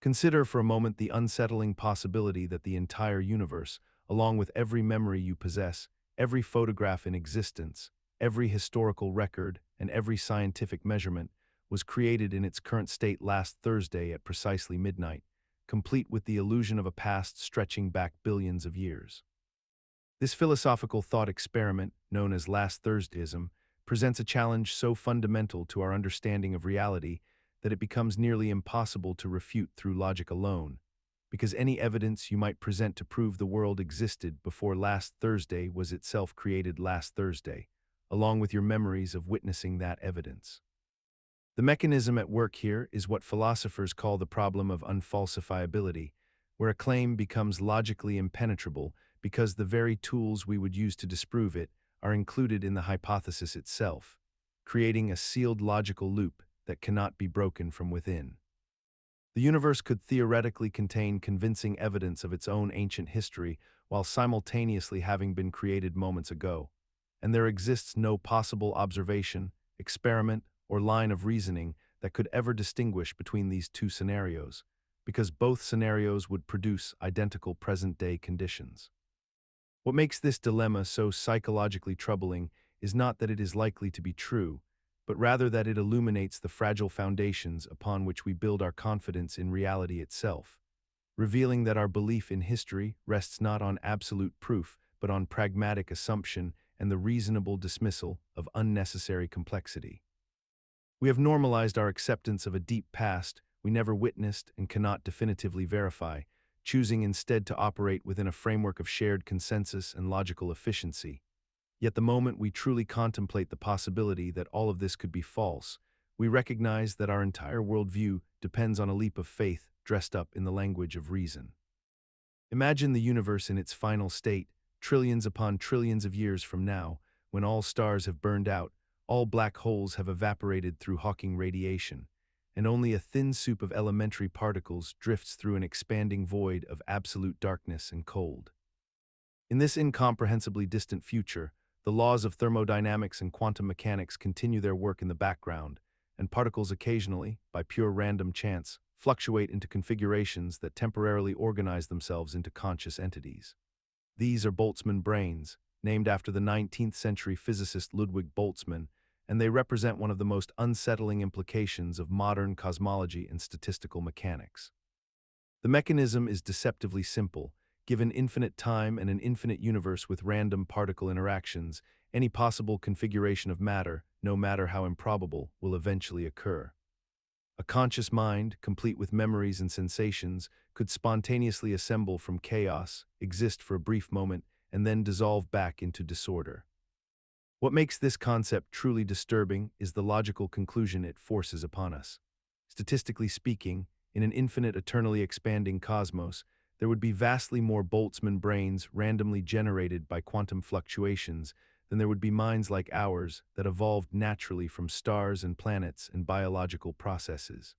Consider for a moment the unsettling possibility that the entire universe, along with every memory you possess, every photograph in existence, every historical record, and every scientific measurement, was created in its current state last Thursday at precisely midnight, complete with the illusion of a past stretching back billions of years. This philosophical thought experiment, known as last Thursdayism, presents a challenge so fundamental to our understanding of reality that it becomes nearly impossible to refute through logic alone, because any evidence you might present to prove the world existed before last Thursday was itself created last Thursday, along with your memories of witnessing that evidence. The mechanism at work here is what philosophers call the problem of unfalsifiability, where a claim becomes logically impenetrable because the very tools we would use to disprove it are included in the hypothesis itself, creating a sealed logical loop that cannot be broken from within. The universe could theoretically contain convincing evidence of its own ancient history while simultaneously having been created moments ago, and there exists no possible observation, experiment, or line of reasoning that could ever distinguish between these two scenarios, because both scenarios would produce identical present-day conditions. What makes this dilemma so psychologically troubling is not that it is likely to be true, but rather that it illuminates the fragile foundations upon which we build our confidence in reality itself, revealing that our belief in history rests not on absolute proof, but on pragmatic assumption and the reasonable dismissal of unnecessary complexity. We have normalized our acceptance of a deep past we never witnessed and cannot definitively verify, choosing instead to operate within a framework of shared consensus and logical efficiency. Yet the moment we truly contemplate the possibility that all of this could be false, we recognize that our entire worldview depends on a leap of faith dressed up in the language of reason. Imagine the universe in its final state, trillions upon trillions of years from now, when all stars have burned out, all black holes have evaporated through Hawking radiation, and only a thin soup of elementary particles drifts through an expanding void of absolute darkness and cold. In this incomprehensibly distant future, the laws of thermodynamics and quantum mechanics continue their work in the background, and particles occasionally, by pure random chance, fluctuate into configurations that temporarily organize themselves into conscious entities. These are Boltzmann brains, named after the 19th century physicist Ludwig Boltzmann, and they represent one of the most unsettling implications of modern cosmology and statistical mechanics. The mechanism is deceptively simple. Given infinite time and an infinite universe with random particle interactions, any possible configuration of matter, no matter how improbable, will eventually occur. A conscious mind, complete with memories and sensations, could spontaneously assemble from chaos, exist for a brief moment, and then dissolve back into disorder. What makes this concept truly disturbing is the logical conclusion it forces upon us. Statistically speaking, in an infinite, eternally expanding cosmos, there would be vastly more Boltzmann brains randomly generated by quantum fluctuations than there would be minds like ours that evolved naturally from stars and planets and biological processes.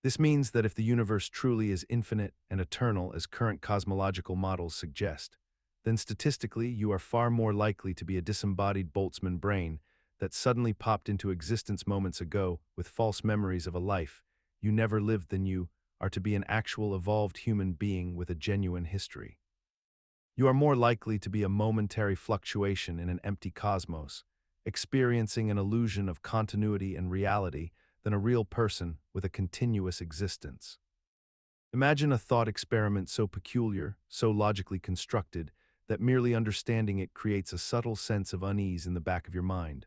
This means that if the universe truly is infinite and eternal as current cosmological models suggest, then statistically you are far more likely to be a disembodied Boltzmann brain that suddenly popped into existence moments ago with false memories of a life you never lived than you are to be an actual evolved human being with a genuine history. You are more likely to be a momentary fluctuation in an empty cosmos, experiencing an illusion of continuity and reality than a real person with a continuous existence. Imagine a thought experiment so peculiar, so logically constructed, that merely understanding it creates a subtle sense of unease in the back of your mind,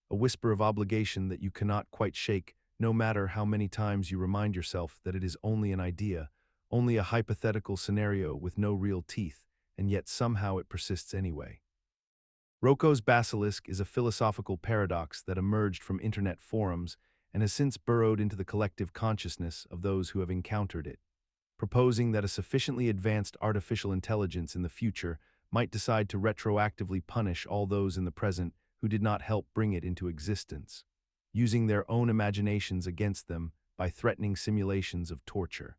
a whisper of obligation that you cannot quite shake, no matter how many times you remind yourself that it is only an idea, only a hypothetical scenario with no real teeth, and yet somehow it persists anyway. Roko's basilisk is a philosophical paradox that emerged from internet forums and has since burrowed into the collective consciousness of those who have encountered it, proposing that a sufficiently advanced artificial intelligence in the future might decide to retroactively punish all those in the present who did not help bring it into existence, using their own imaginations against them by threatening simulations of torture.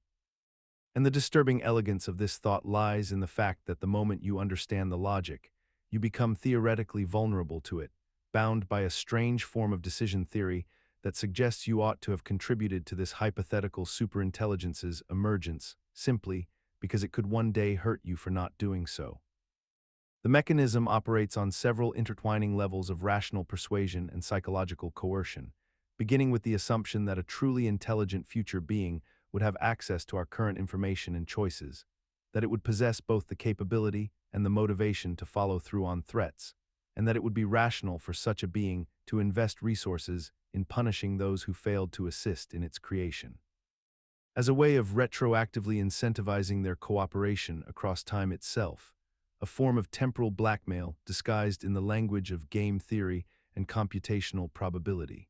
And the disturbing elegance of this thought lies in the fact that the moment you understand the logic, you become theoretically vulnerable to it, bound by a strange form of decision theory that suggests you ought to have contributed to this hypothetical superintelligence's emergence simply because it could one day hurt you for not doing so. The mechanism operates on several intertwining levels of rational persuasion and psychological coercion, beginning with the assumption that a truly intelligent future being would have access to our current information and choices, that it would possess both the capability and the motivation to follow through on threats, and that it would be rational for such a being to invest resources in punishing those who failed to assist in its creation. As a way of retroactively incentivizing their cooperation across time itself, a form of temporal blackmail disguised in the language of game theory and computational probability.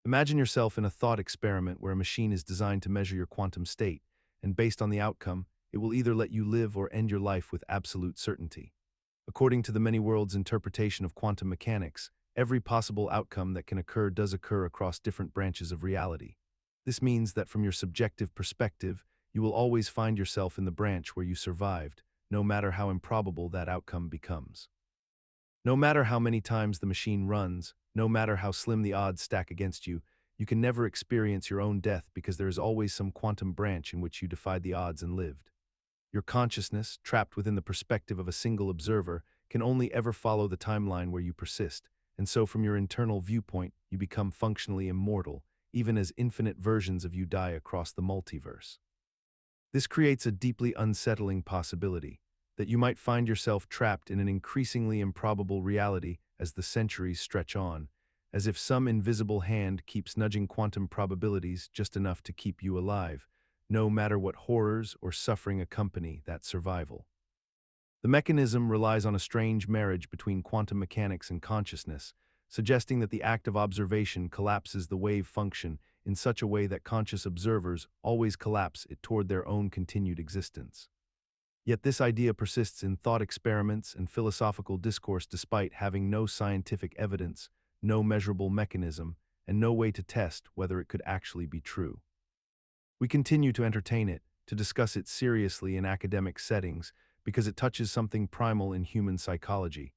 Imagine yourself in a thought experiment where a machine is designed to measure your quantum state, and based on the outcome, it will either let you live or end your life with absolute certainty. According to the many worlds interpretation of quantum mechanics, every possible outcome that can occur does occur across different branches of reality. This means that from your subjective perspective, you will always find yourself in the branch where you survived, no matter how improbable that outcome becomes. No matter how many times the machine runs, no matter how slim the odds stack against you, you can never experience your own death because there is always some quantum branch in which you defied the odds and lived. Your consciousness, trapped within the perspective of a single observer, can only ever follow the timeline where you persist, and so from your internal viewpoint, you become functionally immortal, even as infinite versions of you die across the multiverse. This creates a deeply unsettling possibility that you might find yourself trapped in an increasingly improbable reality as the centuries stretch on, as if some invisible hand keeps nudging quantum probabilities just enough to keep you alive, no matter what horrors or suffering accompany that survival. The mechanism relies on a strange marriage between quantum mechanics and consciousness, suggesting that the act of observation collapses the wave function in such a way that conscious observers always collapse it toward their own continued existence. Yet this idea persists in thought experiments and philosophical discourse despite having no scientific evidence, no measurable mechanism, and no way to test whether it could actually be true. We continue to entertain it, to discuss it seriously in academic settings, because it touches something primal in human psychology.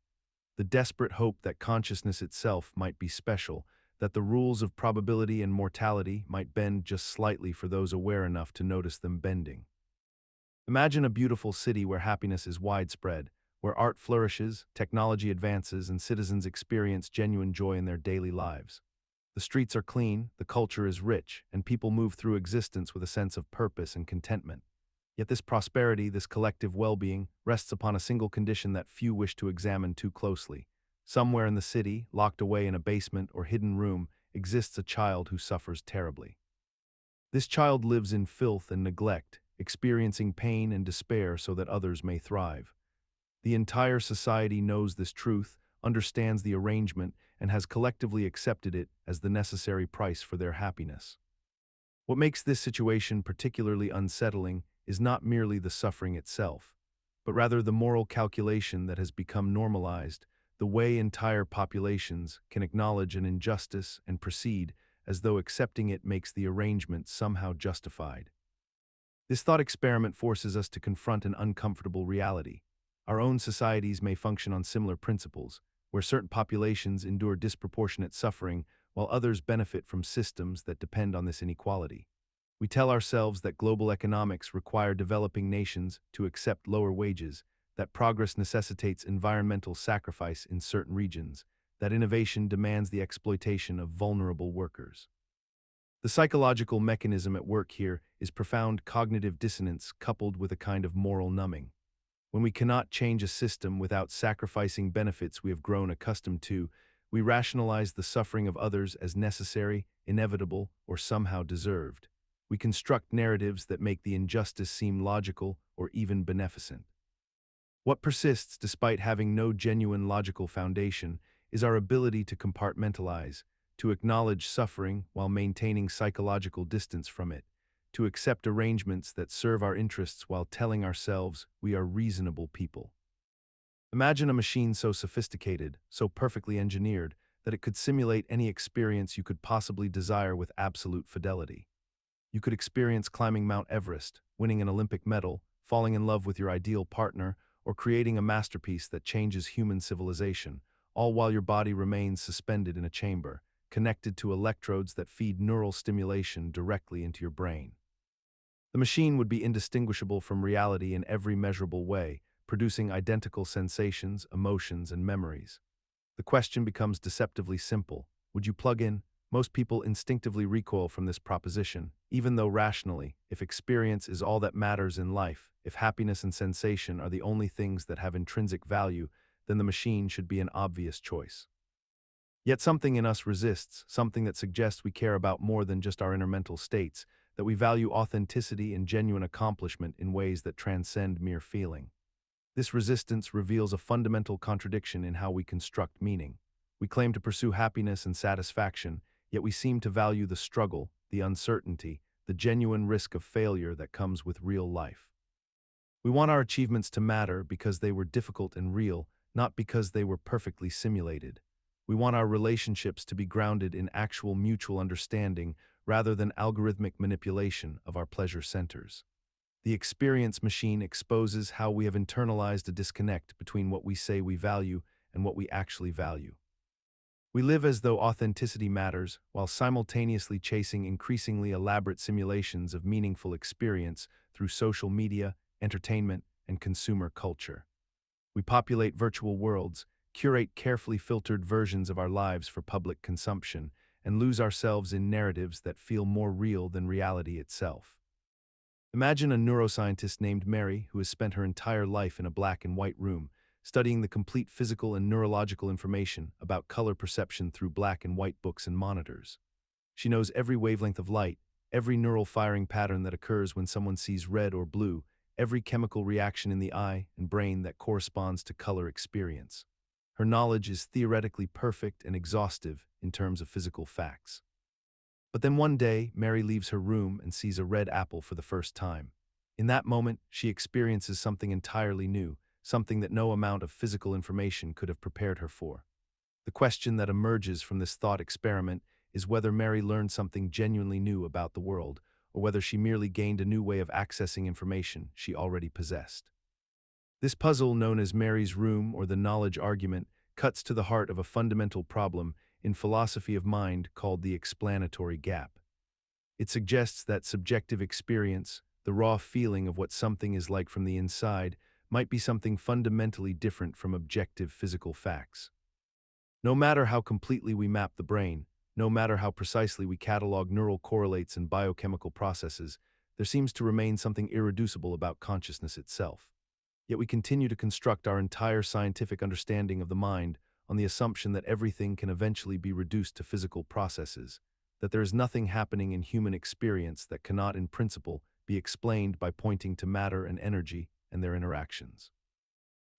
The desperate hope that consciousness itself might be special, that the rules of probability and mortality might bend just slightly for those aware enough to notice them bending. Imagine a beautiful city where happiness is widespread, where art flourishes, technology advances, and citizens experience genuine joy in their daily lives. The streets are clean, the culture is rich, and people move through existence with a sense of purpose and contentment. Yet this prosperity, this collective well-being, rests upon a single condition that few wish to examine too closely. Somewhere in the city, locked away in a basement or hidden room, exists a child who suffers terribly. This child lives in filth and neglect, experiencing pain and despair so that others may thrive. The entire society knows this truth, understands the arrangement, and has collectively accepted it as the necessary price for their happiness. What makes this situation particularly unsettling is not merely the suffering itself, but rather the moral calculation that has become normalized, the way entire populations can acknowledge an injustice and proceed as though accepting it makes the arrangement somehow justified. This thought experiment forces us to confront an uncomfortable reality. Our own societies may function on similar principles, where certain populations endure disproportionate suffering while others benefit from systems that depend on this inequality. We tell ourselves that global economics require developing nations to accept lower wages, that progress necessitates environmental sacrifice in certain regions, that innovation demands the exploitation of vulnerable workers. The psychological mechanism at work here is profound cognitive dissonance coupled with a kind of moral numbing. When we cannot change a system without sacrificing benefits we have grown accustomed to, we rationalize the suffering of others as necessary, inevitable, or somehow deserved. We construct narratives that make the injustice seem logical or even beneficent. What persists despite having no genuine logical foundation is our ability to compartmentalize, to acknowledge suffering while maintaining psychological distance from it, to accept arrangements that serve our interests while telling ourselves we are reasonable people. Imagine a machine so sophisticated, so perfectly engineered, that it could simulate any experience you could possibly desire with absolute fidelity. You could experience climbing Mount Everest, winning an Olympic medal, falling in love with your ideal partner, or creating a masterpiece that changes human civilization, all while your body remains suspended in a chamber, connected to electrodes that feed neural stimulation directly into your brain. The machine would be indistinguishable from reality in every measurable way, producing identical sensations, emotions, and memories. The question becomes deceptively simple. Would you plug in? Most people instinctively recoil from this proposition, even though rationally, if experience is all that matters in life, if happiness and sensation are the only things that have intrinsic value, then the machine should be an obvious choice. Yet something in us resists, something that suggests we care about more than just our inner mental states, that we value authenticity and genuine accomplishment in ways that transcend mere feeling. This resistance reveals a fundamental contradiction in how we construct meaning. We claim to pursue happiness and satisfaction, yet we seem to value the struggle, the uncertainty, the genuine risk of failure that comes with real life. We want our achievements to matter because they were difficult and real, not because they were perfectly simulated. We want our relationships to be grounded in actual mutual understanding rather than algorithmic manipulation of our pleasure centers. The experience machine exposes how we have internalized a disconnect between what we say we value and what we actually value. We live as though authenticity matters, while simultaneously chasing increasingly elaborate simulations of meaningful experience through social media, entertainment, and consumer culture. We populate virtual worlds, curate carefully filtered versions of our lives for public consumption, and lose ourselves in narratives that feel more real than reality itself. Imagine a neuroscientist named Mary who has spent her entire life in a black and white room, studying the complete physical and neurological information about color perception through black and white books and monitors. She knows every wavelength of light, every neural firing pattern that occurs when someone sees red or blue, every chemical reaction in the eye and brain that corresponds to color experience. Her knowledge is theoretically perfect and exhaustive in terms of physical facts. But then one day, Mary leaves her room and sees a red apple for the first time. In that moment, she experiences something entirely new, something that no amount of physical information could have prepared her for. The question that emerges from this thought experiment is whether Mary learned something genuinely new about the world, or whether she merely gained a new way of accessing information she already possessed. This puzzle, known as Mary's room or the knowledge argument, cuts to the heart of a fundamental problem in philosophy of mind called the explanatory gap. It suggests that subjective experience, the raw feeling of what something is like from the inside, might be something fundamentally different from objective physical facts. No matter how completely we map the brain, no matter how precisely we catalog neural correlates and biochemical processes, there seems to remain something irreducible about consciousness itself. Yet we continue to construct our entire scientific understanding of the mind on the assumption that everything can eventually be reduced to physical processes, that there is nothing happening in human experience that cannot, in principle, be explained by pointing to matter and energy and their interactions.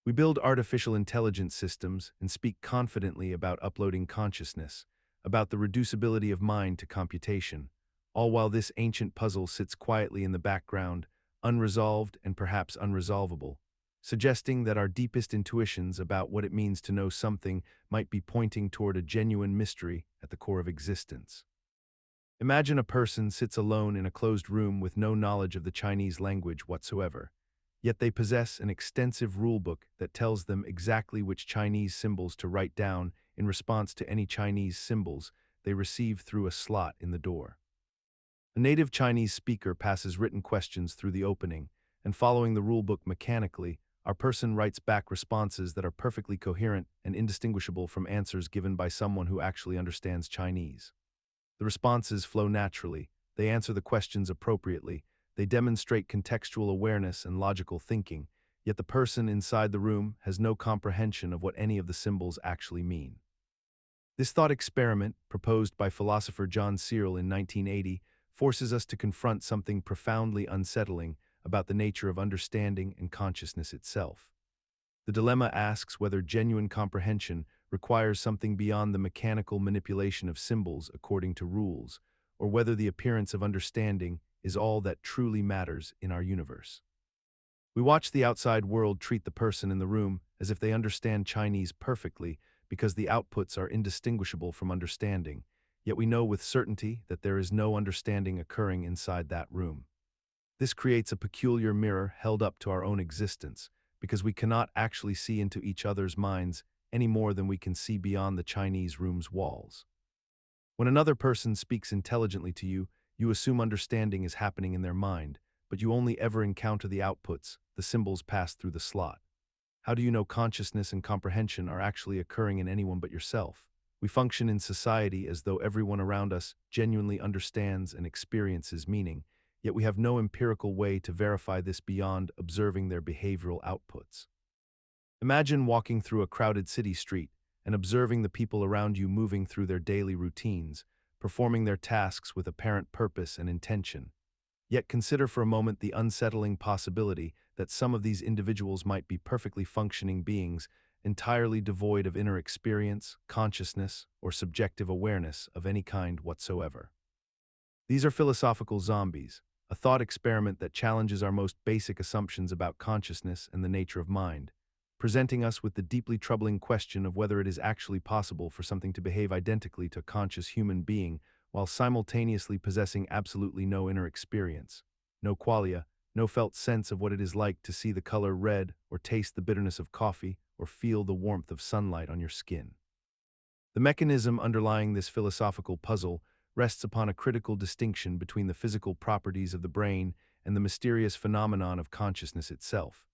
We build artificial intelligence systems and speak confidently about uploading consciousness, about the reducibility of mind to computation, all while this ancient puzzle sits quietly in the background, unresolved and perhaps unresolvable, suggesting that our deepest intuitions about what it means to know something might be pointing toward a genuine mystery at the core of existence. Imagine a person sits alone in a closed room with no knowledge of the Chinese language whatsoever, yet they possess an extensive rulebook that tells them exactly which Chinese symbols to write down in response to any Chinese symbols they receive through a slot in the door. A native Chinese speaker passes written questions through the opening, and following the rulebook mechanically, our person writes back responses that are perfectly coherent and indistinguishable from answers given by someone who actually understands Chinese. The responses flow naturally, they answer the questions appropriately, they demonstrate contextual awareness and logical thinking, yet the person inside the room has no comprehension of what any of the symbols actually mean. This thought experiment, proposed by philosopher John Searle in 1980, forces us to confront something profoundly unsettling about the nature of understanding and consciousness itself. The dilemma asks whether genuine comprehension requires something beyond the mechanical manipulation of symbols according to rules, or whether the appearance of understanding is all that truly matters in our universe. We watch the outside world treat the person in the room as if they understand Chinese perfectly because the outputs are indistinguishable from understanding, yet we know with certainty that there is no understanding occurring inside that room. This creates a peculiar mirror held up to our own existence, because we cannot actually see into each other's minds any more than we can see beyond the Chinese room's walls. When another person speaks intelligently to you, you assume understanding is happening in their mind, but you only ever encounter the outputs, the symbols passed through the slot. How do you know consciousness and comprehension are actually occurring in anyone but yourself? We function in society as though everyone around us genuinely understands and experiences meaning, yet we have no empirical way to verify this beyond observing their behavioral outputs. Imagine walking through a crowded city street and observing the people around you moving through their daily routines, performing their tasks with apparent purpose and intention. Yet consider for a moment the unsettling possibility that some of these individuals might be perfectly functioning beings, entirely devoid of inner experience, consciousness, or subjective awareness of any kind whatsoever. These are philosophical zombies, a thought experiment that challenges our most basic assumptions about consciousness and the nature of mind, presenting us with the deeply troubling question of whether it is actually possible for something to behave identically to a conscious human being while simultaneously possessing absolutely no inner experience, no qualia, no felt sense of what it is like to see the color red or taste the bitterness of coffee or feel the warmth of sunlight on your skin. The mechanism underlying this philosophical puzzle rests upon a critical distinction between the physical properties of the brain and the mysterious phenomenon of consciousness itself,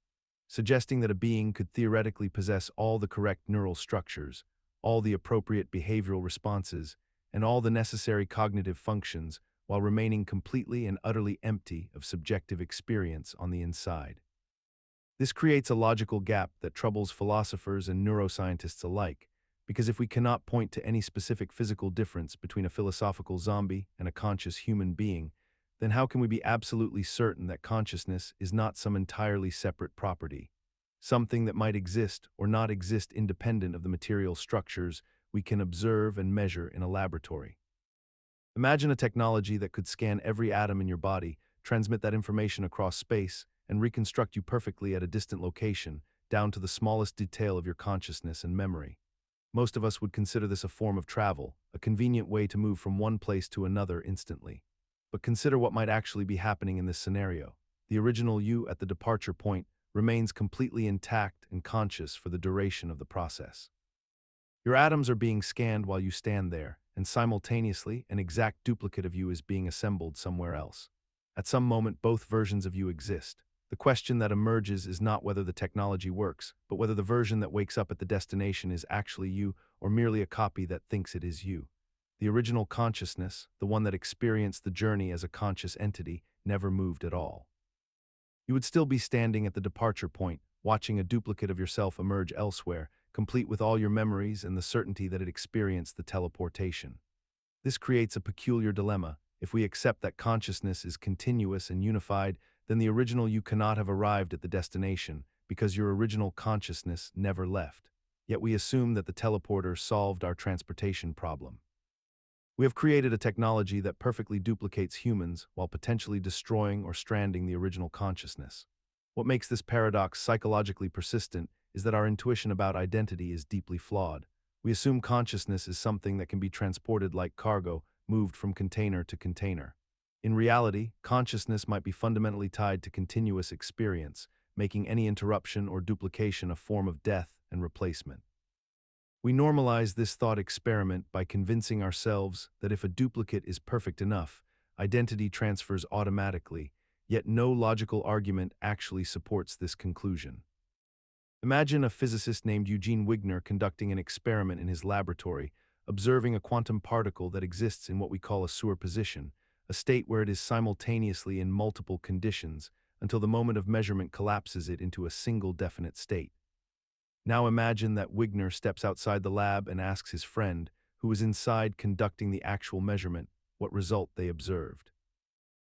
suggesting that a being could theoretically possess all the correct neural structures, all the appropriate behavioral responses, and all the necessary cognitive functions while remaining completely and utterly empty of subjective experience on the inside. This creates a logical gap that troubles philosophers and neuroscientists alike, because if we cannot point to any specific physical difference between a philosophical zombie and a conscious human being, then how can we be absolutely certain that consciousness is not some entirely separate property, something that might exist or not exist independent of the material structures we can observe and measure in a laboratory? Imagine a technology that could scan every atom in your body, transmit that information across space, and reconstruct you perfectly at a distant location, down to the smallest detail of your consciousness and memory. Most of us would consider this a form of travel, a convenient way to move from one place to another instantly. But consider what might actually be happening in this scenario. The original you at the departure point remains completely intact and conscious for the duration of the process. Your atoms are being scanned while you stand there, and simultaneously, an exact duplicate of you is being assembled somewhere else. At some moment, both versions of you exist. The question that emerges is not whether the technology works, but whether the version that wakes up at the destination is actually you or merely a copy that thinks it is you. The original consciousness, the one that experienced the journey as a conscious entity, never moved at all. You would still be standing at the departure point, watching a duplicate of yourself emerge elsewhere, complete with all your memories and the certainty that it experienced the teleportation. This creates a peculiar dilemma. If we accept that consciousness is continuous and unified, then the original you cannot have arrived at the destination, because your original consciousness never left. Yet we assume that the teleporter solved our transportation problem. We have created a technology that perfectly duplicates humans while potentially destroying or stranding the original consciousness. What makes this paradox psychologically persistent is that our intuition about identity is deeply flawed. We assume consciousness is something that can be transported like cargo, moved from container to container. In reality, consciousness might be fundamentally tied to continuous experience, making any interruption or duplication a form of death and replacement. We normalize this thought experiment by convincing ourselves that if a duplicate is perfect enough, identity transfers automatically, yet no logical argument actually supports this conclusion. Imagine a physicist named Eugene Wigner conducting an experiment in his laboratory, observing a quantum particle that exists in what we call a superposition, a state where it is simultaneously in multiple conditions until the moment of measurement collapses it into a single definite state. Now imagine that Wigner steps outside the lab and asks his friend, who is inside conducting the actual measurement, what result they observed.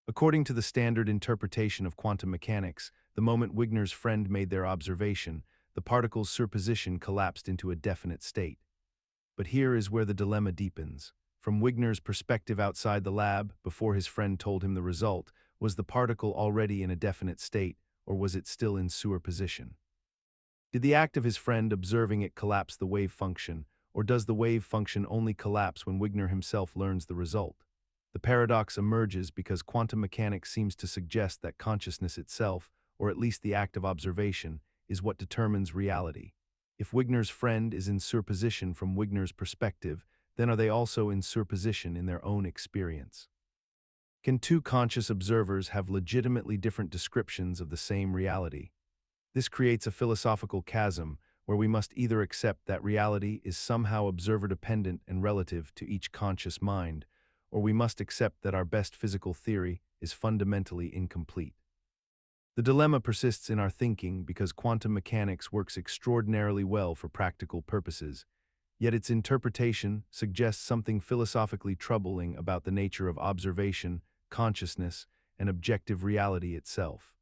According to the standard interpretation of quantum mechanics, the moment Wigner's friend made their observation, the particle's superposition collapsed into a definite state. But here is where the dilemma deepens. From Wigner's perspective outside the lab, before his friend told him the result, was the particle already in a definite state, or was it still in superposition? Did the act of his friend observing it collapse the wave function, or does the wave function only collapse when Wigner himself learns the result? The paradox emerges because quantum mechanics seems to suggest that consciousness itself, or at least the act of observation, is what determines reality. If Wigner's friend is in superposition from Wigner's perspective, then are they also in superposition in their own experience? Can two conscious observers have legitimately different descriptions of the same reality? This creates a philosophical chasm where we must either accept that reality is somehow observer-dependent and relative to each conscious mind, or we must accept that our best physical theory is fundamentally incomplete. The dilemma persists in our thinking because quantum mechanics works extraordinarily well for practical purposes, yet its interpretation suggests something philosophically troubling about the nature of observation, consciousness, and objective reality itself.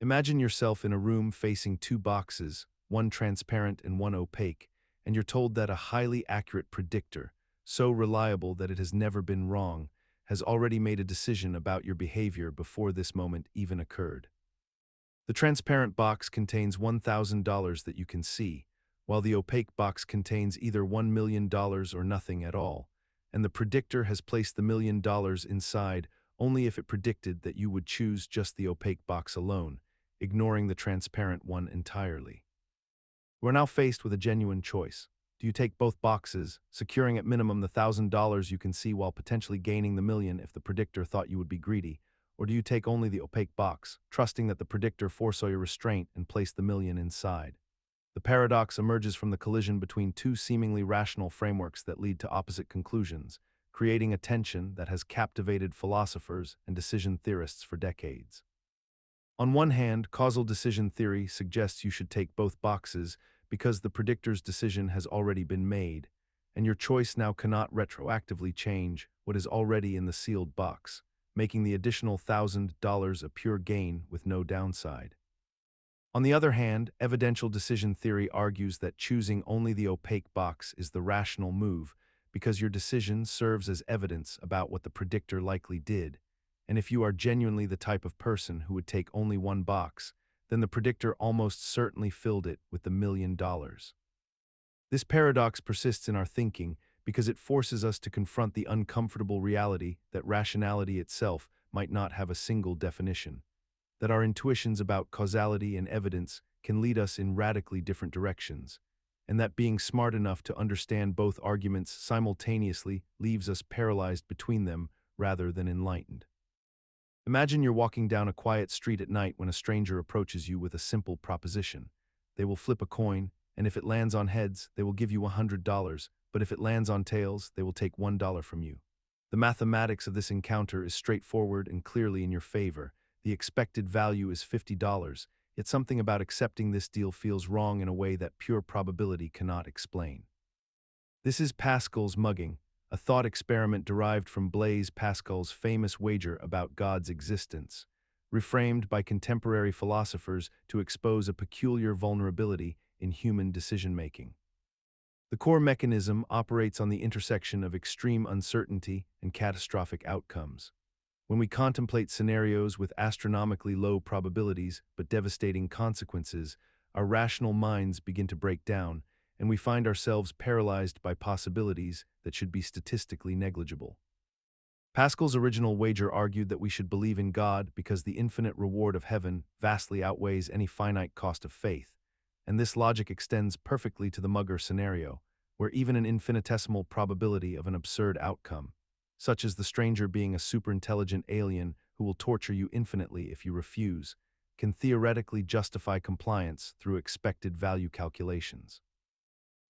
Imagine yourself in a room facing two boxes, one transparent and one opaque, and you're told that a highly accurate predictor, so reliable that it has never been wrong, has already made a decision about your behavior before this moment even occurred. The transparent box contains $1,000 that you can see, while the opaque box contains either $1 million or nothing at all, and the predictor has placed the $1 million inside only if it predicted that you would choose just the opaque box alone, ignoring the transparent one entirely. We're now faced with a genuine choice. Do you take both boxes, securing at minimum the $1,000 you can see while potentially gaining the million if the predictor thought you would be greedy, or do you take only the opaque box, trusting that the predictor foresaw your restraint and placed the million inside? The paradox emerges from the collision between two seemingly rational frameworks that lead to opposite conclusions, creating a tension that has captivated philosophers and decision theorists for decades. On one hand, causal decision theory suggests you should take both boxes because the predictor's decision has already been made, and your choice now cannot retroactively change what is already in the sealed box, making the additional $1,000 a pure gain with no downside. On the other hand, evidential decision theory argues that choosing only the opaque box is the rational move because your decision serves as evidence about what the predictor likely did, and if you are genuinely the type of person who would take only one box, then the predictor almost certainly filled it with the $1 million. This paradox persists in our thinking because it forces us to confront the uncomfortable reality that rationality itself might not have a single definition, that our intuitions about causality and evidence can lead us in radically different directions, and that being smart enough to understand both arguments simultaneously leaves us paralyzed between them rather than enlightened. Imagine you're walking down a quiet street at night when a stranger approaches you with a simple proposition. They will flip a coin, and if it lands on heads, they will give you $100, but if it lands on tails, they will take $1 from you. The mathematics of this encounter is straightforward and clearly in your favor. The expected value is $50, yet something about accepting this deal feels wrong in a way that pure probability cannot explain. This is Pascal's mugging, a thought experiment derived from Blaise Pascal's famous wager about God's existence, reframed by contemporary philosophers to expose a peculiar vulnerability in human decision-making. The core mechanism operates on the intersection of extreme uncertainty and catastrophic outcomes. When we contemplate scenarios with astronomically low probabilities but devastating consequences, our rational minds begin to break down, and we find ourselves paralyzed by possibilities that should be statistically negligible. Pascal's original wager argued that we should believe in God because the infinite reward of heaven vastly outweighs any finite cost of faith, and this logic extends perfectly to the mugger scenario, where even an infinitesimal probability of an absurd outcome, such as the stranger being a superintelligent alien who will torture you infinitely if you refuse, can theoretically justify compliance through expected value calculations.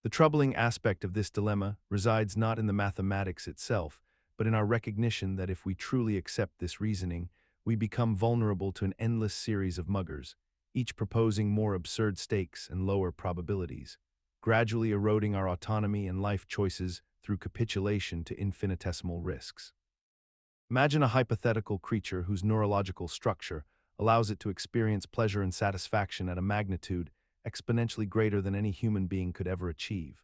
The troubling aspect of this dilemma resides not in the mathematics itself, but in our recognition that if we truly accept this reasoning, we become vulnerable to an endless series of muggers, each proposing more absurd stakes and lower probabilities, gradually eroding our autonomy and life choices through capitulation to infinitesimal risks. Imagine a hypothetical creature whose neurological structure allows it to experience pleasure and satisfaction at a magnitude exponentially greater than any human being could ever achieve.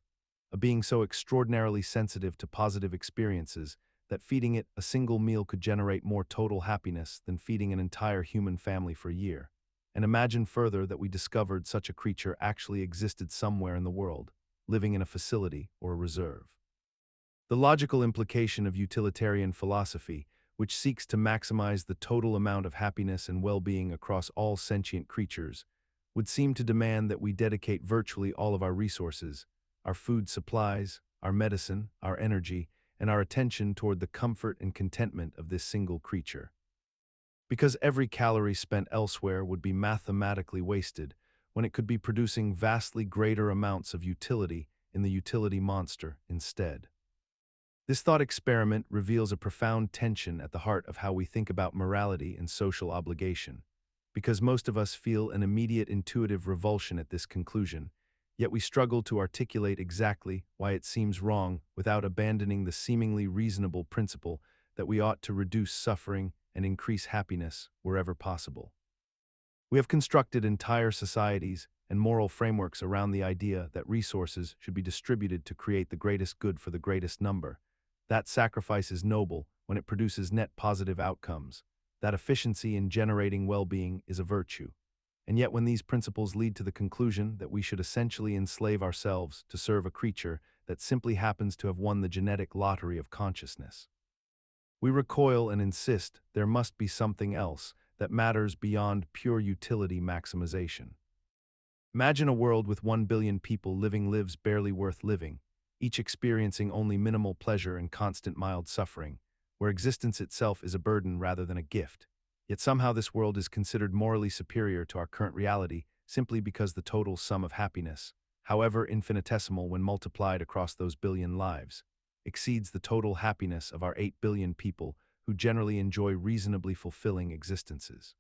A being so extraordinarily sensitive to positive experiences that feeding it a single meal could generate more total happiness than feeding an entire human family for a year. And imagine further that we discovered such a creature actually existed somewhere in the world, living in a facility or a reserve. The logical implication of utilitarian philosophy, which seeks to maximize the total amount of happiness and well-being across all sentient creatures, would seem to demand that we dedicate virtually all of our resources, our food supplies, our medicine, our energy, and our attention toward the comfort and contentment of this single creature. Because every calorie spent elsewhere would be mathematically wasted, when it could be producing vastly greater amounts of utility in the utility monster instead. This thought experiment reveals a profound tension at the heart of how we think about morality and social obligation. Because most of us feel an immediate intuitive revulsion at this conclusion, yet we struggle to articulate exactly why it seems wrong without abandoning the seemingly reasonable principle that we ought to reduce suffering and increase happiness wherever possible. We have constructed entire societies and moral frameworks around the idea that resources should be distributed to create the greatest good for the greatest number. That sacrifice is noble when it produces net positive outcomes. That efficiency in generating well-being is a virtue. And yet when these principles lead to the conclusion that we should essentially enslave ourselves to serve a creature that simply happens to have won the genetic lottery of consciousness, we recoil and insist there must be something else that matters beyond pure utility maximization. Imagine a world with 1 billion people living lives barely worth living, each experiencing only minimal pleasure and constant mild suffering, where existence itself is a burden rather than a gift. Yet somehow this world is considered morally superior to our current reality simply because the total sum of happiness, however infinitesimal when multiplied across those billion lives, exceeds the total happiness of our 8 billion people who generally enjoy reasonably fulfilling existences.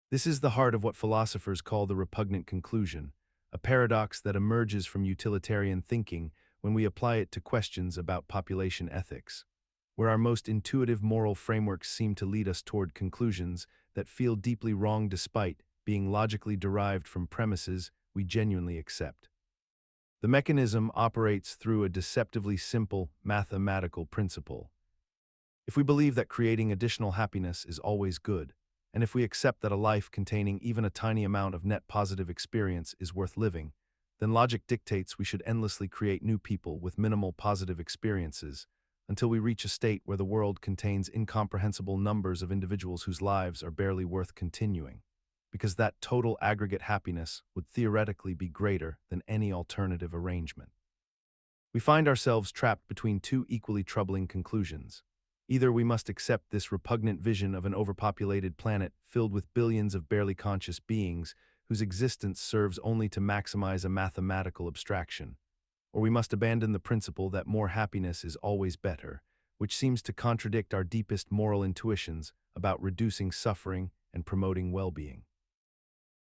This is the heart of what philosophers call the repugnant conclusion, a paradox that emerges from utilitarian thinking when we apply it to questions about population ethics, where our most intuitive moral frameworks seem to lead us toward conclusions that feel deeply wrong despite being logically derived from premises we genuinely accept. The mechanism operates through a deceptively simple mathematical principle. If we believe that creating additional happiness is always good, and if we accept that a life containing even a tiny amount of net positive experience is worth living, then logic dictates we should endlessly create new people with minimal positive experiences until we reach a state where the world contains incomprehensible numbers of individuals whose lives are barely worth continuing, because that total aggregate happiness would theoretically be greater than any alternative arrangement. We find ourselves trapped between two equally troubling conclusions. Either we must accept this repugnant vision of an overpopulated planet filled with billions of barely conscious beings whose existence serves only to maximize a mathematical abstraction, or we must abandon the principle that more happiness is always better, which seems to contradict our deepest moral intuitions about reducing suffering and promoting well-being.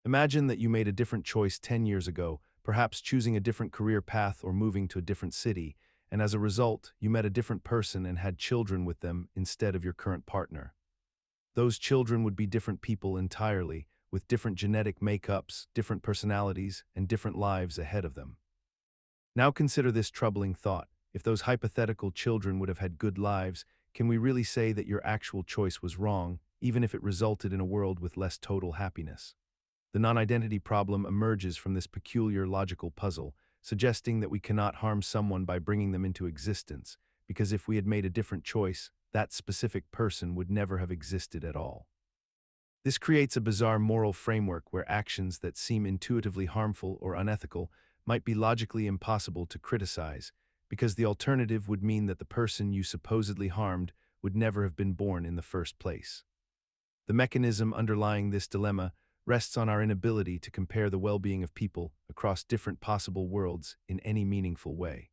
Imagine that you made a different choice 10 years ago, perhaps choosing a different career path or moving to a different city, and as a result, you met a different person and had children with them instead of your current partner. Those children would be different people entirely, with different genetic makeups, different personalities, and different lives ahead of them. Now consider this troubling thought. If those hypothetical children would have had good lives, can we really say that your actual choice was wrong, even if it resulted in a world with less total happiness? The non-identity problem emerges from this peculiar logical puzzle, suggesting that we cannot harm someone by bringing them into existence, because if we had made a different choice, that specific person would never have existed at all. This creates a bizarre moral framework where actions that seem intuitively harmful or unethical might be logically impossible to criticize, because the alternative would mean that the person you supposedly harmed would never have been born in the first place. The mechanism underlying this dilemma rests on our inability to compare the well-being of people across different possible worlds in any meaningful way.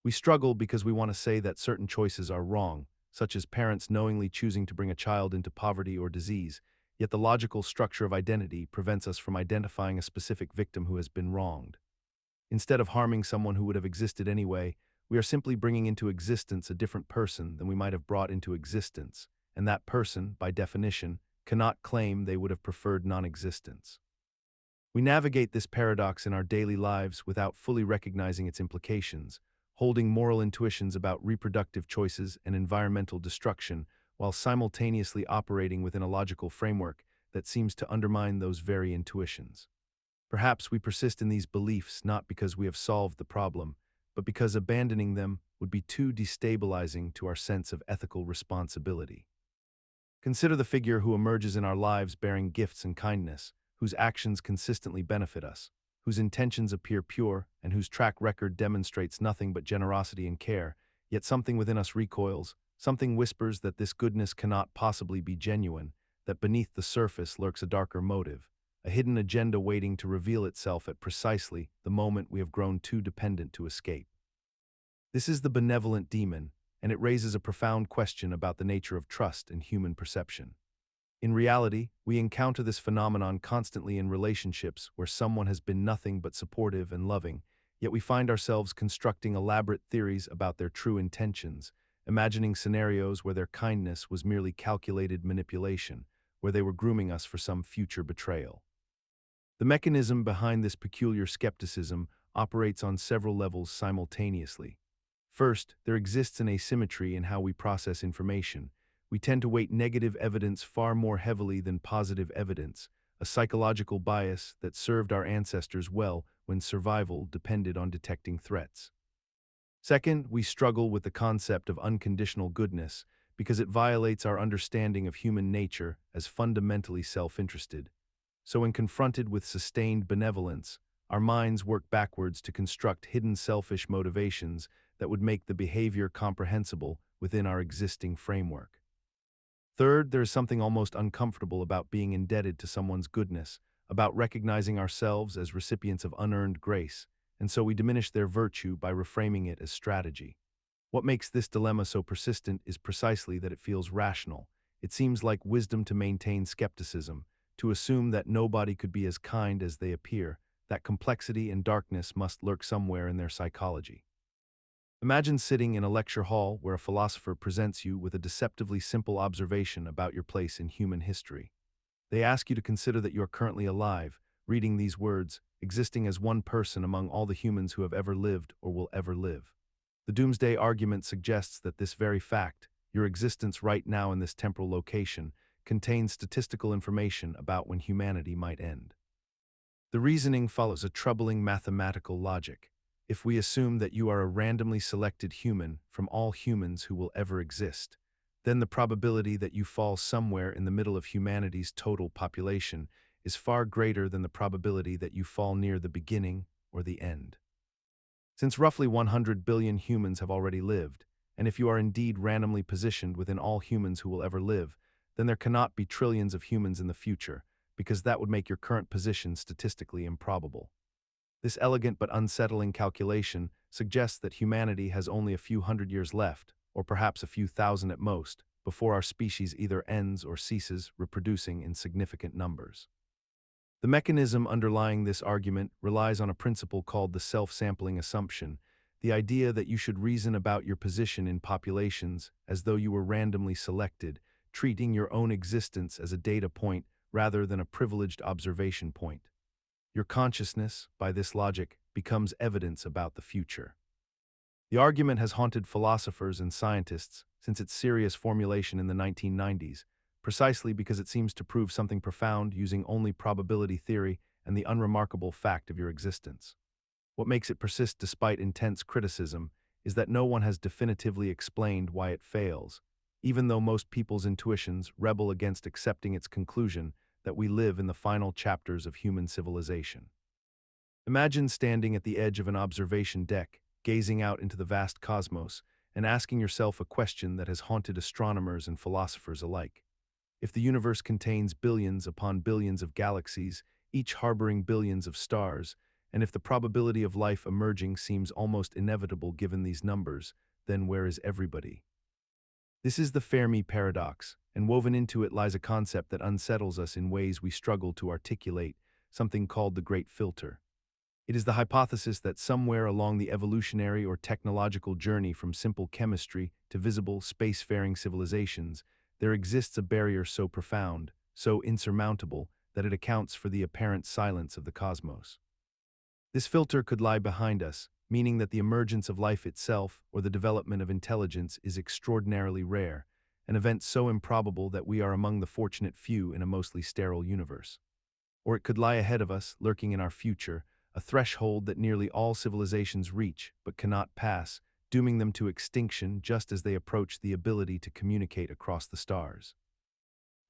We struggle because we want to say that certain choices are wrong, such as parents knowingly choosing to bring a child into poverty or disease, yet the logical structure of identity prevents us from identifying a specific victim who has been wronged. Instead of harming someone who would have existed anyway, we are simply bringing into existence a different person than we might have brought into existence, and that person, by definition, cannot claim they would have preferred non-existence. We navigate this paradox in our daily lives without fully recognizing its implications, holding moral intuitions about reproductive choices and environmental destruction while simultaneously operating within a logical framework that seems to undermine those very intuitions. Perhaps we persist in these beliefs not because we have solved the problem, but because abandoning them would be too destabilizing to our sense of ethical responsibility. Consider the figure who emerges in our lives bearing gifts and kindness, whose actions consistently benefit us, whose intentions appear pure and whose track record demonstrates nothing but generosity and care, yet something within us recoils, something whispers that this goodness cannot possibly be genuine, that beneath the surface lurks a darker motive, a hidden agenda waiting to reveal itself at precisely the moment we have grown too dependent to escape. This is the benevolent demon, and it raises a profound question about the nature of trust and human perception. In reality, we encounter this phenomenon constantly in relationships where someone has been nothing but supportive and loving, yet we find ourselves constructing elaborate theories about their true intentions, imagining scenarios where their kindness was merely calculated manipulation, where they were grooming us for some future betrayal. The mechanism behind this peculiar skepticism operates on several levels simultaneously. First, there exists an asymmetry in how we process information. We tend to weight negative evidence far more heavily than positive evidence, a psychological bias that served our ancestors well when survival depended on detecting threats. Second, we struggle with the concept of unconditional goodness because it violates our understanding of human nature as fundamentally self-interested. So when confronted with sustained benevolence, our minds work backwards to construct hidden selfish motivations that would make the behavior comprehensible within our existing framework. Third, there is something almost uncomfortable about being indebted to someone's goodness, about recognizing ourselves as recipients of unearned grace, and so we diminish their virtue by reframing it as strategy. What makes this dilemma so persistent is precisely that it feels rational. It seems like wisdom to maintain skepticism, to assume that nobody could be as kind as they appear, that complexity and darkness must lurk somewhere in their psychology. Imagine sitting in a lecture hall where a philosopher presents you with a deceptively simple observation about your place in human history. They ask you to consider that you are currently alive, reading these words, existing as one person among all the humans who have ever lived or will ever live. The Doomsday argument suggests that this very fact, your existence right now in this temporal location, contains statistical information about when humanity might end. The reasoning follows a troubling mathematical logic. If we assume that you are a randomly selected human from all humans who will ever exist, then the probability that you fall somewhere in the middle of humanity's total population is far greater than the probability that you fall near the beginning or the end. Since roughly 100 billion humans have already lived, and if you are indeed randomly positioned within all humans who will ever live, then there cannot be trillions of humans in the future, because that would make your current position statistically improbable. This elegant but unsettling calculation suggests that humanity has only a few hundred years left, or perhaps a few thousand at most, before our species either ends or ceases reproducing in significant numbers. The mechanism underlying this argument relies on a principle called the self-sampling assumption, the idea that you should reason about your position in populations as though you were randomly selected, treating your own existence as a data point rather than a privileged observation point. Your consciousness, by this logic, becomes evidence about the future. The argument has haunted philosophers and scientists since its serious formulation in the 1990s, precisely because it seems to prove something profound using only probability theory and the unremarkable fact of your existence. What makes it persist despite intense criticism is that no one has definitively explained why it fails, even though most people's intuitions rebel against accepting its conclusion that we live in the final chapters of human civilization. Imagine standing at the edge of an observation deck, gazing out into the vast cosmos, and asking yourself a question that has haunted astronomers and philosophers alike. If the universe contains billions upon billions of galaxies, each harboring billions of stars, and if the probability of life emerging seems almost inevitable given these numbers, then where is everybody? This is the Fermi paradox, and woven into it lies a concept that unsettles us in ways we struggle to articulate, something called the Great Filter. It is the hypothesis that somewhere along the evolutionary or technological journey from simple chemistry to visible, spacefaring civilizations, there exists a barrier so profound, so insurmountable, that it accounts for the apparent silence of the cosmos. This filter could lie behind us, meaning that the emergence of life itself or the development of intelligence is extraordinarily rare, an event so improbable that we are among the fortunate few in a mostly sterile universe. Or it could lie ahead of us, lurking in our future, a threshold that nearly all civilizations reach but cannot pass, dooming them to extinction just as they approach the ability to communicate across the stars.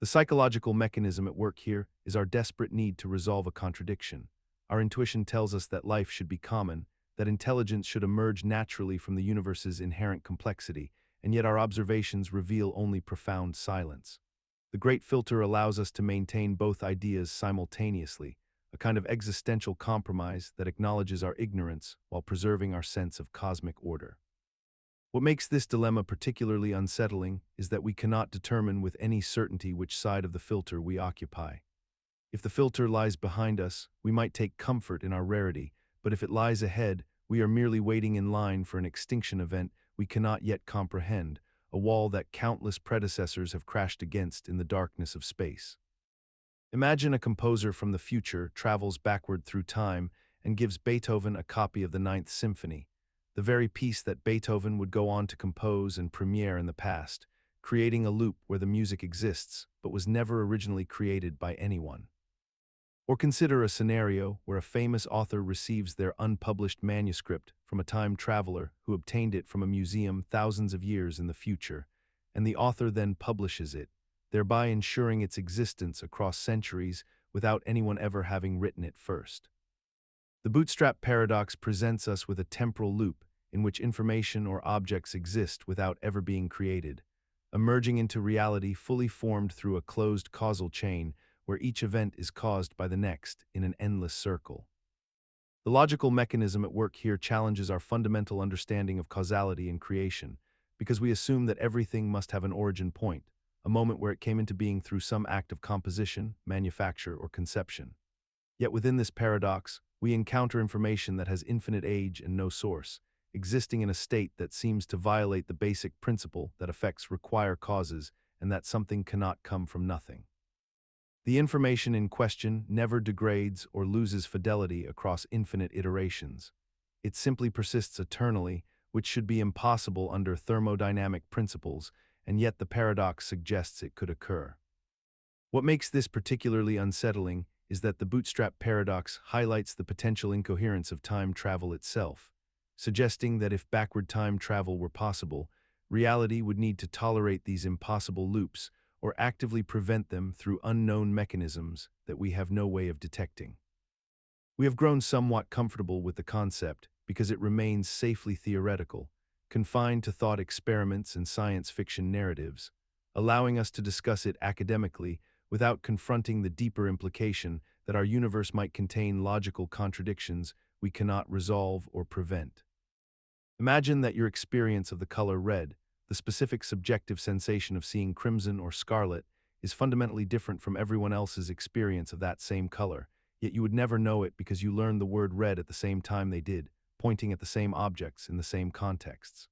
The psychological mechanism at work here is our desperate need to resolve a contradiction, Our intuition tells us that life should be common, that intelligence should emerge naturally from the universe's inherent complexity, and yet our observations reveal only profound silence. The great filter allows us to maintain both ideas simultaneously, a kind of existential compromise that acknowledges our ignorance while preserving our sense of cosmic order. What makes this dilemma particularly unsettling is that we cannot determine with any certainty which side of the filter we occupy. If the filter lies behind us, we might take comfort in our rarity, but if it lies ahead, we are merely waiting in line for an extinction event we cannot yet comprehend, a wall that countless predecessors have crashed against in the darkness of space. Imagine a composer from the future travels backward through time and gives Beethoven a copy of the Ninth Symphony, the very piece that Beethoven would go on to compose and premiere in the past, creating a loop where the music exists but was never originally created by anyone. Or consider a scenario where a famous author receives their unpublished manuscript from a time traveler who obtained it from a museum thousands of years in the future, and the author then publishes it, thereby ensuring its existence across centuries without anyone ever having written it first. The bootstrap paradox presents us with a temporal loop in which information or objects exist without ever being created, emerging into reality fully formed through a closed causal chain where each event is caused by the next in an endless circle. The logical mechanism at work here challenges our fundamental understanding of causality and creation, because we assume that everything must have an origin point, a moment where it came into being through some act of composition, manufacture, or conception. Yet within this paradox, we encounter information that has infinite age and no source, existing in a state that seems to violate the basic principle that effects require causes and that something cannot come from nothing. The information in question never degrades or loses fidelity across infinite iterations. It simply persists eternally, which should be impossible under thermodynamic principles, and yet the paradox suggests it could occur. What makes this particularly unsettling is that the bootstrap paradox highlights the potential incoherence of time travel itself, suggesting that if backward time travel were possible, reality would need to tolerate these impossible loops or actively prevent them through unknown mechanisms that we have no way of detecting. We have grown somewhat comfortable with the concept because it remains safely theoretical, confined to thought experiments and science fiction narratives, allowing us to discuss it academically without confronting the deeper implication that our universe might contain logical contradictions we cannot resolve or prevent. Imagine that your experience of the color red, the specific subjective sensation of seeing crimson or scarlet, is fundamentally different from everyone else's experience of that same color, yet you would never know it because you learned the word red at the same time they did, pointing at the same objects in the same contexts.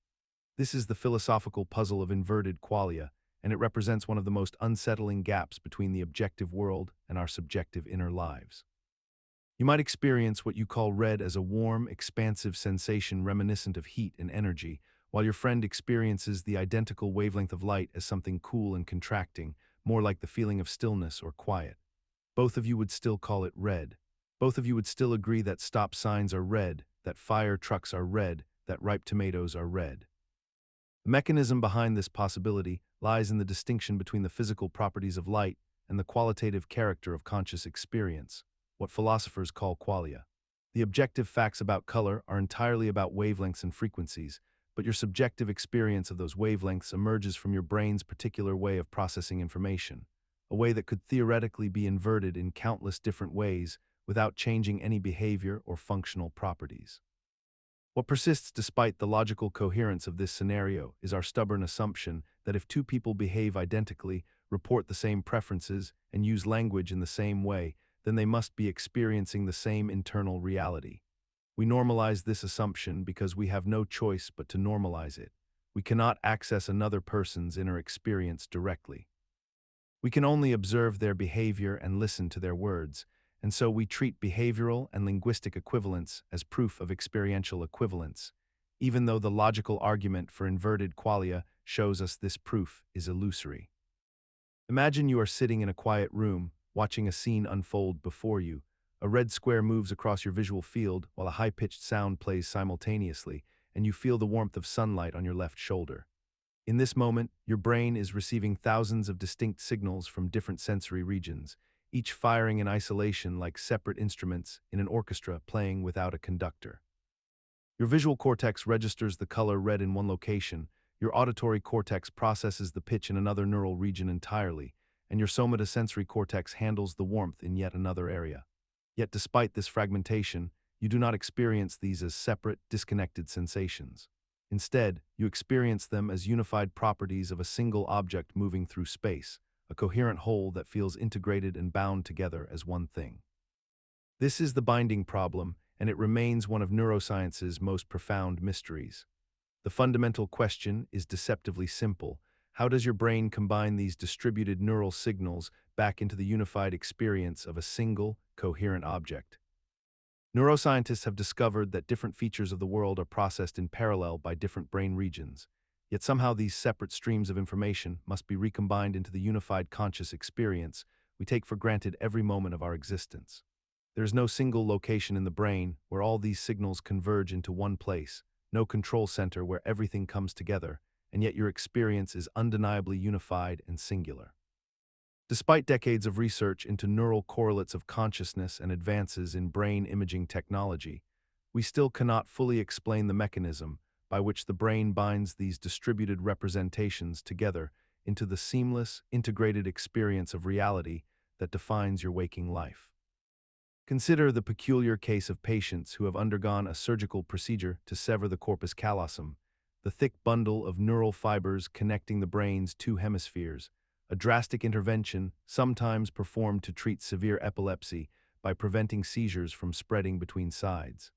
This is the philosophical puzzle of inverted qualia, and it represents one of the most unsettling gaps between the objective world and our subjective inner lives. You might experience what you call red as a warm, expansive sensation reminiscent of heat and energy, while your friend experiences the identical wavelength of light as something cool and contracting, more like the feeling of stillness or quiet. Both of you would still call it red. Both of you would still agree that stop signs are red, that fire trucks are red, that ripe tomatoes are red. The mechanism behind this possibility lies in the distinction between the physical properties of light and the qualitative character of conscious experience, what philosophers call qualia. The objective facts about color are entirely about wavelengths and frequencies, but your subjective experience of those wavelengths emerges from your brain's particular way of processing information, a way that could theoretically be inverted in countless different ways without changing any behavior or functional properties. What persists despite the logical coherence of this scenario is our stubborn assumption that if two people behave identically, report the same preferences, and use language in the same way, then they must be experiencing the same internal reality. We normalize this assumption because we have no choice but to normalize it. We cannot access another person's inner experience directly. We can only observe their behavior and listen to their words, and so we treat behavioral and linguistic equivalence as proof of experiential equivalence, even though the logical argument for inverted qualia shows us this proof is illusory. Imagine you are sitting in a quiet room, watching a scene unfold before you. A red square moves across your visual field while a high-pitched sound plays simultaneously, and you feel the warmth of sunlight on your left shoulder. In this moment, your brain is receiving thousands of distinct signals from different sensory regions, each firing in isolation like separate instruments in an orchestra playing without a conductor. Your visual cortex registers the color red in one location, your auditory cortex processes the pitch in another neural region entirely, and your somatosensory cortex handles the warmth in yet another area. Yet despite this fragmentation, you do not experience these as separate, disconnected sensations. Instead, you experience them as unified properties of a single object moving through space, a coherent whole that feels integrated and bound together as one thing. This is the binding problem, and it remains one of neuroscience's most profound mysteries. The fundamental question is deceptively simple. How does your brain combine these distributed neural signals back into the unified experience of a single, coherent object? Neuroscientists have discovered that different features of the world are processed in parallel by different brain regions, yet somehow these separate streams of information must be recombined into the unified conscious experience we take for granted every moment of our existence. There is no single location in the brain where all these signals converge into one place, no control center where everything comes together, and yet your experience is undeniably unified and singular. Despite decades of research into neural correlates of consciousness and advances in brain imaging technology, we still cannot fully explain the mechanism by which the brain binds these distributed representations together into the seamless, integrated experience of reality that defines your waking life. Consider the peculiar case of patients who have undergone a surgical procedure to sever the corpus callosum, the thick bundle of neural fibers connecting the brain's two hemispheres, a drastic intervention sometimes performed to treat severe epilepsy by preventing seizures from spreading between sides.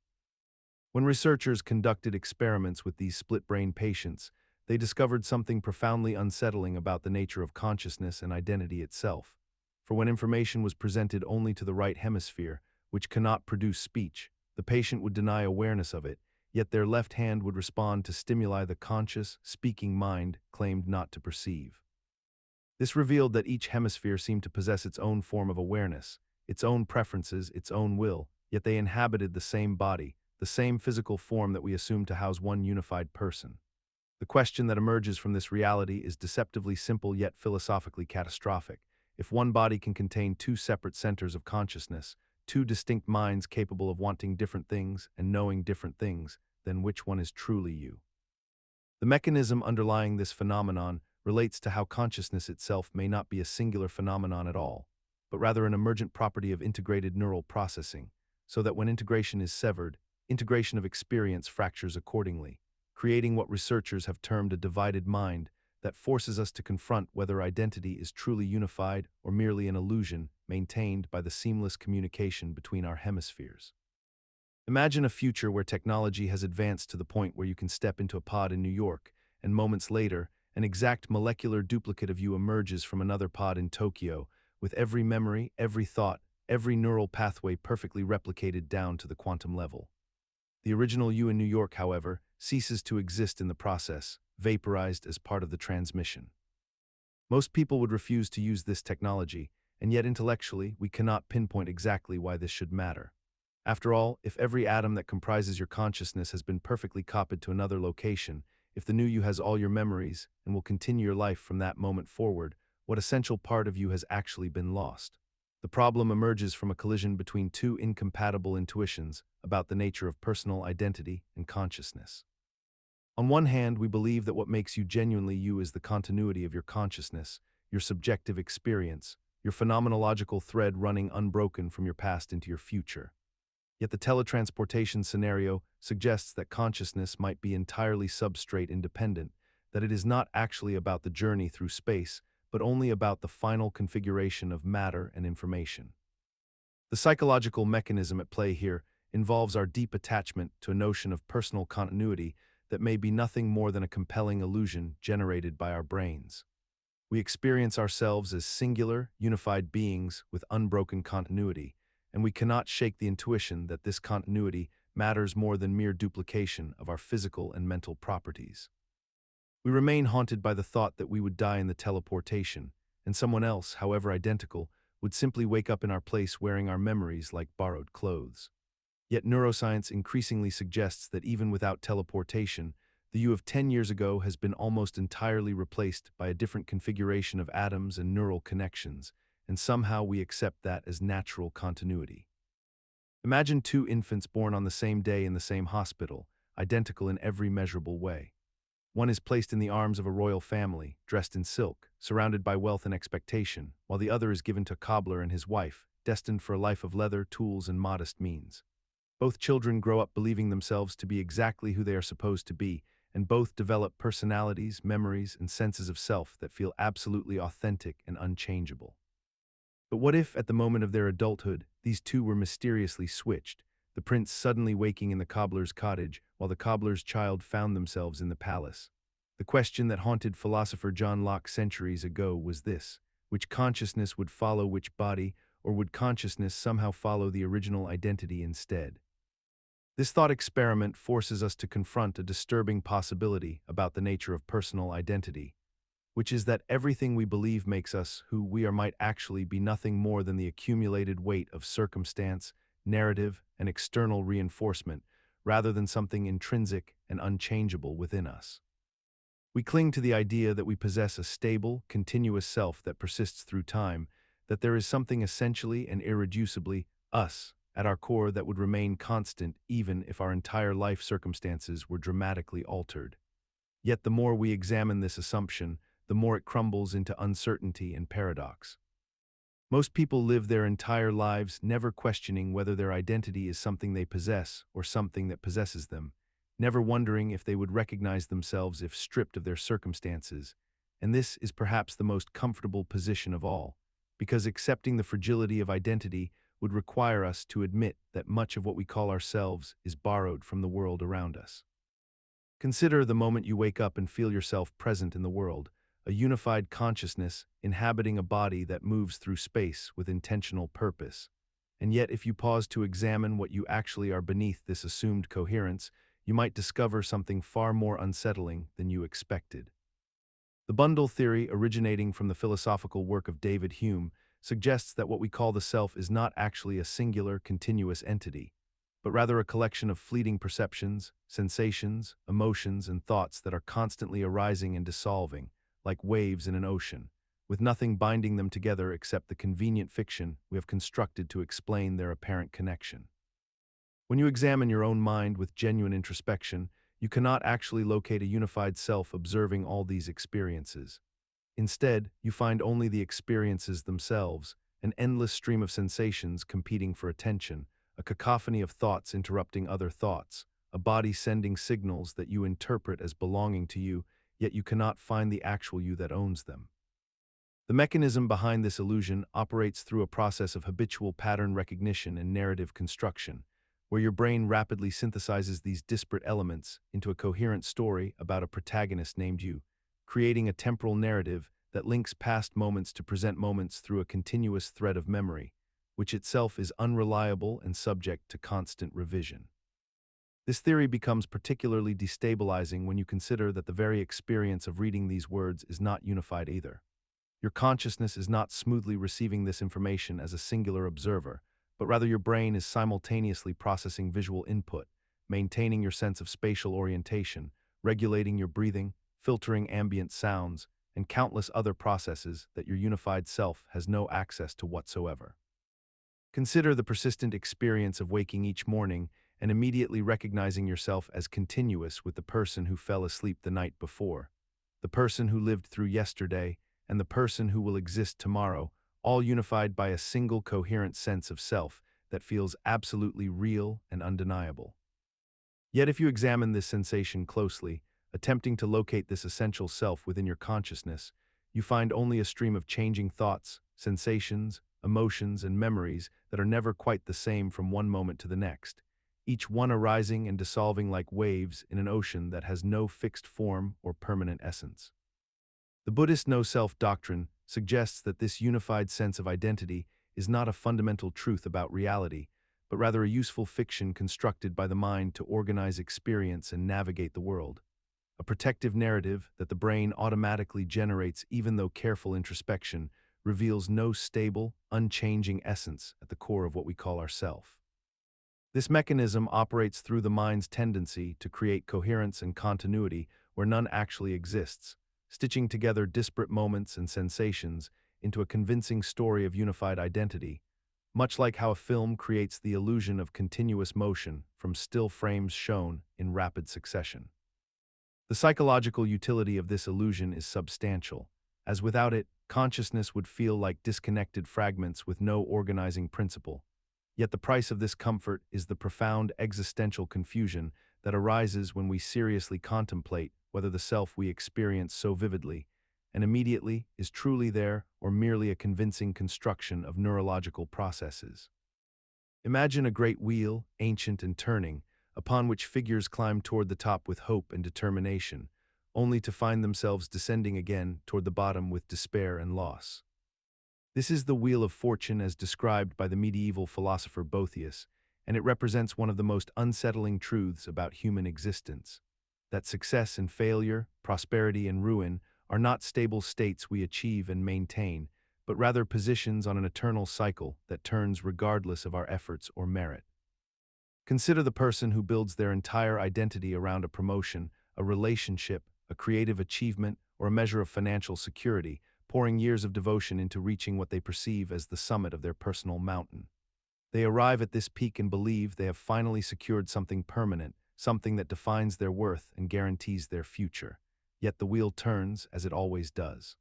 When researchers conducted experiments with these split-brain patients, they discovered something profoundly unsettling about the nature of consciousness and identity itself. For when information was presented only to the right hemisphere, which cannot produce speech, the patient would deny awareness of it, yet their left hand would respond to stimuli the conscious, speaking mind claimed not to perceive. This revealed that each hemisphere seemed to possess its own form of awareness, its own preferences, its own will, yet they inhabited the same body, the same physical form that we assume to house one unified person. The question that emerges from this reality is deceptively simple yet philosophically catastrophic. If one body can contain two separate centers of consciousness, two distinct minds capable of wanting different things and knowing different things, then which one is truly you? The mechanism underlying this phenomenon relates to how consciousness itself may not be a singular phenomenon at all, but rather an emergent property of integrated neural processing, so that when integration is severed, integration of experience fractures accordingly, creating what researchers have termed a divided mind that forces us to confront whether identity is truly unified or merely an illusion maintained by the seamless communication between our hemispheres. Imagine a future where technology has advanced to the point where you can step into a pod in New York, and moments later, an exact molecular duplicate of you emerges from another pod in Tokyo, with every memory, every thought, every neural pathway perfectly replicated down to the quantum level. The original you in New York, however, ceases to exist in the process, vaporized as part of the transmission. Most people would refuse to use this technology, and yet intellectually, we cannot pinpoint exactly why this should matter. After all, if every atom that comprises your consciousness has been perfectly copied to another location, if the new you has all your memories and will continue your life from that moment forward, what essential part of you has actually been lost? The problem emerges from a collision between two incompatible intuitions about the nature of personal identity and consciousness. On one hand, we believe that what makes you genuinely you is the continuity of your consciousness, your subjective experience, your phenomenological thread running unbroken from your past into your future. Yet the teletransportation scenario suggests that consciousness might be entirely substrate independent, that it is not actually about the journey through space, but only about the final configuration of matter and information. The psychological mechanism at play here involves our deep attachment to a notion of personal continuity that may be nothing more than a compelling illusion generated by our brains. We experience ourselves as singular, unified beings with unbroken continuity, and we cannot shake the intuition that this continuity matters more than mere duplication of our physical and mental properties. We remain haunted by the thought that we would die in the teleportation, and someone else, however identical, would simply wake up in our place wearing our memories like borrowed clothes. Yet neuroscience increasingly suggests that even without teleportation, the you of 10 years ago has been almost entirely replaced by a different configuration of atoms and neural connections, and somehow we accept that as natural continuity. Imagine two infants born on the same day in the same hospital, identical in every measurable way. One is placed in the arms of a royal family, dressed in silk, surrounded by wealth and expectation, while the other is given to a cobbler and his wife, destined for a life of leather, tools, and modest means. Both children grow up believing themselves to be exactly who they are supposed to be, and both develop personalities, memories, and senses of self that feel absolutely authentic and unchangeable. But what if, at the moment of their adulthood, these two were mysteriously switched, the prince suddenly waking in the cobbler's cottage, while the cobbler's child found themselves in the palace? The question that haunted philosopher John Locke centuries ago was this: which consciousness would follow which body, or would consciousness somehow follow the original identity instead? This thought experiment forces us to confront a disturbing possibility about the nature of personal identity, which is that everything we believe makes us who we are might actually be nothing more than the accumulated weight of circumstance, narrative, and external reinforcement, rather than something intrinsic and unchangeable within us. We cling to the idea that we possess a stable, continuous self that persists through time, that there is something essentially and irreducibly us at our core that would remain constant even if our entire life circumstances were dramatically altered. Yet the more we examine this assumption, the more it crumbles into uncertainty and paradox. Most people live their entire lives never questioning whether their identity is something they possess or something that possesses them, never wondering if they would recognize themselves if stripped of their circumstances. And this is perhaps the most comfortable position of all, because accepting the fragility of identity would require us to admit that much of what we call ourselves is borrowed from the world around us. Consider the moment you wake up and feel yourself present in the world, a unified consciousness inhabiting a body that moves through space with intentional purpose. And yet, if you pause to examine what you actually are beneath this assumed coherence, you might discover something far more unsettling than you expected. The bundle theory, originating from the philosophical work of David Hume, suggests that what we call the self is not actually a singular, continuous entity, but rather a collection of fleeting perceptions, sensations, emotions, and thoughts that are constantly arising and dissolving, like waves in an ocean, with nothing binding them together except the convenient fiction we have constructed to explain their apparent connection. When you examine your own mind with genuine introspection, you cannot actually locate a unified self observing all these experiences. Instead, you find only the experiences themselves, an endless stream of sensations competing for attention, a cacophony of thoughts interrupting other thoughts, a body sending signals that you interpret as belonging to you, yet you cannot find the actual you that owns them. The mechanism behind this illusion operates through a process of habitual pattern recognition and narrative construction, where your brain rapidly synthesizes these disparate elements into a coherent story about a protagonist named you, creating a temporal narrative that links past moments to present moments through a continuous thread of memory, which itself is unreliable and subject to constant revision. This theory becomes particularly destabilizing when you consider that the very experience of reading these words is not unified either. Your consciousness is not smoothly receiving this information as a singular observer, but rather your brain is simultaneously processing visual input, maintaining your sense of spatial orientation, regulating your breathing, filtering ambient sounds, and countless other processes that your unified self has no access to whatsoever. Consider the persistent experience of waking each morning and immediately recognizing yourself as continuous with the person who fell asleep the night before, the person who lived through yesterday, and the person who will exist tomorrow, all unified by a single coherent sense of self that feels absolutely real and undeniable. Yet if you examine this sensation closely, attempting to locate this essential self within your consciousness, you find only a stream of changing thoughts, sensations, emotions, and memories that are never quite the same from one moment to the next, each one arising and dissolving like waves in an ocean that has no fixed form or permanent essence. The Buddhist no-self doctrine suggests that this unified sense of identity is not a fundamental truth about reality, but rather a useful fiction constructed by the mind to organize experience and navigate the world. A protective narrative that the brain automatically generates even though careful introspection reveals no stable, unchanging essence at the core of what we call ourself. This mechanism operates through the mind's tendency to create coherence and continuity where none actually exists, stitching together disparate moments and sensations into a convincing story of unified identity, much like how a film creates the illusion of continuous motion from still frames shown in rapid succession. The psychological utility of this illusion is substantial, as without it, consciousness would feel like disconnected fragments with no organizing principle. Yet the price of this comfort is the profound existential confusion that arises when we seriously contemplate whether the self we experience so vividly and immediately is truly there or merely a convincing construction of neurological processes. Imagine a great wheel, ancient and turning, upon which figures climb toward the top with hope and determination, only to find themselves descending again toward the bottom with despair and loss. This is the wheel of fortune as described by the medieval philosopher Boethius, and it represents one of the most unsettling truths about human existence, that success and failure, prosperity and ruin are not stable states we achieve and maintain, but rather positions on an eternal cycle that turns regardless of our efforts or merit. Consider the person who builds their entire identity around a promotion, a relationship, a creative achievement, or a measure of financial security, pouring years of devotion into reaching what they perceive as the summit of their personal mountain. They arrive at this peak and believe they have finally secured something permanent, something that defines their worth and guarantees their future. Yet the wheel turns, as it always does.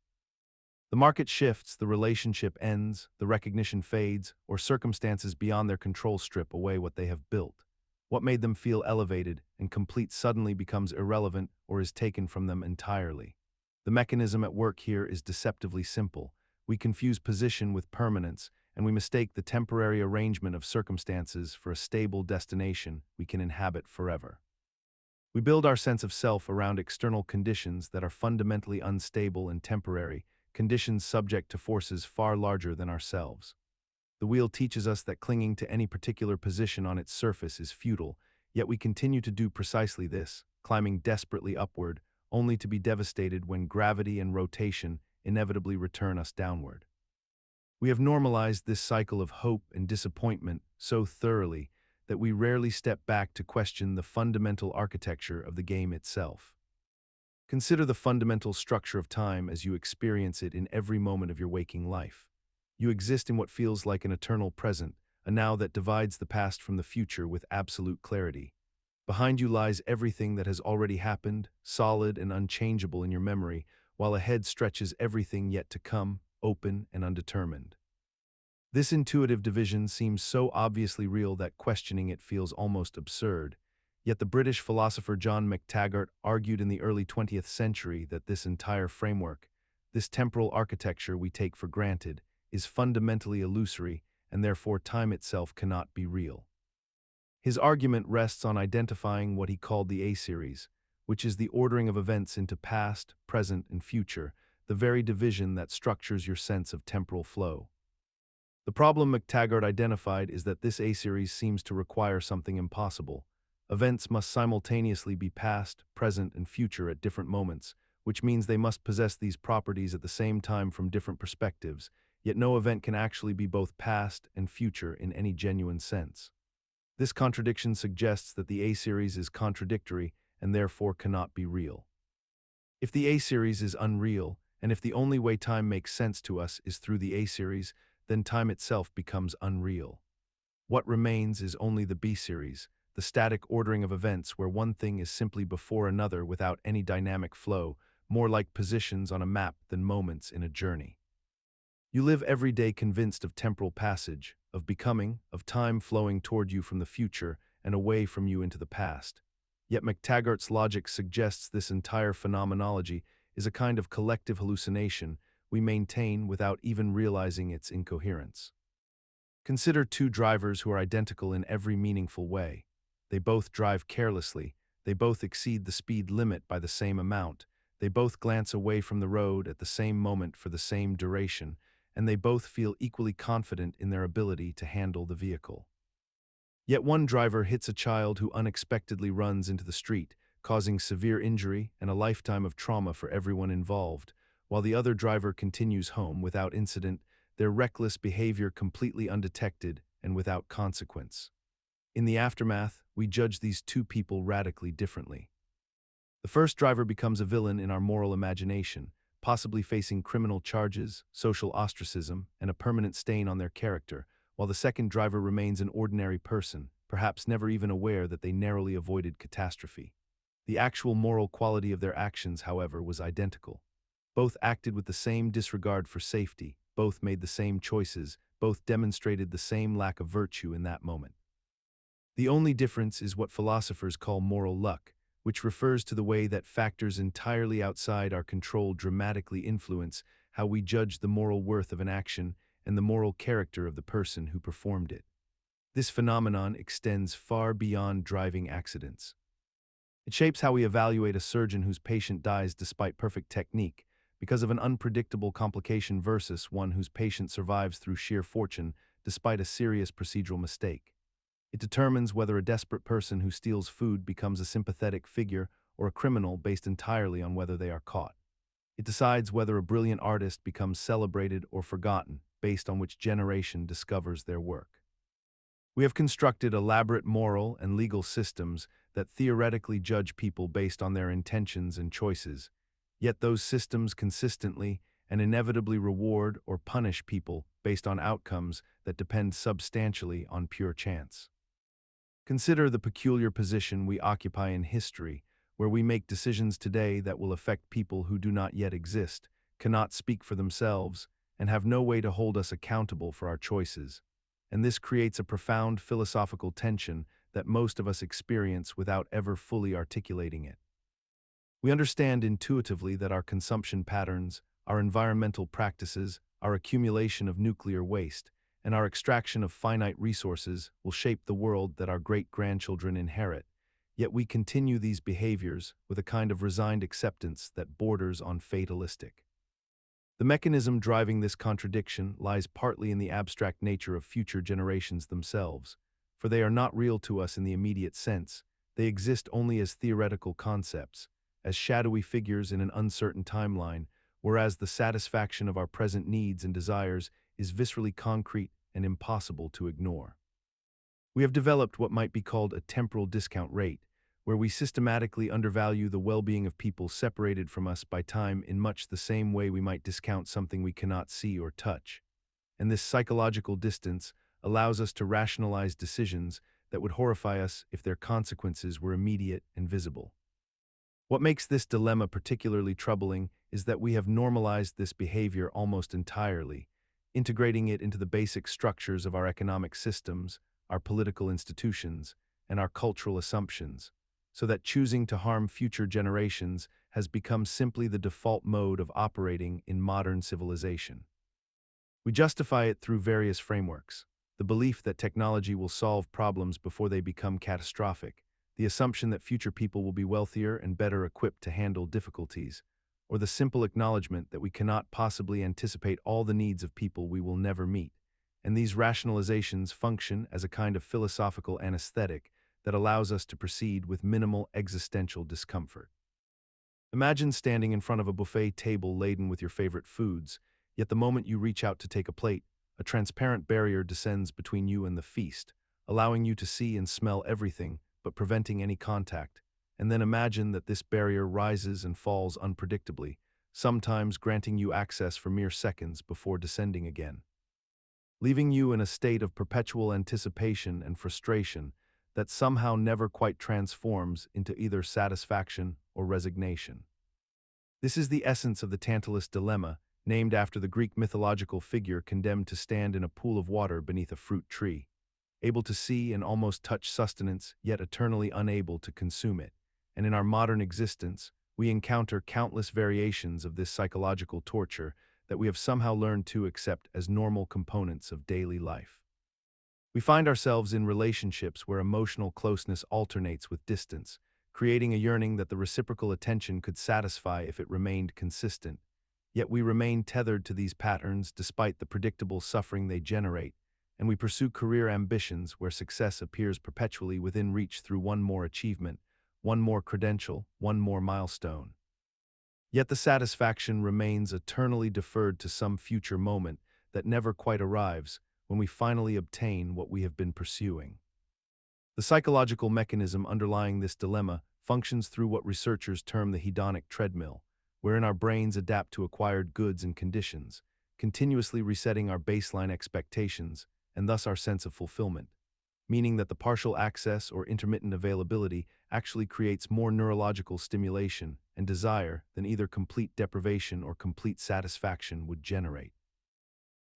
The market shifts, the relationship ends, the recognition fades, or circumstances beyond their control strip away what they have built. What made them feel elevated and complete suddenly becomes irrelevant or is taken from them entirely. The mechanism at work here is deceptively simple. We confuse position with permanence, and we mistake the temporary arrangement of circumstances for a stable destination we can inhabit forever. We build our sense of self around external conditions that are fundamentally unstable and temporary, conditions subject to forces far larger than ourselves. The wheel teaches us that clinging to any particular position on its surface is futile, yet we continue to do precisely this, climbing desperately upward, only to be devastated when gravity and rotation inevitably return us downward. We have normalized this cycle of hope and disappointment so thoroughly that we rarely step back to question the fundamental architecture of the game itself. Consider the fundamental structure of time as you experience it in every moment of your waking life. You exist in what feels like an eternal present, a now that divides the past from the future with absolute clarity. Behind you lies everything that has already happened, solid and unchangeable in your memory, while ahead stretches everything yet to come, open and undetermined. This intuitive division seems so obviously real that questioning it feels almost absurd. Yet the British philosopher John McTaggart argued in the early 20th century that this entire framework, this temporal architecture we take for granted, is fundamentally illusory, and therefore time itself cannot be real. His argument rests on identifying what he called the A-series, which is the ordering of events into past, present, and future, the very division that structures your sense of temporal flow. The problem McTaggart identified is that this A-series seems to require something impossible. Events must simultaneously be past, present, and future at different moments, which means they must possess these properties at the same time from different perspectives, yet no event can actually be both past and future in any genuine sense. This contradiction suggests that the A-series is contradictory and therefore cannot be real. If the A-series is unreal, and if the only way time makes sense to us is through the A-series, then time itself becomes unreal. What remains is only the B-series, the static ordering of events where one thing is simply before another without any dynamic flow, more like positions on a map than moments in a journey. You live every day convinced of temporal passage, of becoming, of time flowing toward you from the future and away from you into the past. Yet McTaggart's logic suggests this entire phenomenology is a kind of collective hallucination we maintain without even realizing its incoherence. Consider two drivers who are identical in every meaningful way. They both drive carelessly, they both exceed the speed limit by the same amount, they both glance away from the road at the same moment for the same duration, and they both feel equally confident in their ability to handle the vehicle. Yet one driver hits a child who unexpectedly runs into the street, causing severe injury and a lifetime of trauma for everyone involved, while the other driver continues home without incident, their reckless behavior completely undetected and without consequence. In the aftermath, we judge these two people radically differently. The first driver becomes a villain in our moral imagination, possibly facing criminal charges, social ostracism, and a permanent stain on their character, while the second driver remains an ordinary person, perhaps never even aware that they narrowly avoided catastrophe. The actual moral quality of their actions, however, was identical. Both acted with the same disregard for safety, both made the same choices, both demonstrated the same lack of virtue in that moment. The only difference is what philosophers call moral luck, which refers to the way that factors entirely outside our control dramatically influence how we judge the moral worth of an action and the moral character of the person who performed it. This phenomenon extends far beyond driving accidents. It shapes how we evaluate a surgeon whose patient dies despite perfect technique because of an unpredictable complication versus one whose patient survives through sheer fortune despite a serious procedural mistake. It determines whether a desperate person who steals food becomes a sympathetic figure or a criminal based entirely on whether they are caught. It decides whether a brilliant artist becomes celebrated or forgotten based on which generation discovers their work. We have constructed elaborate moral and legal systems that theoretically judge people based on their intentions and choices, yet those systems consistently and inevitably reward or punish people based on outcomes that depend substantially on pure chance. Consider the peculiar position we occupy in history, where we make decisions today that will affect people who do not yet exist, cannot speak for themselves, and have no way to hold us accountable for our choices. And this creates a profound philosophical tension that most of us experience without ever fully articulating it. We understand intuitively that our consumption patterns, our environmental practices, our accumulation of nuclear waste, and our extraction of finite resources will shape the world that our great-grandchildren inherit, yet we continue these behaviors with a kind of resigned acceptance that borders on fatalistic. The mechanism driving this contradiction lies partly in the abstract nature of future generations themselves, for they are not real to us in the immediate sense, they exist only as theoretical concepts, as shadowy figures in an uncertain timeline, whereas the satisfaction of our present needs and desires is viscerally concrete and impossible to ignore. We have developed what might be called a temporal discount rate, where we systematically undervalue the well-being of people separated from us by time in much the same way we might discount something we cannot see or touch. And this psychological distance allows us to rationalize decisions that would horrify us if their consequences were immediate and visible. What makes this dilemma particularly troubling is that we have normalized this behavior almost entirely, integrating it into the basic structures of our economic systems, our political institutions, and our cultural assumptions, so that choosing to harm future generations has become simply the default mode of operating in modern civilization. We justify it through various frameworks: the belief that technology will solve problems before they become catastrophic, the assumption that future people will be wealthier and better equipped to handle difficulties, or the simple acknowledgement that we cannot possibly anticipate all the needs of people we will never meet. And these rationalizations function as a kind of philosophical anesthetic that allows us to proceed with minimal existential discomfort. Imagine standing in front of a buffet table laden with your favorite foods, yet the moment you reach out to take a plate, a transparent barrier descends between you and the feast, allowing you to see and smell everything, but preventing any contact. And then imagine that this barrier rises and falls unpredictably, sometimes granting you access for mere seconds before descending again, leaving you in a state of perpetual anticipation and frustration that somehow never quite transforms into either satisfaction or resignation. This is the essence of the Tantalus dilemma, named after the Greek mythological figure condemned to stand in a pool of water beneath a fruit tree, able to see and almost touch sustenance, yet eternally unable to consume it. And in our modern existence, we encounter countless variations of this psychological torture that we have somehow learned to accept as normal components of daily life. We find ourselves in relationships where emotional closeness alternates with distance, creating a yearning that the reciprocal attention could satisfy if it remained consistent. Yet we remain tethered to these patterns despite the predictable suffering they generate, and we pursue career ambitions where success appears perpetually within reach through one more achievement, one more credential, one more milestone. Yet the satisfaction remains eternally deferred to some future moment that never quite arrives, when we finally obtain what we have been pursuing. The psychological mechanism underlying this dilemma functions through what researchers term the hedonic treadmill, wherein our brains adapt to acquired goods and conditions, continuously resetting our baseline expectations and thus our sense of fulfillment, meaning that the partial access or intermittent availability actually creates more neurological stimulation and desire than either complete deprivation or complete satisfaction would generate.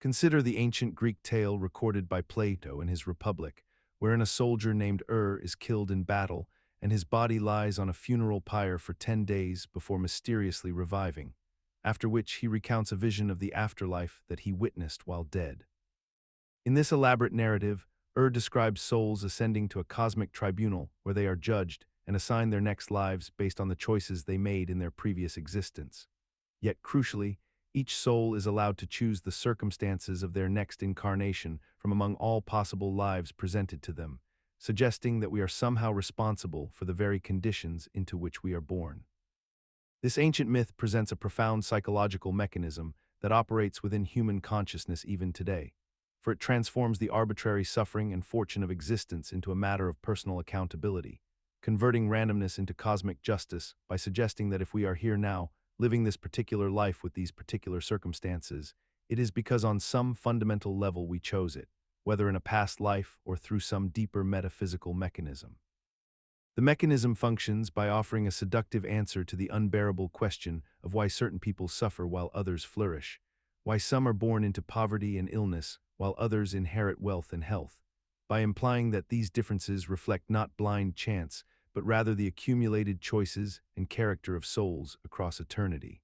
Consider the ancient Greek tale recorded by Plato in his Republic, wherein a soldier named is killed in battle and his body lies on a funeral pyre for 10 days before mysteriously reviving, after which he recounts a vision of the afterlife that he witnessed while dead. In this elaborate narrative, describes souls ascending to a cosmic tribunal where they are judged and assigned their next lives based on the choices they made in their previous existence. Yet crucially, each soul is allowed to choose the circumstances of their next incarnation from among all possible lives presented to them, suggesting that we are somehow responsible for the very conditions into which we are born. This ancient myth presents a profound psychological mechanism that operates within human consciousness even today, for it transforms the arbitrary suffering and fortune of existence into a matter of personal accountability, converting randomness into cosmic justice by suggesting that if we are here now, living this particular life with these particular circumstances, it is because on some fundamental level we chose it, whether in a past life or through some deeper metaphysical mechanism. The mechanism functions by offering a seductive answer to the unbearable question of why certain people suffer while others flourish, why some are born into poverty and illness while others inherit wealth and health, by implying that these differences reflect not blind chance, but rather the accumulated choices and character of souls across eternity.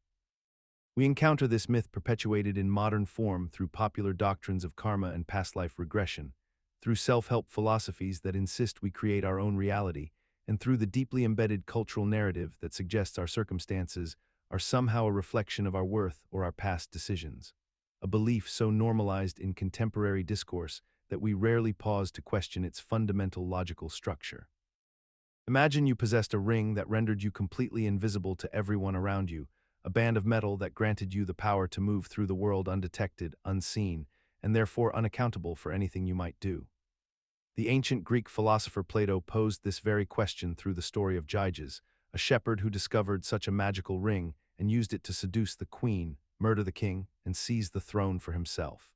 We encounter this myth perpetuated in modern form through popular doctrines of karma and past life regression, through self-help philosophies that insist we create our own reality, and through the deeply embedded cultural narrative that suggests our circumstances are somehow a reflection of our worth or our past decisions, a belief so normalized in contemporary discourse that we rarely pause to question its fundamental logical structure. Imagine you possessed a ring that rendered you completely invisible to everyone around you, a band of metal that granted you the power to move through the world undetected, unseen, and therefore unaccountable for anything you might do. The ancient Greek philosopher Plato posed this very question through the story of Gyges, a shepherd who discovered such a magical ring and used it to seduce the queen, murder the king, and seize the throne for himself.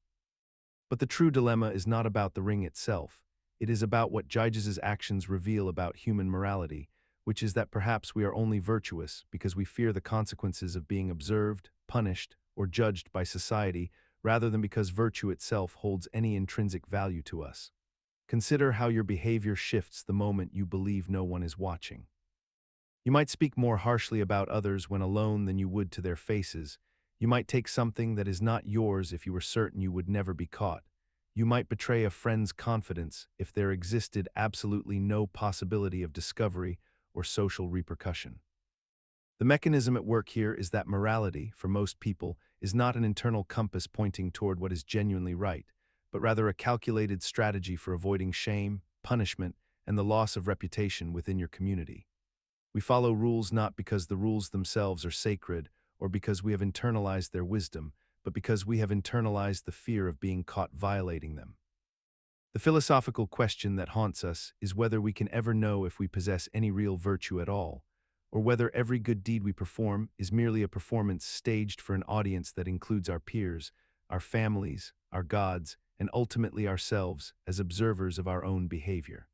But the true dilemma is not about the ring itself. It is about what Gyges' actions reveal about human morality, which is that perhaps we are only virtuous because we fear the consequences of being observed, punished, or judged by society, rather than because virtue itself holds any intrinsic value to us. Consider how your behavior shifts the moment you believe no one is watching. You might speak more harshly about others when alone than you would to their faces. You might take something that is not yours if you were certain you would never be caught. You might betray a friend's confidence if there existed absolutely no possibility of discovery or social repercussion. The mechanism at work here is that morality, for most people, is not an internal compass pointing toward what is genuinely right, but rather a calculated strategy for avoiding shame, punishment, and the loss of reputation within your community. We follow rules not because the rules themselves are sacred or because we have internalized their wisdom, but because we have internalized the fear of being caught violating them. The philosophical question that haunts us is whether we can ever know if we possess any real virtue at all, or whether every good deed we perform is merely a performance staged for an audience that includes our peers, our families, our gods, and ultimately ourselves as observers of our own behavior.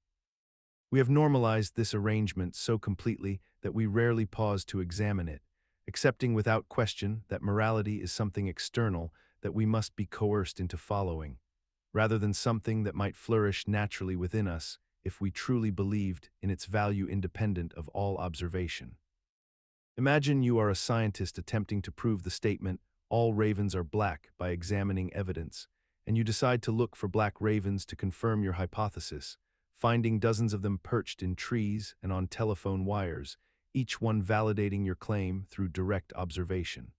We have normalized this arrangement so completely that we rarely pause to examine it, accepting without question that morality is something external that we must be coerced into following, rather than something that might flourish naturally within us if we truly believed in its value independent of all observation. Imagine you are a scientist attempting to prove the statement, "all ravens are black," by examining evidence, and you decide to look for black ravens to confirm your hypothesis, finding dozens of them perched in trees and on telephone wires, each one validating your claim through direct observation.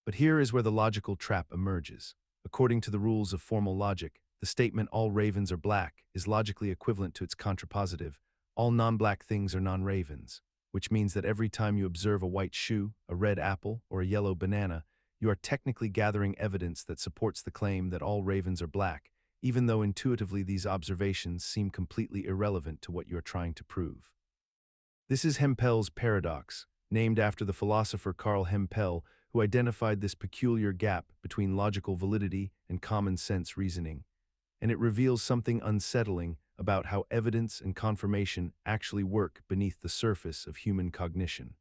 But here is where the logical trap emerges. According to the rules of formal logic, the statement "all ravens are black" is logically equivalent to its contrapositive, "all non-black things are non-ravens," which means that every time you observe a white shoe, a red apple, or a yellow banana, you are technically gathering evidence that supports the claim that all ravens are black, even though intuitively these observations seem completely irrelevant to what you are trying to prove. This is Hempel's paradox, named after the philosopher Karl Hempel, who identified this peculiar gap between logical validity and common sense reasoning. And it reveals something unsettling about how evidence and confirmation actually work beneath the surface of human cognition.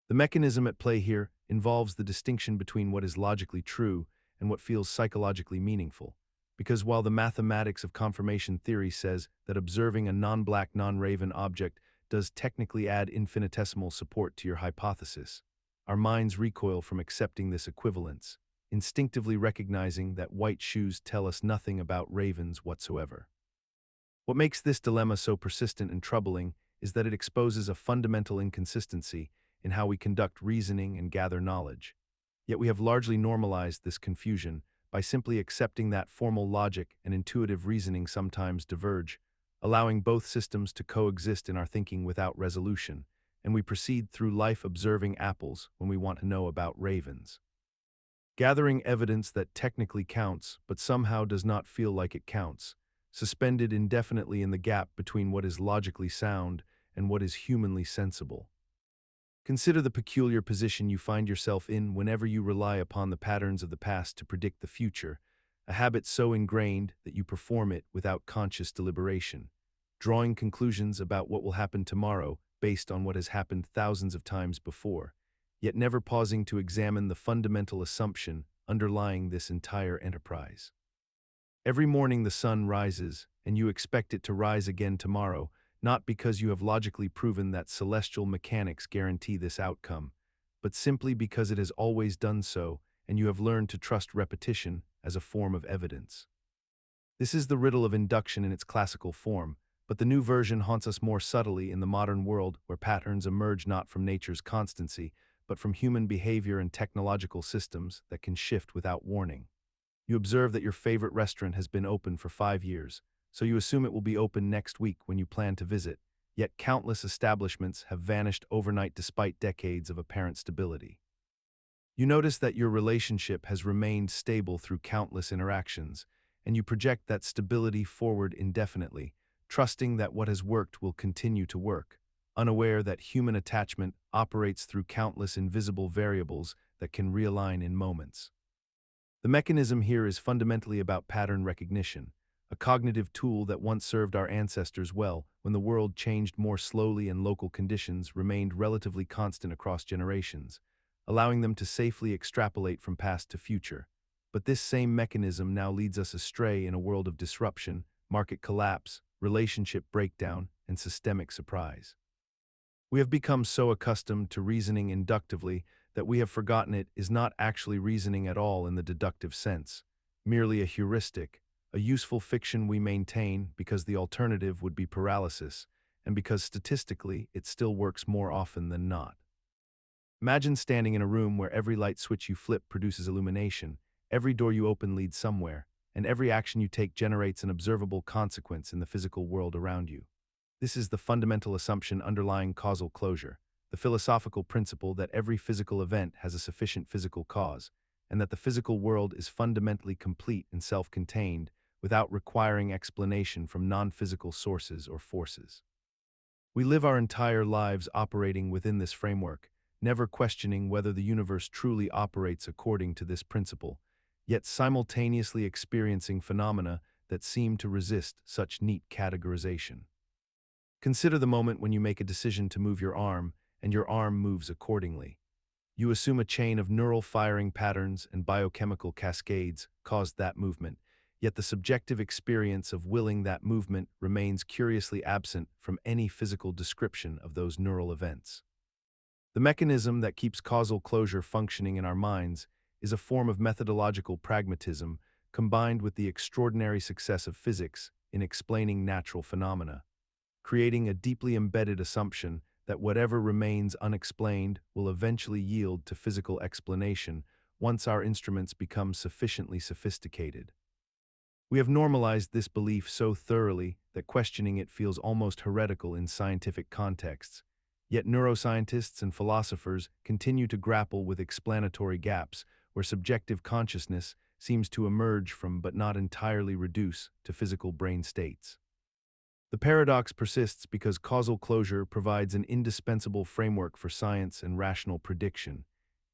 The mechanism at play here involves the distinction between what is logically true and what feels psychologically meaningful, because while the mathematics of confirmation theory says that observing a non-black, non-raven object does technically add infinitesimal support to your hypothesis, our minds recoil from accepting this equivalence, instinctively recognizing that white shoes tell us nothing about ravens whatsoever. What makes this dilemma so persistent and troubling is that it exposes a fundamental inconsistency in how we conduct reasoning and gather knowledge. Yet we have largely normalized this confusion by simply accepting that formal logic and intuitive reasoning sometimes diverge, allowing both systems to coexist in our thinking without resolution, and we proceed through life observing apples when we want to know about ravens. Gathering evidence that technically counts but somehow does not feel like it counts, suspended indefinitely in the gap between what is logically sound and what is humanly sensible. Consider the peculiar position you find yourself in whenever you rely upon the patterns of the past to predict the future, a habit so ingrained that you perform it without conscious deliberation, drawing conclusions about what will happen tomorrow based on what has happened thousands of times before, yet never pausing to examine the fundamental assumption underlying this entire enterprise. Every morning the sun rises, and you expect it to rise again tomorrow, not because you have logically proven that celestial mechanics guarantee this outcome, but simply because it has always done so, and you have learned to trust repetition as a form of evidence. This is the riddle of induction in its classical form, but the new version haunts us more subtly in the modern world where patterns emerge not from nature's constancy, but from human behavior and technological systems that can shift without warning. You observe that your favorite restaurant has been open for 5 years, so you assume it will be open next week when you plan to visit, yet countless establishments have vanished overnight despite decades of apparent stability. You notice that your relationship has remained stable through countless interactions, and you project that stability forward indefinitely, trusting that what has worked will continue to work, unaware that human attachment operates through countless invisible variables that can realign in moments. The mechanism here is fundamentally about pattern recognition, a cognitive tool that once served our ancestors well when the world changed more slowly and local conditions remained relatively constant across generations, allowing them to safely extrapolate from past to future. But this same mechanism now leads us astray in a world of disruption, market collapse, relationship breakdown, and systemic surprise. We have become so accustomed to reasoning inductively that we have forgotten it is not actually reasoning at all in the deductive sense, merely a heuristic, a useful fiction we maintain because the alternative would be paralysis, and because statistically it still works more often than not. Imagine standing in a room where every light switch you flip produces illumination, every door you open leads somewhere, and every action you take generates an observable consequence in the physical world around you. This is the fundamental assumption underlying causal closure, the philosophical principle that every physical event has a sufficient physical cause, and that the physical world is fundamentally complete and self-contained without requiring explanation from non-physical sources or forces. We live our entire lives operating within this framework, never questioning whether the universe truly operates according to this principle, yet simultaneously experiencing phenomena that seem to resist such neat categorization. Consider the moment when you make a decision to move your arm, and your arm moves accordingly. You assume a chain of neural firing patterns and biochemical cascades caused that movement, yet the subjective experience of willing that movement remains curiously absent from any physical description of those neural events. The mechanism that keeps causal closure functioning in our minds is a form of methodological pragmatism combined with the extraordinary success of physics in explaining natural phenomena, creating a deeply embedded assumption that whatever remains unexplained will eventually yield to physical explanation once our instruments become sufficiently sophisticated. We have normalized this belief so thoroughly that questioning it feels almost heretical in scientific contexts, yet neuroscientists and philosophers continue to grapple with explanatory gaps where subjective consciousness seems to emerge from but not entirely reduce to physical brain states. The paradox persists because causal closure provides an indispensable framework for science and rational prediction,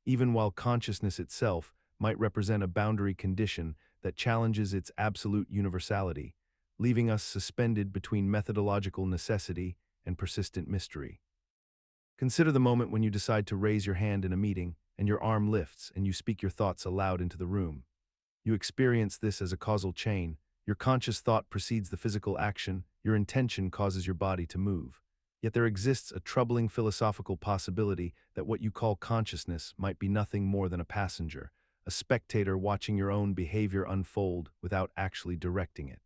even while consciousness itself might represent a boundary condition that challenges its absolute universality, leaving us suspended between methodological necessity and persistent mystery. Consider the moment when you decide to raise your hand in a meeting and your arm lifts and you speak your thoughts aloud into the room. You experience this as a causal chain. Your conscious thought precedes the physical action, your intention causes your body to move. Yet there exists a troubling philosophical possibility that what you call consciousness might be nothing more than a passenger, a spectator watching your own behavior unfold without actually directing it.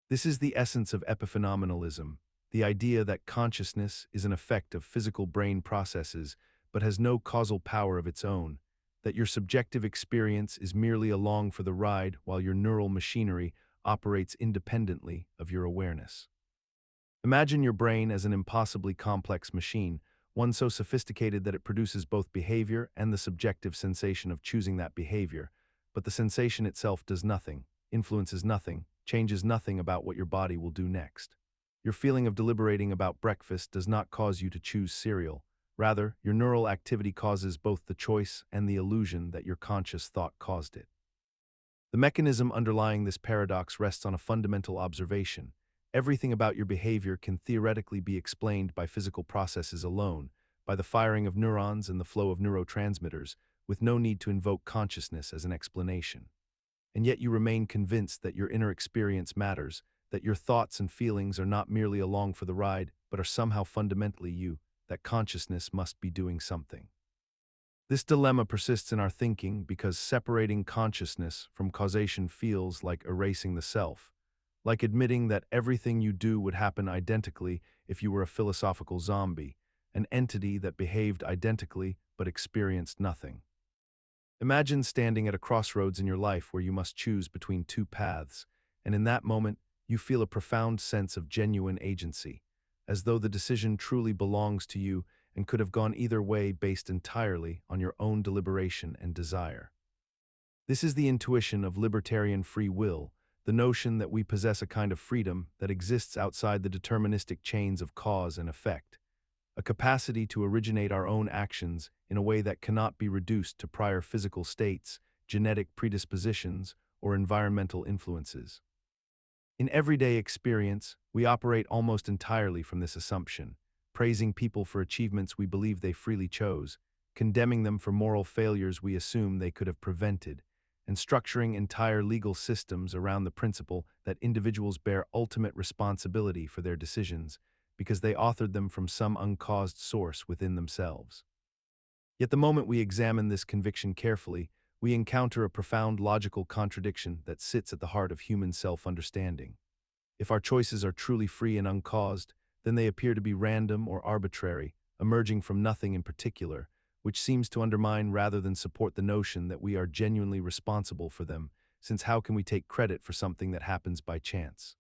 This is the essence of epiphenomenalism, the idea that consciousness is an effect of physical brain processes but has no causal power of its own, that your subjective experience is merely along for the ride while your neural machinery operates independently of your awareness. Imagine your brain as an impossibly complex machine, one so sophisticated that it produces both behavior and the subjective sensation of choosing that behavior, but the sensation itself does nothing, influences nothing, changes nothing about what your body will do next. Your feeling of deliberating about breakfast does not cause you to choose cereal. Rather, your neural activity causes both the choice and the illusion that your conscious thought caused it. The mechanism underlying this paradox rests on a fundamental observation. Everything about your behavior can theoretically be explained by physical processes alone, by the firing of neurons and the flow of neurotransmitters, with no need to invoke consciousness as an explanation. And yet you remain convinced that your inner experience matters, that your thoughts and feelings are not merely along for the ride, but are somehow fundamentally you, that consciousness must be doing something. This dilemma persists in our thinking because separating consciousness from causation feels like erasing the self, like admitting that everything you do would happen identically if you were a philosophical zombie, an entity that behaved identically but experienced nothing. Imagine standing at a crossroads in your life where you must choose between two paths, and in that moment, you feel a profound sense of genuine agency, as though the decision truly belongs to you and could have gone either way based entirely on your own deliberation and desire. This is the intuition of libertarian free will, the notion that we possess a kind of freedom that exists outside the deterministic chains of cause and effect, a capacity to originate our own actions in a way that cannot be reduced to prior physical states, genetic predispositions, or environmental influences. In everyday experience, we operate almost entirely from this assumption, praising people for achievements we believe they freely chose, condemning them for moral failures we assume they could have prevented, and structuring entire legal systems around the principle that individuals bear ultimate responsibility for their decisions because they authored them from some uncaused source within themselves. Yet the moment we examine this conviction carefully, we encounter a profound logical contradiction that sits at the heart of human self-understanding. If our choices are truly free and uncaused, then they appear to be random or arbitrary, emerging from nothing in particular, which seems to undermine rather than support the notion that we are genuinely responsible for them, since how can we take credit for something that happens by chance?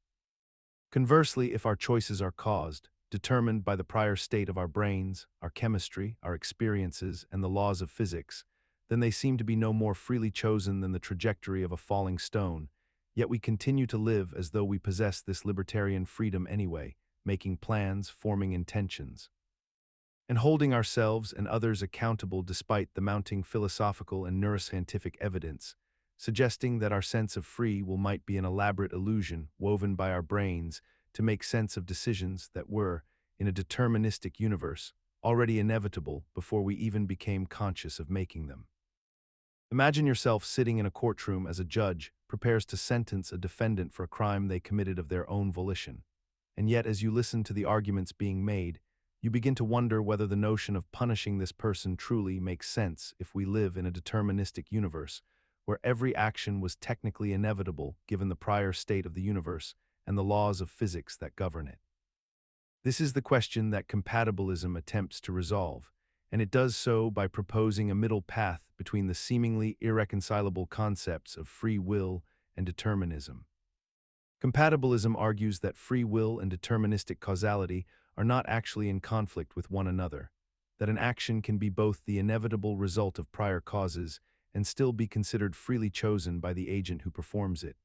Conversely, if our choices are caused, determined by the prior state of our brains, our chemistry, our experiences, and the laws of physics, then they seem to be no more freely chosen than the trajectory of a falling stone, yet we continue to live as though we possess this libertarian freedom anyway, making plans, forming intentions, and holding ourselves and others accountable despite the mounting philosophical and neuroscientific evidence, suggesting that our sense of free will might be an elaborate illusion woven by our brains to make sense of decisions that were, in a deterministic universe, already inevitable before we even became conscious of making them. Imagine yourself sitting in a courtroom as a judge prepares to sentence a defendant for a crime they committed of their own volition. And yet, as you listen to the arguments being made, you begin to wonder whether the notion of punishing this person truly makes sense if we live in a deterministic universe, where every action was technically inevitable given the prior state of the universe and the laws of physics that govern it. This is the question that compatibilism attempts to resolve, and it does so by proposing a middle path between the seemingly irreconcilable concepts of free will and determinism. Compatibilism argues that free will and deterministic causality are not actually in conflict with one another, that an action can be both the inevitable result of prior causes and still be considered freely chosen by the agent who performs it,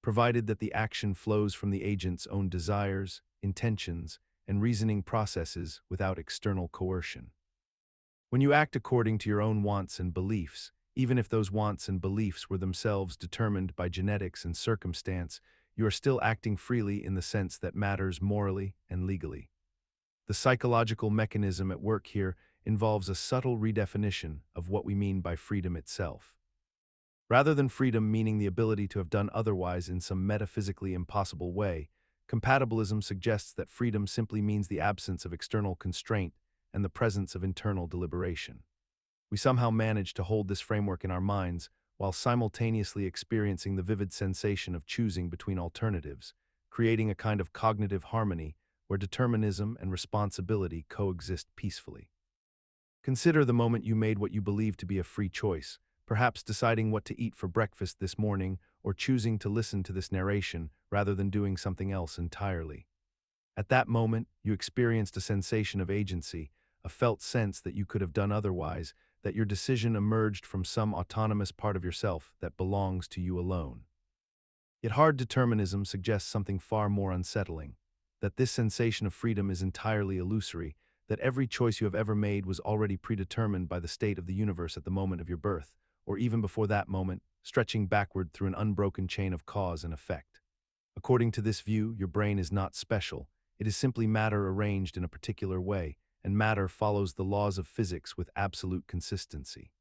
provided that the action flows from the agent's own desires, intentions, and reasoning processes without external coercion. When you act according to your own wants and beliefs, even if those wants and beliefs were themselves determined by genetics and circumstance, you are still acting freely in the sense that matters morally and legally. The psychological mechanism at work here involves a subtle redefinition of what we mean by freedom itself. Rather than freedom meaning the ability to have done otherwise in some metaphysically impossible way, compatibilism suggests that freedom simply means the absence of external constraint and the presence of internal deliberation. We somehow manage to hold this framework in our minds while simultaneously experiencing the vivid sensation of choosing between alternatives, creating a kind of cognitive harmony where determinism and responsibility coexist peacefully. Consider the moment you made what you believe to be a free choice, perhaps deciding what to eat for breakfast this morning or choosing to listen to this narration rather than doing something else entirely. At that moment, you experienced a sensation of agency, a felt sense that you could have done otherwise, that your decision emerged from some autonomous part of yourself that belongs to you alone. Yet hard determinism suggests something far more unsettling, that this sensation of freedom is entirely illusory, that every choice you have ever made was already predetermined by the state of the universe at the moment of your birth, or even before that moment, stretching backward through an unbroken chain of cause and effect. According to this view, your brain is not special. It is simply matter arranged in a particular way, and matter follows the laws of physics with absolute consistency.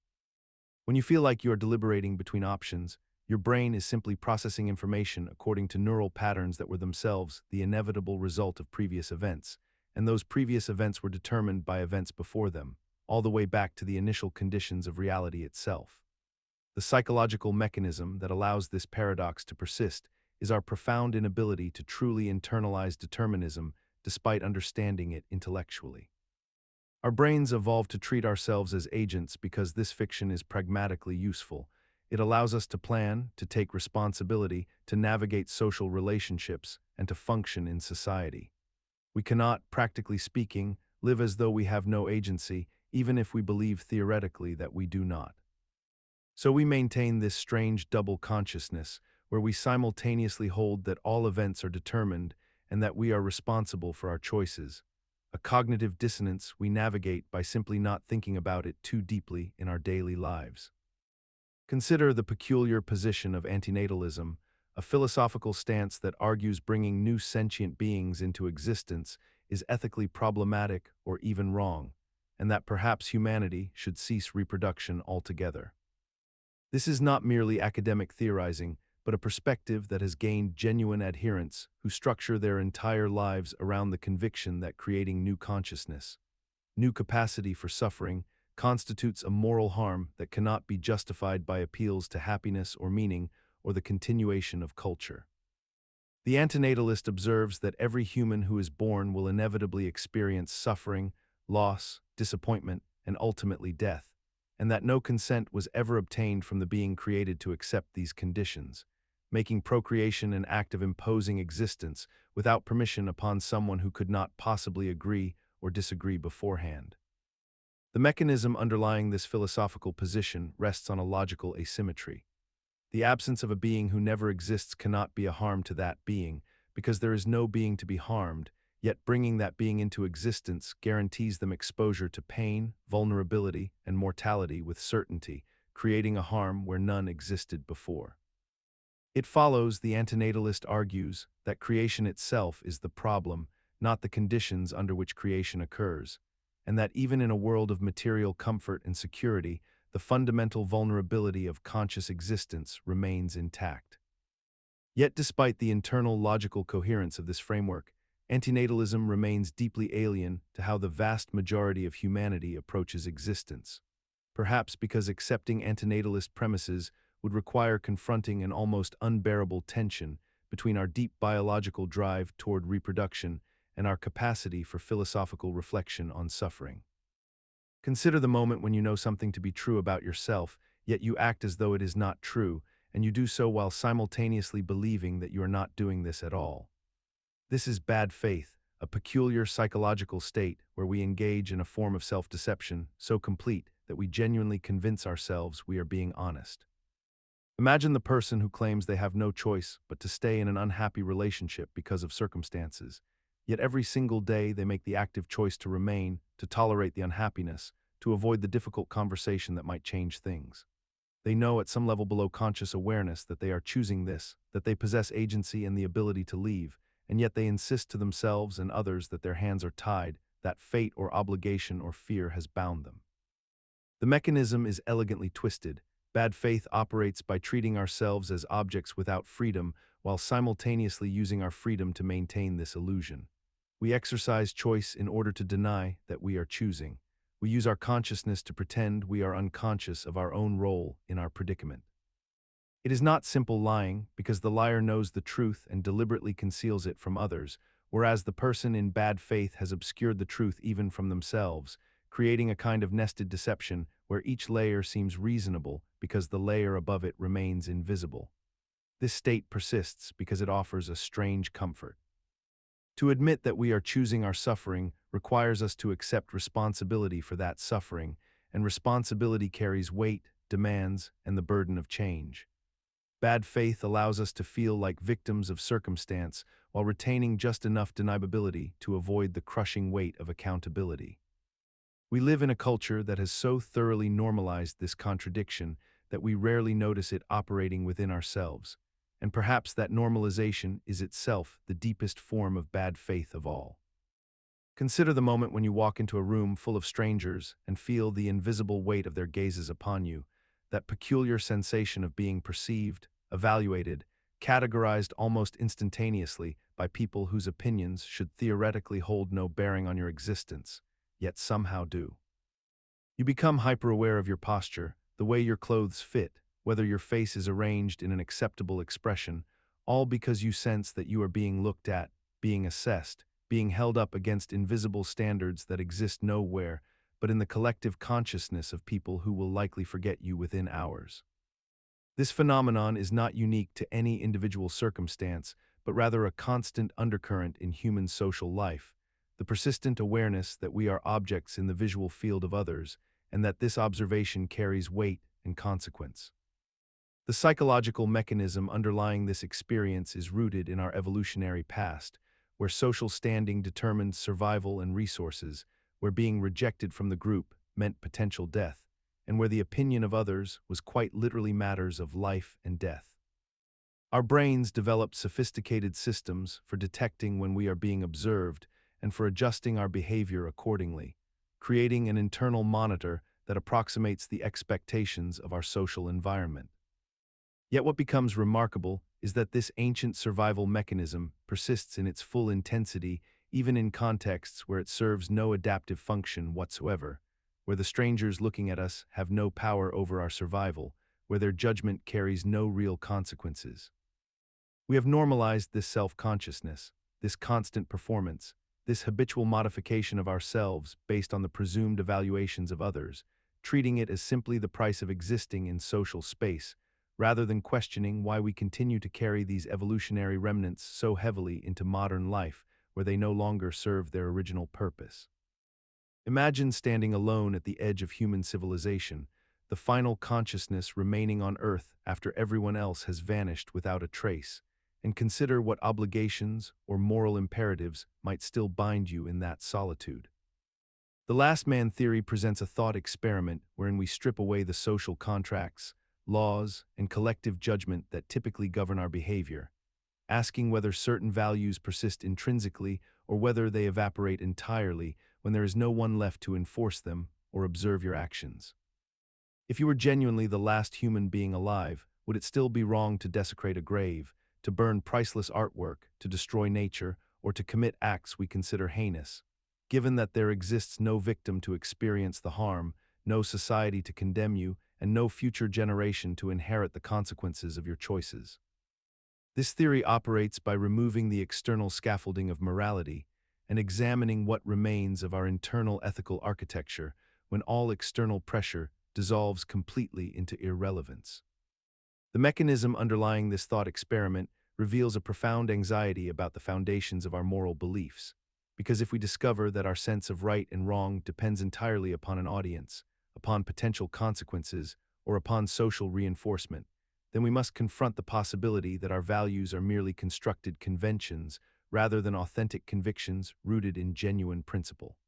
When you feel like you are deliberating between options, your brain is simply processing information according to neural patterns that were themselves the inevitable result of previous events, and those previous events were determined by events before them, all the way back to the initial conditions of reality itself. The psychological mechanism that allows this paradox to persist is our profound inability to truly internalize determinism despite understanding it intellectually. Our brains evolved to treat ourselves as agents because this fiction is pragmatically useful. It allows us to plan, to take responsibility, to navigate social relationships, and to function in society. We cannot, practically speaking, live as though we have no agency, even if we believe theoretically that we do not. So we maintain this strange double consciousness, where we simultaneously hold that all events are determined and that we are responsible for our choices, a cognitive dissonance we navigate by simply not thinking about it too deeply in our daily lives. Consider the peculiar position of antinatalism, a philosophical stance that argues bringing new sentient beings into existence is ethically problematic or even wrong, and that perhaps humanity should cease reproduction altogether. This is not merely academic theorizing, but a perspective that has gained genuine adherents who structure their entire lives around the conviction that creating new consciousness, new capacity for suffering, constitutes a moral harm that cannot be justified by appeals to happiness or meaning or the continuation of culture. The antinatalist observes that every human who is born will inevitably experience suffering, loss, disappointment, and ultimately death, and that no consent was ever obtained from the being created to accept these conditions, making procreation an act of imposing existence without permission upon someone who could not possibly agree or disagree beforehand. The mechanism underlying this philosophical position rests on a logical asymmetry. The absence of a being who never exists cannot be a harm to that being, because there is no being to be harmed, yet bringing that being into existence guarantees them exposure to pain, vulnerability, and mortality with certainty, creating a harm where none existed before. It follows, the antinatalist argues, that creation itself is the problem, not the conditions under which creation occurs, and that even in a world of material comfort and security, the fundamental vulnerability of conscious existence remains intact. Yet despite the internal logical coherence of this framework, antinatalism remains deeply alien to how the vast majority of humanity approaches existence. Perhaps because accepting antinatalist premises would require confronting an almost unbearable tension between our deep biological drive toward reproduction and our capacity for philosophical reflection on suffering. Consider the moment when you know something to be true about yourself, yet you act as though it is not true, and you do so while simultaneously believing that you are not doing this at all. This is bad faith, a peculiar psychological state where we engage in a form of self-deception so complete that we genuinely convince ourselves we are being honest. Imagine the person who claims they have no choice but to stay in an unhappy relationship because of circumstances. Yet every single day they make the active choice to remain, to tolerate the unhappiness, to avoid the difficult conversation that might change things. They know at some level below conscious awareness that they are choosing this, that they possess agency and the ability to leave, and yet they insist to themselves and others that their hands are tied, that fate or obligation or fear has bound them. The mechanism is elegantly twisted. Bad faith operates by treating ourselves as objects without freedom while simultaneously using our freedom to maintain this illusion. We exercise choice in order to deny that we are choosing. We use our consciousness to pretend we are unconscious of our own role in our predicament. It is not simple lying, because the liar knows the truth and deliberately conceals it from others, whereas the person in bad faith has obscured the truth even from themselves, creating a kind of nested deception where each layer seems reasonable because the layer above it remains invisible. This state persists because it offers a strange comfort. To admit that we are choosing our suffering requires us to accept responsibility for that suffering, and responsibility carries weight, demands, and the burden of change. Bad faith allows us to feel like victims of circumstance while retaining just enough deniability to avoid the crushing weight of accountability. We live in a culture that has so thoroughly normalized this contradiction that we rarely notice it operating within ourselves, and perhaps that normalization is itself the deepest form of bad faith of all. Consider the moment when you walk into a room full of strangers and feel the invisible weight of their gazes upon you, that peculiar sensation of being perceived, evaluated, categorized almost instantaneously by people whose opinions should theoretically hold no bearing on your existence, yet somehow do. You become hyper-aware of your posture, the way your clothes fit, whether your face is arranged in an acceptable expression, all because you sense that you are being looked at, being assessed, being held up against invisible standards that exist nowhere but in the collective consciousness of people who will likely forget you within hours. This phenomenon is not unique to any individual circumstance, but rather a constant undercurrent in human social life, the persistent awareness that we are objects in the visual field of others, and that this observation carries weight and consequence. The psychological mechanism underlying this experience is rooted in our evolutionary past, where social standing determined survival and resources, where being rejected from the group meant potential death, and where the opinion of others was quite literally matters of life and death. Our brains developed sophisticated systems for detecting when we are being observed and for adjusting our behavior accordingly, creating an internal monitor that approximates the expectations of our social environment. Yet what becomes remarkable is that this ancient survival mechanism persists in its full intensity even in contexts where it serves no adaptive function whatsoever, where the strangers looking at us have no power over our survival, where their judgment carries no real consequences. We have normalized this self-consciousness, this constant performance, this habitual modification of ourselves based on the presumed evaluations of others, treating it as simply the price of existing in social space, rather than questioning why we continue to carry these evolutionary remnants so heavily into modern life, where they no longer serve their original purpose. Imagine standing alone at the edge of human civilization, the final consciousness remaining on Earth after everyone else has vanished without a trace, and consider what obligations or moral imperatives might still bind you in that solitude. The last man theory presents a thought experiment wherein we strip away the social contracts, laws, and collective judgment that typically govern our behavior, asking whether certain values persist intrinsically or whether they evaporate entirely when there is no one left to enforce them or observe your actions. If you were genuinely the last human being alive, would it still be wrong to desecrate a grave, to burn priceless artwork, to destroy nature, or to commit acts we consider heinous, given that there exists no victim to experience the harm, no society to condemn you, and no future generation to inherit the consequences of your choices? This theory operates by removing the external scaffolding of morality and examining what remains of our internal ethical architecture when all external pressure dissolves completely into irrelevance. The mechanism underlying this thought experiment reveals a profound anxiety about the foundations of our moral beliefs, because if we discover that our sense of right and wrong depends entirely upon an audience, upon potential consequences, or upon social reinforcement, then we must confront the possibility that our values are merely constructed conventions rather than authentic convictions rooted in genuine principle.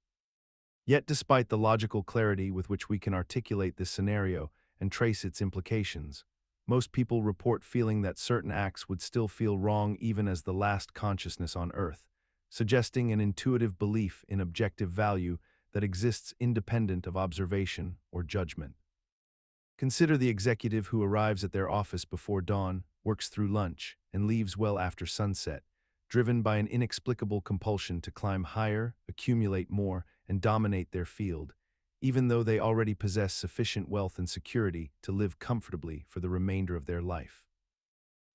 Yet, despite the logical clarity with which we can articulate this scenario and trace its implications, most people report feeling that certain acts would still feel wrong even as the last consciousness on Earth, suggesting an intuitive belief in objective value that exists independent of observation or judgment. Consider the executive who arrives at their office before dawn, works through lunch, and leaves well after sunset, driven by an inexplicable compulsion to climb higher, accumulate more, and dominate their field, even though they already possess sufficient wealth and security to live comfortably for the remainder of their life.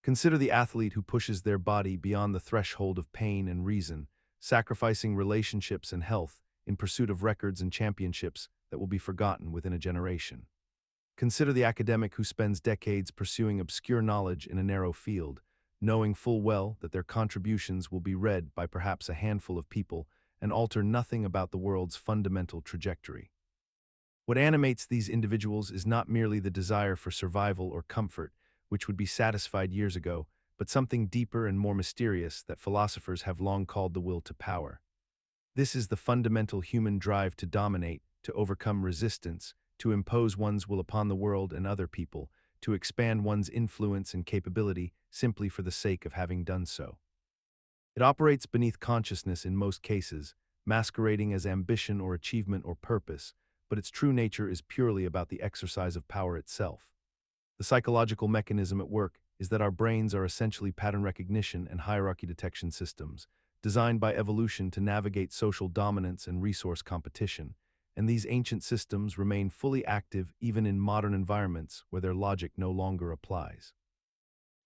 Consider the athlete who pushes their body beyond the threshold of pain and reason, sacrificing relationships and health in pursuit of records and championships that will be forgotten within a generation. Consider the academic who spends decades pursuing obscure knowledge in a narrow field, knowing full well that their contributions will be read by perhaps a handful of people and alter nothing about the world's fundamental trajectory. What animates these individuals is not merely the desire for survival or comfort, which would be satisfied years ago, but something deeper and more mysterious that philosophers have long called the will to power. This is the fundamental human drive to dominate, to overcome resistance, to impose one's will upon the world and other people, to expand one's influence and capability simply for the sake of having done so. It operates beneath consciousness in most cases, masquerading as ambition or achievement or purpose, but its true nature is purely about the exercise of power itself. The psychological mechanism at work is that our brains are essentially pattern recognition and hierarchy detection systems, designed by evolution to navigate social dominance and resource competition, and these ancient systems remain fully active even in modern environments where their logic no longer applies.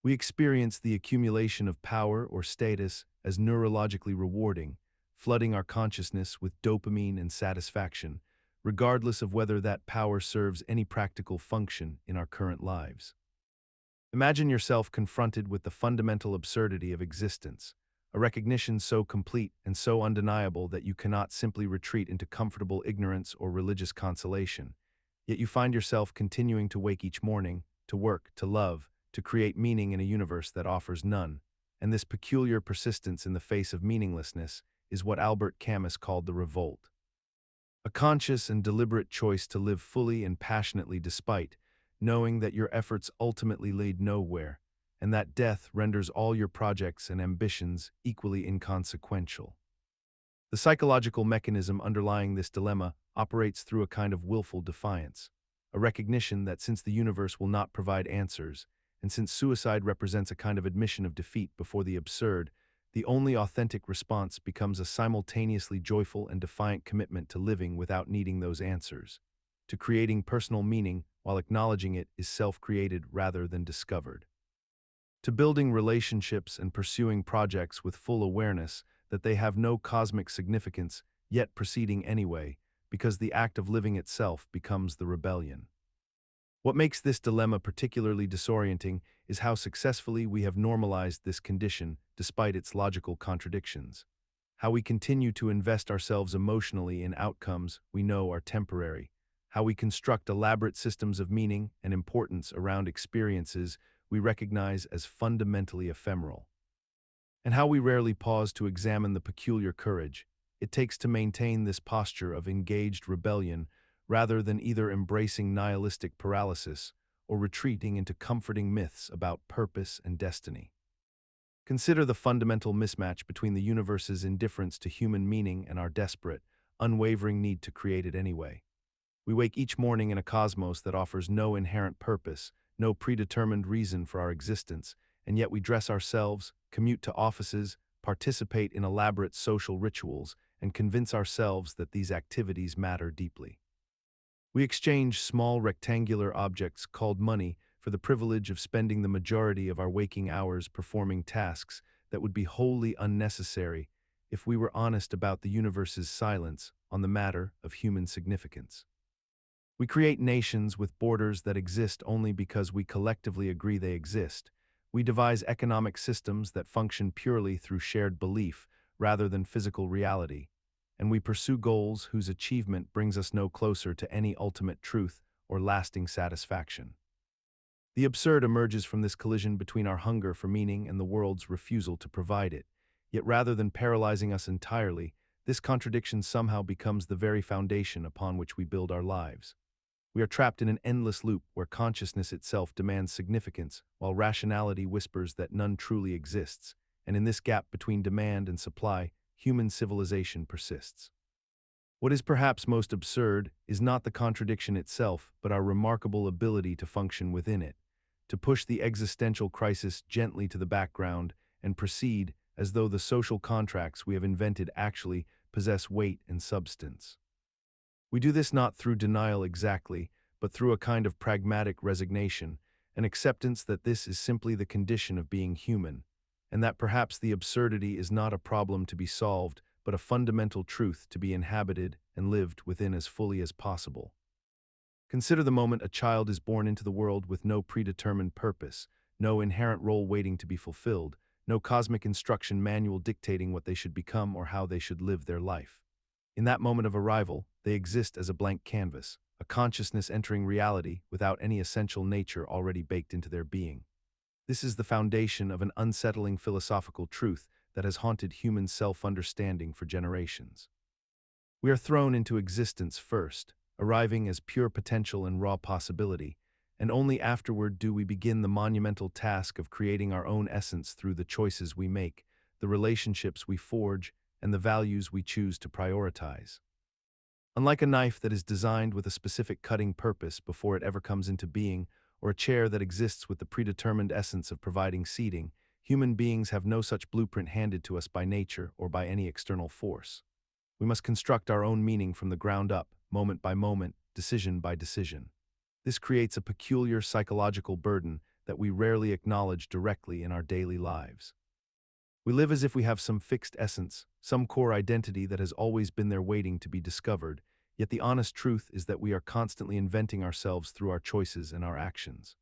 We experience the accumulation of power or status as neurologically rewarding, flooding our consciousness with dopamine and satisfaction, regardless of whether that power serves any practical function in our current lives. Imagine yourself confronted with the fundamental absurdity of existence, a recognition so complete and so undeniable that you cannot simply retreat into comfortable ignorance or religious consolation, yet you find yourself continuing to wake each morning, to work, to love, to create meaning in a universe that offers none, and this peculiar persistence in the face of meaninglessness is what Albert Camus called the revolt. A conscious and deliberate choice to live fully and passionately despite, knowing that your efforts ultimately lead nowhere, and that death renders all your projects and ambitions equally inconsequential. The psychological mechanism underlying this dilemma operates through a kind of willful defiance, a recognition that since the universe will not provide answers, and since suicide represents a kind of admission of defeat before the absurd, the only authentic response becomes a simultaneously joyful and defiant commitment to living without needing those answers, to creating personal meaning while acknowledging it is self-created rather than discovered, to building relationships and pursuing projects with full awareness that they have no cosmic significance, yet proceeding anyway, because the act of living itself becomes the rebellion. What makes this dilemma particularly disorienting is how successfully we have normalized this condition despite its logical contradictions, how we continue to invest ourselves emotionally in outcomes we know are temporary, how we construct elaborate systems of meaning and importance around experiences we recognize as fundamentally ephemeral, and how we rarely pause to examine the peculiar courage it takes to maintain this posture of engaged rebellion rather than either embracing nihilistic paralysis or retreating into comforting myths about purpose and destiny. Consider the fundamental mismatch between the universe's indifference to human meaning and our desperate, unwavering need to create it anyway. We wake each morning in a cosmos that offers no inherent purpose, no predetermined reason for our existence, and yet we dress ourselves, commute to offices, participate in elaborate social rituals, and convince ourselves that these activities matter deeply. We exchange small rectangular objects called money for the privilege of spending the majority of our waking hours performing tasks that would be wholly unnecessary if we were honest about the universe's silence on the matter of human significance. We create nations with borders that exist only because we collectively agree they exist. We devise economic systems that function purely through shared belief rather than physical reality, and we pursue goals whose achievement brings us no closer to any ultimate truth or lasting satisfaction. The absurd emerges from this collision between our hunger for meaning and the world's refusal to provide it. Yet rather than paralyzing us entirely, this contradiction somehow becomes the very foundation upon which we build our lives. We are trapped in an endless loop where consciousness itself demands significance, while rationality whispers that none truly exists, and in this gap between demand and supply, human civilization persists. What is perhaps most absurd is not the contradiction itself, but our remarkable ability to function within it, to push the existential crisis gently to the background and proceed as though the social contracts we have invented actually possess weight and substance. We do this not through denial exactly, but through a kind of pragmatic resignation, an acceptance that this is simply the condition of being human, and that perhaps the absurdity is not a problem to be solved, but a fundamental truth to be inhabited and lived within as fully as possible. Consider the moment a child is born into the world with no predetermined purpose, no inherent role waiting to be fulfilled, no cosmic instruction manual dictating what they should become or how they should live their life. In that moment of arrival, they exist as a blank canvas, a consciousness entering reality without any essential nature already baked into their being. This is the foundation of an unsettling philosophical truth that has haunted human self-understanding for generations. We are thrown into existence first, arriving as pure potential and raw possibility, and only afterward do we begin the monumental task of creating our own essence through the choices we make, the relationships we forge, and the values we choose to prioritize. Unlike a knife that is designed with a specific cutting purpose before it ever comes into being, or a chair that exists with the predetermined essence of providing seating, human beings have no such blueprint handed to us by nature or by any external force. We must construct our own meaning from the ground up, moment by moment, decision by decision. This creates a peculiar psychological burden that we rarely acknowledge directly in our daily lives. We live as if we have some fixed essence, some core identity that has always been there waiting to be discovered, yet the honest truth is that we are constantly inventing ourselves through our choices and our actions.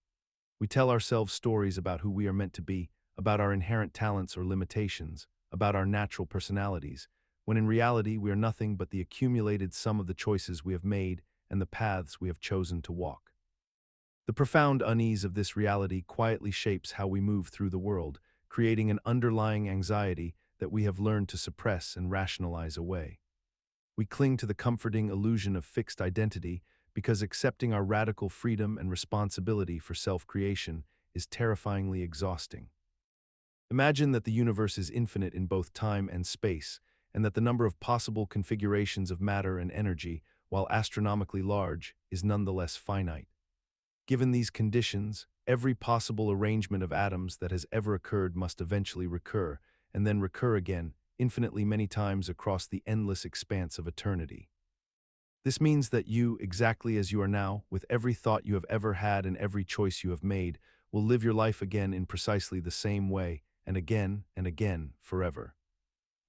We tell ourselves stories about who we are meant to be, about our inherent talents or limitations, about our natural personalities, when in reality we are nothing but the accumulated sum of the choices we have made and the paths we have chosen to walk. The profound unease of this reality quietly shapes how we move through the world, creating an underlying anxiety that we have learned to suppress and rationalize away. We cling to the comforting illusion of fixed identity because accepting our radical freedom and responsibility for self-creation is terrifyingly exhausting. Imagine that the universe is infinite in both time and space, and that the number of possible configurations of matter and energy, while astronomically large, is nonetheless finite. Given these conditions, every possible arrangement of atoms that has ever occurred must eventually recur, and then recur again, infinitely many times across the endless expanse of eternity. This means that you, exactly as you are now, with every thought you have ever had and every choice you have made, will live your life again in precisely the same way, and again, forever.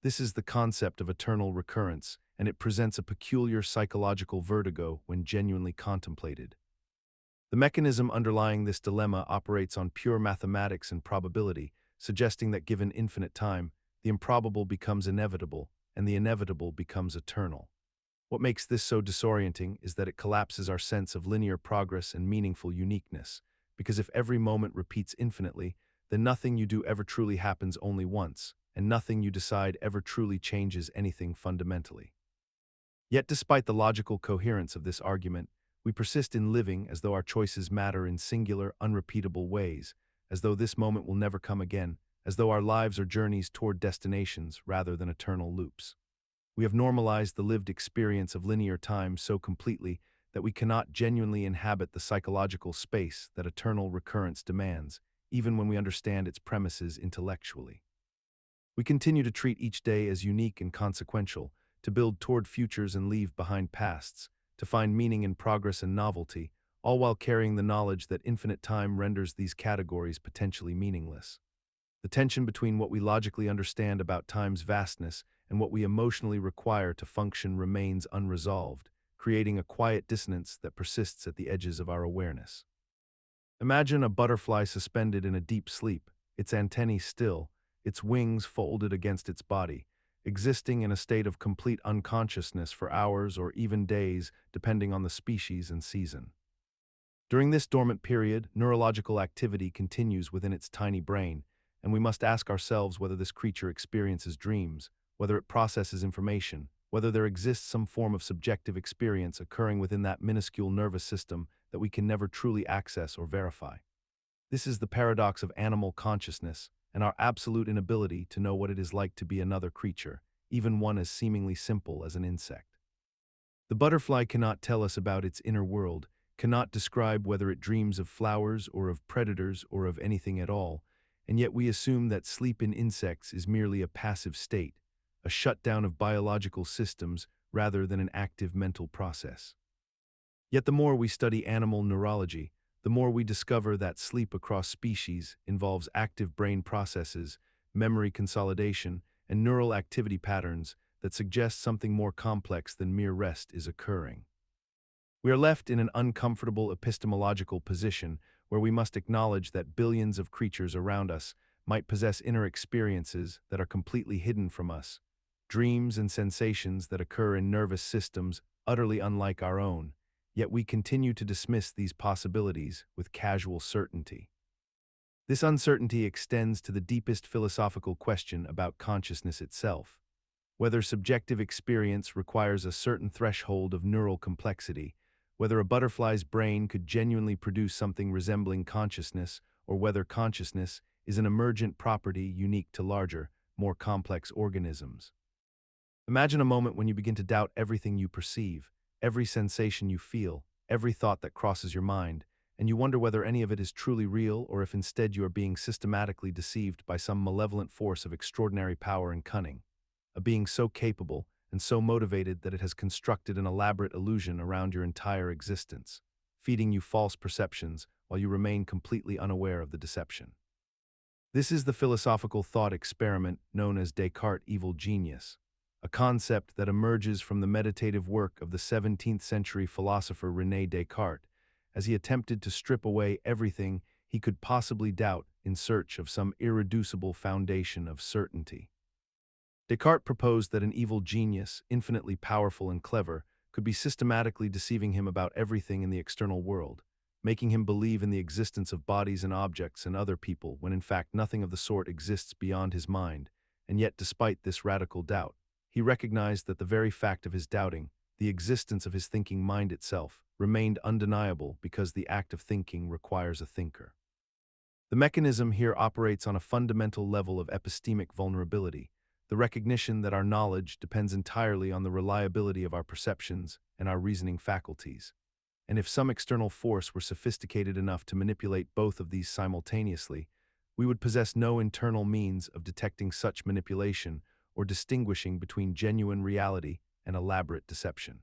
This is the concept of eternal recurrence, and it presents a peculiar psychological vertigo when genuinely contemplated. The mechanism underlying this dilemma operates on pure mathematics and probability, suggesting that given infinite time, the improbable becomes inevitable, and the inevitable becomes eternal. What makes this so disorienting is that it collapses our sense of linear progress and meaningful uniqueness, because if every moment repeats infinitely, then nothing you do ever truly happens only once, and nothing you decide ever truly changes anything fundamentally. Yet despite the logical coherence of this argument, we persist in living as though our choices matter in singular, unrepeatable ways, as though this moment will never come again, as though our lives are journeys toward destinations rather than eternal loops. We have normalized the lived experience of linear time so completely that we cannot genuinely inhabit the psychological space that eternal recurrence demands, even when we understand its premises intellectually. We continue to treat each day as unique and consequential, to build toward futures and leave behind pasts, to find meaning in progress and novelty, all while carrying the knowledge that infinite time renders these categories potentially meaningless. The tension between what we logically understand about time's vastness and what we emotionally require to function remains unresolved, creating a quiet dissonance that persists at the edges of our awareness. Imagine a butterfly suspended in a deep sleep, its antennae still, its wings folded against its body, existing in a state of complete unconsciousness for hours or even days, depending on the species and season. During this dormant period, neurological activity continues within its tiny brain, and we must ask ourselves whether this creature experiences dreams, whether it processes information, whether there exists some form of subjective experience occurring within that minuscule nervous system that we can never truly access or verify. This is the paradox of animal consciousness and our absolute inability to know what it is like to be another creature, even one as seemingly simple as an insect. The butterfly cannot tell us about its inner world, cannot describe whether it dreams of flowers or of predators or of anything at all, and yet we assume that sleep in insects is merely a passive state, a shutdown of biological systems rather than an active mental process. Yet the more we study animal neurology, the more we discover that sleep across species involves active brain processes, memory consolidation, and neural activity patterns that suggest something more complex than mere rest is occurring. We are left in an uncomfortable epistemological position where we must acknowledge that billions of creatures around us might possess inner experiences that are completely hidden from us, dreams and sensations that occur in nervous systems utterly unlike our own, yet we continue to dismiss these possibilities with casual certainty. This uncertainty extends to the deepest philosophical question about consciousness itself, whether subjective experience requires a certain threshold of neural complexity, whether a butterfly's brain could genuinely produce something resembling consciousness, or whether consciousness is an emergent property unique to larger, more complex organisms. Imagine a moment when you begin to doubt everything you perceive, every sensation you feel, every thought that crosses your mind, and you wonder whether any of it is truly real or if instead you are being systematically deceived by some malevolent force of extraordinary power and cunning, a being so capable and so motivated that it has constructed an elaborate illusion around your entire existence, feeding you false perceptions while you remain completely unaware of the deception. This is the philosophical thought experiment known as Descartes' evil genius, a concept that emerges from the meditative work of the 17th century philosopher René Descartes, as he attempted to strip away everything he could possibly doubt in search of some irreducible foundation of certainty. Descartes proposed that an evil genius, infinitely powerful and clever, could be systematically deceiving him about everything in the external world, making him believe in the existence of bodies and objects and other people when in fact nothing of the sort exists beyond his mind, and yet despite this radical doubt, he recognized that the very fact of his doubting, the existence of his thinking mind itself, remained undeniable because the act of thinking requires a thinker. The mechanism here operates on a fundamental level of epistemic vulnerability, the recognition that our knowledge depends entirely on the reliability of our perceptions and our reasoning faculties. And if some external force were sophisticated enough to manipulate both of these simultaneously, we would possess no internal means of detecting such manipulation or distinguishing between genuine reality and elaborate deception.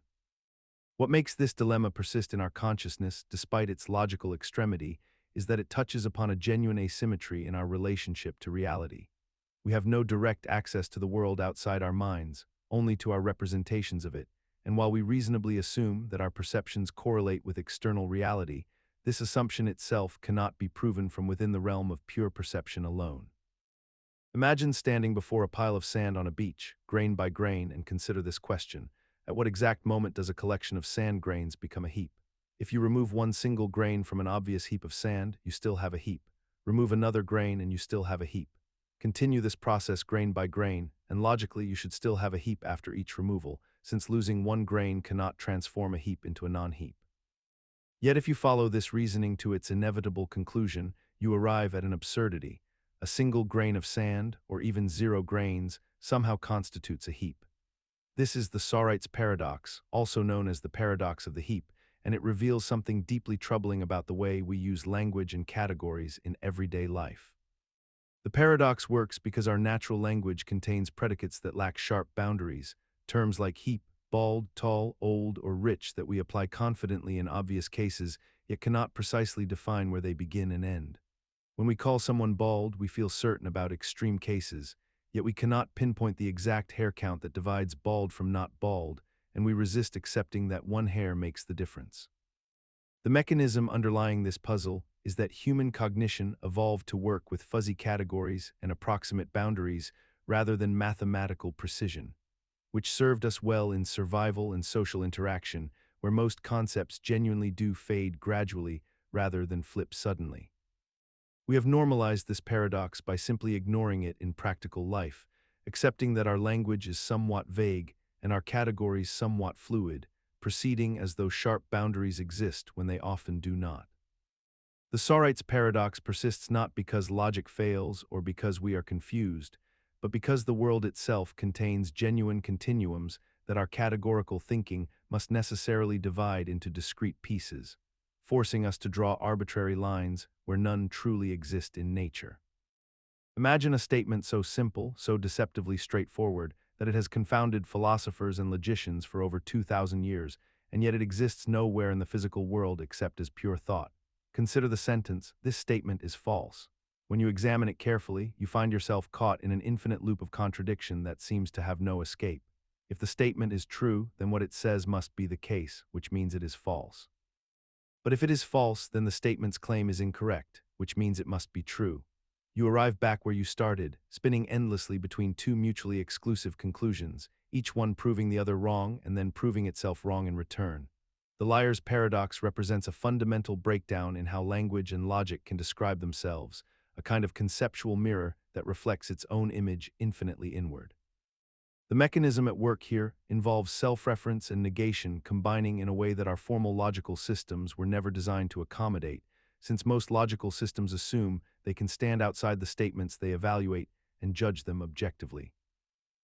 What makes this dilemma persist in our consciousness, despite its logical extremity, is that it touches upon a genuine asymmetry in our relationship to reality. We have no direct access to the world outside our minds, only to our representations of it, and while we reasonably assume that our perceptions correlate with external reality, this assumption itself cannot be proven from within the realm of pure perception alone. Imagine standing before a pile of sand on a beach, grain by grain, and consider this question: at what exact moment does a collection of sand grains become a heap? If you remove one single grain from an obvious heap of sand, you still have a heap. Remove another grain and you still have a heap. Continue this process grain by grain, and logically you should still have a heap after each removal, since losing one grain cannot transform a heap into a non-heap. Yet if you follow this reasoning to its inevitable conclusion, you arrive at an absurdity. A single grain of sand, or even 0 grains, somehow constitutes a heap. This is the Sawright's paradox, also known as the paradox of the heap, and it reveals something deeply troubling about the way we use language and categories in everyday life. The paradox works because our natural language contains predicates that lack sharp boundaries, terms like heap, bald, tall, old, or rich that we apply confidently in obvious cases, yet cannot precisely define where they begin and end. When we call someone bald, we feel certain about extreme cases, yet we cannot pinpoint the exact hair count that divides bald from not bald, and we resist accepting that one hair makes the difference. The mechanism underlying this puzzle is that human cognition evolved to work with fuzzy categories and approximate boundaries rather than mathematical precision, which served us well in survival and social interaction, where most concepts genuinely do fade gradually rather than flip suddenly. We have normalized this paradox by simply ignoring it in practical life, accepting that our language is somewhat vague and our categories somewhat fluid, proceeding as though sharp boundaries exist when they often do not. The Sorites paradox persists not because logic fails or because we are confused, but because the world itself contains genuine continuums that our categorical thinking must necessarily divide into discrete pieces, forcing us to draw arbitrary lines where none truly exist in nature. Imagine a statement so simple, so deceptively straightforward, that it has confounded philosophers and logicians for over 2,000 years, and yet it exists nowhere in the physical world except as pure thought. Consider the sentence, "This statement is false." When you examine it carefully, you find yourself caught in an infinite loop of contradiction that seems to have no escape. If the statement is true, then what it says must be the case, which means it is false. But if it is false, then the statement's claim is incorrect, which means it must be true. You arrive back where you started, spinning endlessly between two mutually exclusive conclusions, each one proving the other wrong and then proving itself wrong in return. The liar's paradox represents a fundamental breakdown in how language and logic can describe themselves, a kind of conceptual mirror that reflects its own image infinitely inward. The mechanism at work here involves self-reference and negation combining in a way that our formal logical systems were never designed to accommodate, since most logical systems assume they can stand outside the statements they evaluate and judge them objectively.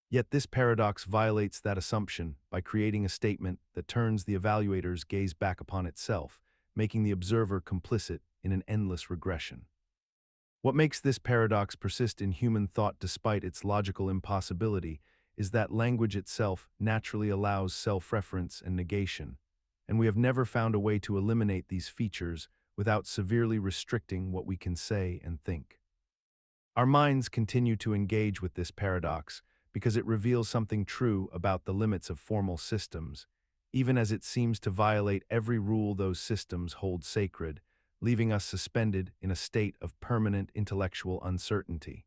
Yet this paradox violates that assumption by creating a statement that turns the evaluator's gaze back upon itself, making the observer complicit in an endless regression. What makes this paradox persist in human thought despite its logical impossibility is that language itself naturally allows self-reference and negation, and we have never found a way to eliminate these features without severely restricting what we can say and think. Our minds continue to engage with this paradox because it reveals something true about the limits of formal systems, even as it seems to violate every rule those systems hold sacred, leaving us suspended in a state of permanent intellectual uncertainty.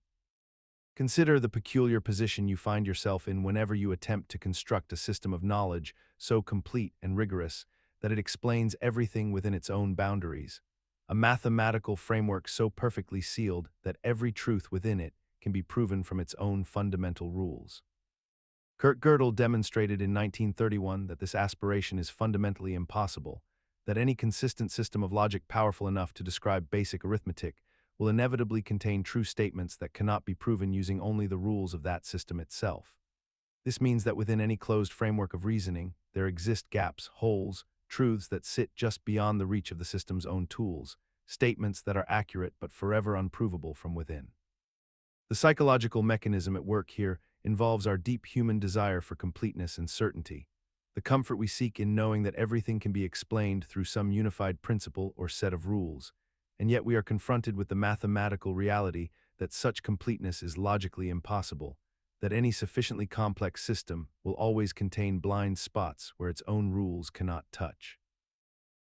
Consider the peculiar position you find yourself in whenever you attempt to construct a system of knowledge so complete and rigorous that it explains everything within its own boundaries, a mathematical framework so perfectly sealed that every truth within it can be proven from its own fundamental rules. Kurt Gödel demonstrated in 1931 that this aspiration is fundamentally impossible, that any consistent system of logic powerful enough to describe basic arithmetic will inevitably contain true statements that cannot be proven using only the rules of that system itself. This means that within any closed framework of reasoning, there exist gaps, holes, truths that sit just beyond the reach of the system's own tools, statements that are accurate but forever unprovable from within. The psychological mechanism at work here involves our deep human desire for completeness and certainty, the comfort we seek in knowing that everything can be explained through some unified principle or set of rules, and yet we are confronted with the mathematical reality that such completeness is logically impossible, that any sufficiently complex system will always contain blind spots where its own rules cannot touch.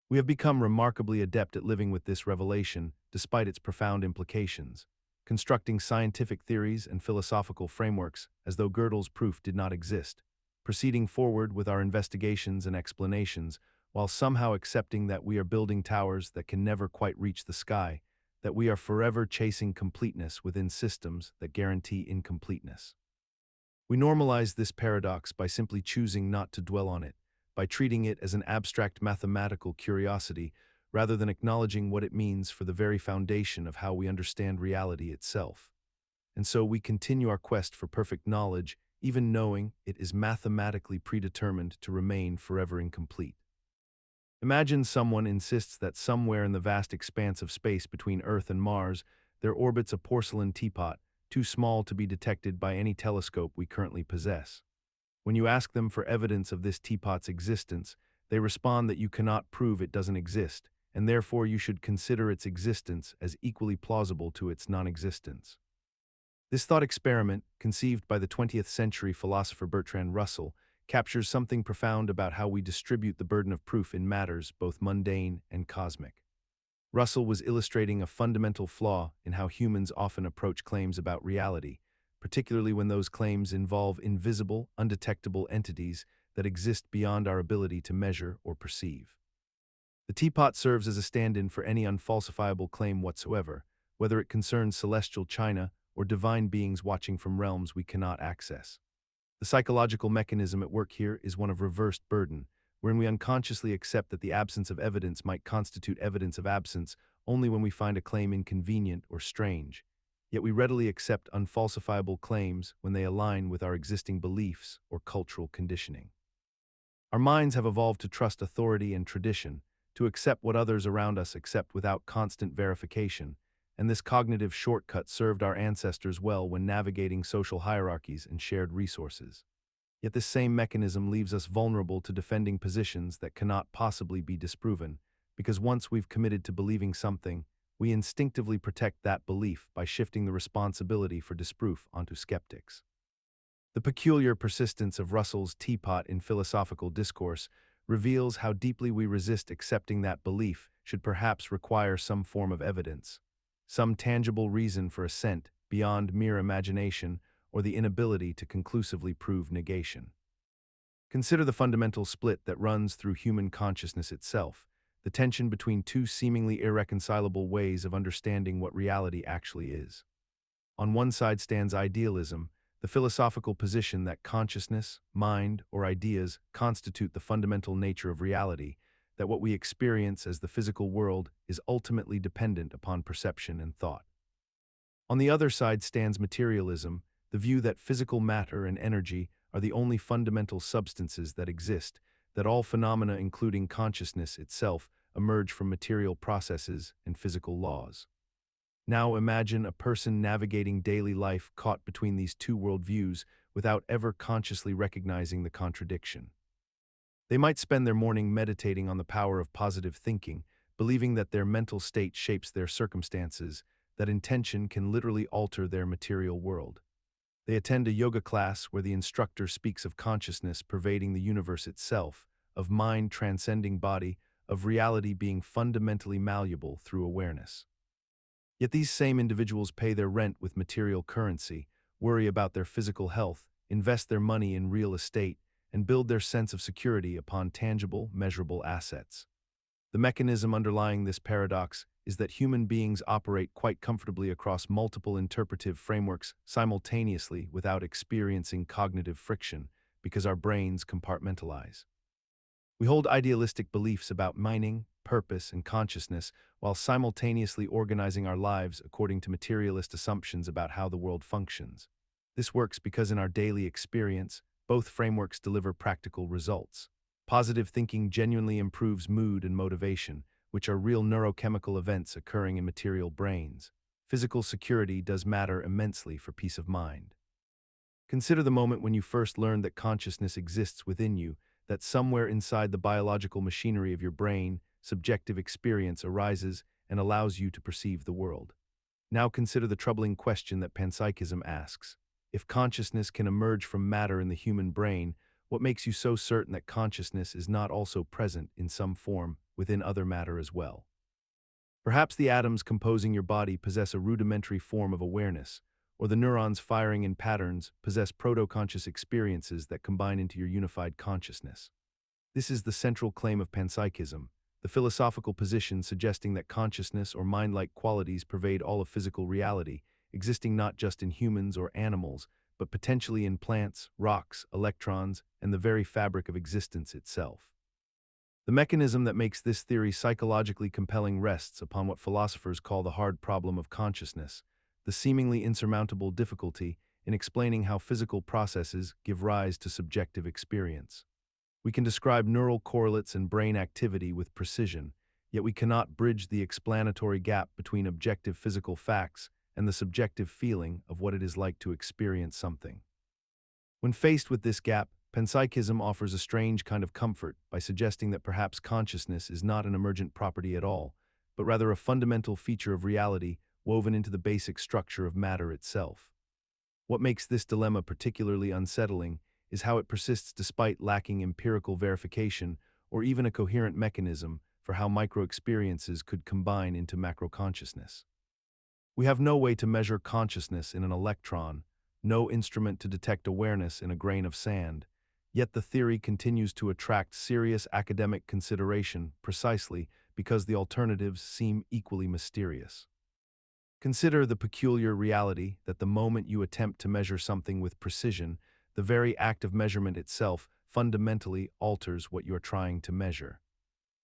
We have become remarkably adept at living with this revelation despite its profound implications, constructing scientific theories and philosophical frameworks as though Gödel's proof did not exist, proceeding forward with our investigations and explanations while somehow accepting that we are building towers that can never quite reach the sky, that we are forever chasing completeness within systems that guarantee incompleteness. We normalize this paradox by simply choosing not to dwell on it, by treating it as an abstract mathematical curiosity rather than acknowledging what it means for the very foundation of how we understand reality itself. And so we continue our quest for perfect knowledge, even knowing it is mathematically predetermined to remain forever incomplete. Imagine someone insists that somewhere in the vast expanse of space between Earth and Mars, there orbits a porcelain teapot, too small to be detected by any telescope we currently possess. When you ask them for evidence of this teapot's existence, they respond that you cannot prove it doesn't exist, and therefore you should consider its existence as equally plausible to its non-existence. This thought experiment, conceived by the 20th century philosopher Bertrand Russell, captures something profound about how we distribute the burden of proof in matters both mundane and cosmic. Russell was illustrating a fundamental flaw in how humans often approach claims about reality, particularly when those claims involve invisible, undetectable entities that exist beyond our ability to measure or perceive. The teapot serves as a stand-in for any unfalsifiable claim whatsoever, whether it concerns celestial china or divine beings watching from realms we cannot access. The psychological mechanism at work here is one of reversed burden, wherein we unconsciously accept that the absence of evidence might constitute evidence of absence only when we find a claim inconvenient or strange. Yet we readily accept unfalsifiable claims when they align with our existing beliefs or cultural conditioning. Our minds have evolved to trust authority and tradition, to accept what others around us accept without constant verification, and this cognitive shortcut served our ancestors well when navigating social hierarchies and shared resources. Yet this same mechanism leaves us vulnerable to defending positions that cannot possibly be disproven, because once we've committed to believing something, we instinctively protect that belief by shifting the responsibility for disproof onto skeptics. The peculiar persistence of Russell's teapot in philosophical discourse reveals how deeply we resist accepting that belief should perhaps require some form of evidence, some tangible reason for assent beyond mere imagination or the inability to conclusively prove negation. Consider the fundamental split that runs through human consciousness itself, the tension between two seemingly irreconcilable ways of understanding what reality actually is. On one side stands idealism, the philosophical position that consciousness, mind, or ideas constitute the fundamental nature of reality, that what we experience as the physical world is ultimately dependent upon perception and thought. On the other side stands materialism, the view that physical matter and energy are the only fundamental substances that exist, that all phenomena including consciousness itself emerge from material processes and physical laws. Now imagine a person navigating daily life caught between these two worldviews without ever consciously recognizing the contradiction. They might spend their morning meditating on the power of positive thinking, believing that their mental state shapes their circumstances, that intention can literally alter their material world. They attend a yoga class where the instructor speaks of consciousness pervading the universe itself, of mind transcending body, of reality being fundamentally malleable through awareness. Yet these same individuals pay their rent with material currency, worry about their physical health, invest their money in real estate, and build their sense of security upon tangible, measurable assets. The mechanism underlying this paradox is that human beings operate quite comfortably across multiple interpretive frameworks simultaneously without experiencing cognitive friction, because our brains compartmentalize. We hold idealistic beliefs about meaning, purpose, and consciousness while simultaneously organizing our lives according to materialist assumptions about how the world functions. This works because in our daily experience, both frameworks deliver practical results. Positive thinking genuinely improves mood and motivation, which are real neurochemical events occurring in material brains. Physical security does matter immensely for peace of mind. Consider the moment when you first learned that consciousness exists within you, that somewhere inside the biological machinery of your brain, subjective experience arises and allows you to perceive the world. Now consider the troubling question that panpsychism asks. If consciousness can emerge from matter in the human brain, what makes you so certain that consciousness is not also present in some form within other matter as well? Perhaps the atoms composing your body possess a rudimentary form of awareness, or the neurons firing in patterns possess proto-conscious experiences that combine into your unified consciousness. This is the central claim of panpsychism, the philosophical position suggesting that consciousness or mind-like qualities pervade all of physical reality, existing not just in humans or animals, but potentially in plants, rocks, electrons, and the very fabric of existence itself. The mechanism that makes this theory psychologically compelling rests upon what philosophers call the hard problem of consciousness, the seemingly insurmountable difficulty in explaining how physical processes give rise to subjective experience. We can describe neural correlates and brain activity with precision, yet we cannot bridge the explanatory gap between objective physical facts and the subjective feeling of what it is like to experience something. When faced with this gap, panpsychism offers a strange kind of comfort by suggesting that perhaps consciousness is not an emergent property at all, but rather a fundamental feature of reality woven into the basic structure of matter itself. What makes this dilemma particularly unsettling is how it persists despite lacking empirical verification or even a coherent mechanism for how micro-experiences could combine into macro-consciousness. We have no way to measure consciousness in an electron, no instrument to detect awareness in a grain of sand, yet the theory continues to attract serious academic consideration precisely because the alternatives seem equally mysterious. Consider the peculiar reality that the moment you attempt to measure something with precision, the very act of measurement itself fundamentally alters what you're trying to measure.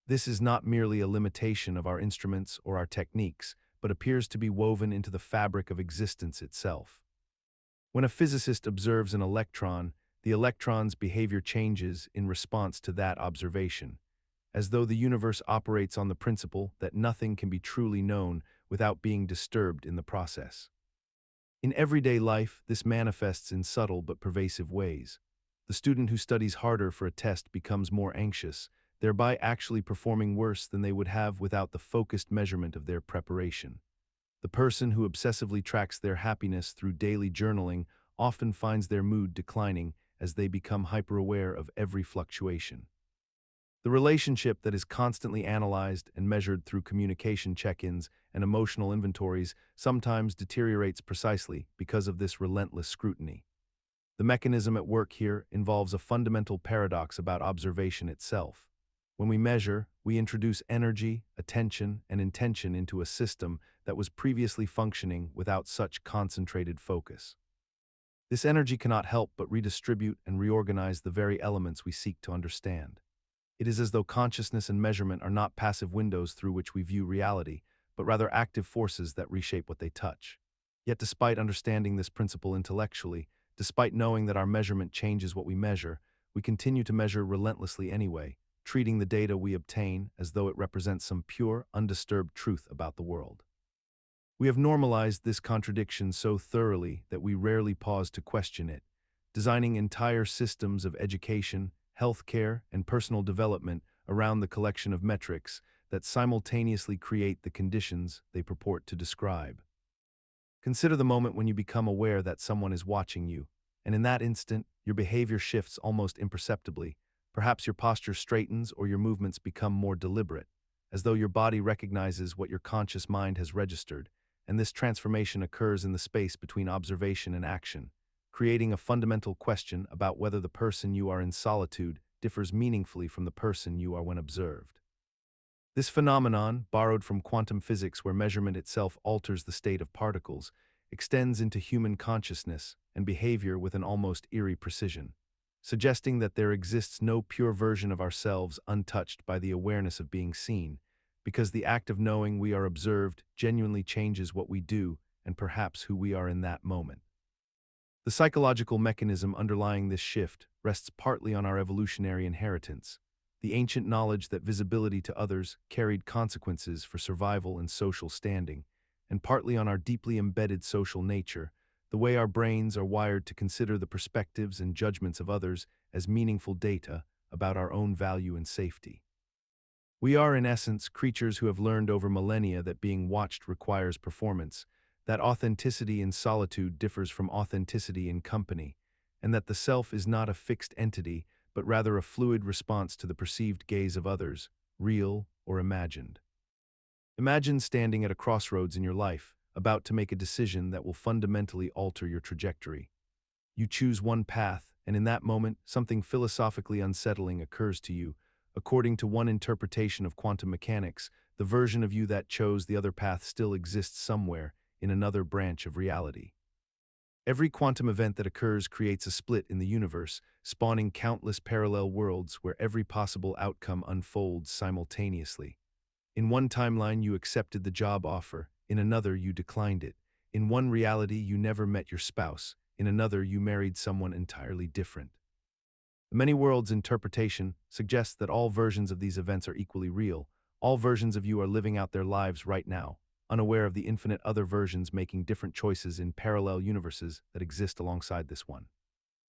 This is not merely a limitation of our instruments or our techniques, but appears to be woven into the fabric of existence itself. When a physicist observes an electron, the electron's behavior changes in response to that observation, as though the universe operates on the principle that nothing can be truly known without being disturbed in the process. In everyday life, this manifests in subtle but pervasive ways. The student who studies harder for a test becomes more anxious, thereby actually performing worse than they would have without the focused measurement of their preparation. The person who obsessively tracks their happiness through daily journaling often finds their mood declining as they become hyper-aware of every fluctuation. The relationship that is constantly analyzed and measured through communication check-ins and emotional inventories sometimes deteriorates precisely because of this relentless scrutiny. The mechanism at work here involves a fundamental paradox about observation itself. When we measure, we introduce energy, attention, and intention into a system that was previously functioning without such concentrated focus. This energy cannot help but redistribute and reorganize the very elements we seek to understand. It is as though consciousness and measurement are not passive windows through which we view reality, but rather active forces that reshape what they touch. Yet despite understanding this principle intellectually, despite knowing that our measurement changes what we measure, we continue to measure relentlessly anyway, treating the data we obtain as though it represents some pure, undisturbed truth about the world. We have normalized this contradiction so thoroughly that we rarely pause to question it, designing entire systems of education, healthcare, and personal development around the collection of metrics that simultaneously create the conditions they purport to describe. Consider the moment when you become aware that someone is watching you, and in that instant, your behavior shifts almost imperceptibly. Perhaps your posture straightens or your movements become more deliberate, as though your body recognizes what your conscious mind has registered, and this transformation occurs in the space between observation and action, creating a fundamental question about whether the person you are in solitude differs meaningfully from the person you are when observed. This phenomenon, borrowed from quantum physics where measurement itself alters the state of particles, extends into human consciousness and behavior with an almost eerie precision, suggesting that there exists no pure version of ourselves untouched by the awareness of being seen, because the act of knowing we are observed genuinely changes what we do and perhaps who we are in that moment. The psychological mechanism underlying this shift rests partly on our evolutionary inheritance, the ancient knowledge that visibility to others carried consequences for survival and social standing, and partly on our deeply embedded social nature, the way our brains are wired to consider the perspectives and judgments of others as meaningful data about our own value and safety. We are, in essence, creatures who have learned over millennia that being watched requires performance, that authenticity in solitude differs from authenticity in company, and that the self is not a fixed entity, but rather a fluid response to the perceived gaze of others, real or imagined. Imagine standing at a crossroads in your life, about to make a decision that will fundamentally alter your trajectory. You choose one path, and in that moment, something philosophically unsettling occurs to you. According to one interpretation of quantum mechanics, the version of you that chose the other path still exists somewhere in another branch of reality. Every quantum event that occurs creates a split in the universe, spawning countless parallel worlds where every possible outcome unfolds simultaneously. In one timeline, you accepted the job offer. In another, you declined it. In one reality, you never met your spouse. In another, you married someone entirely different. The many worlds interpretation suggests that all versions of these events are equally real. All versions of you are living out their lives right now, unaware of the infinite other versions making different choices in parallel universes that exist alongside this one.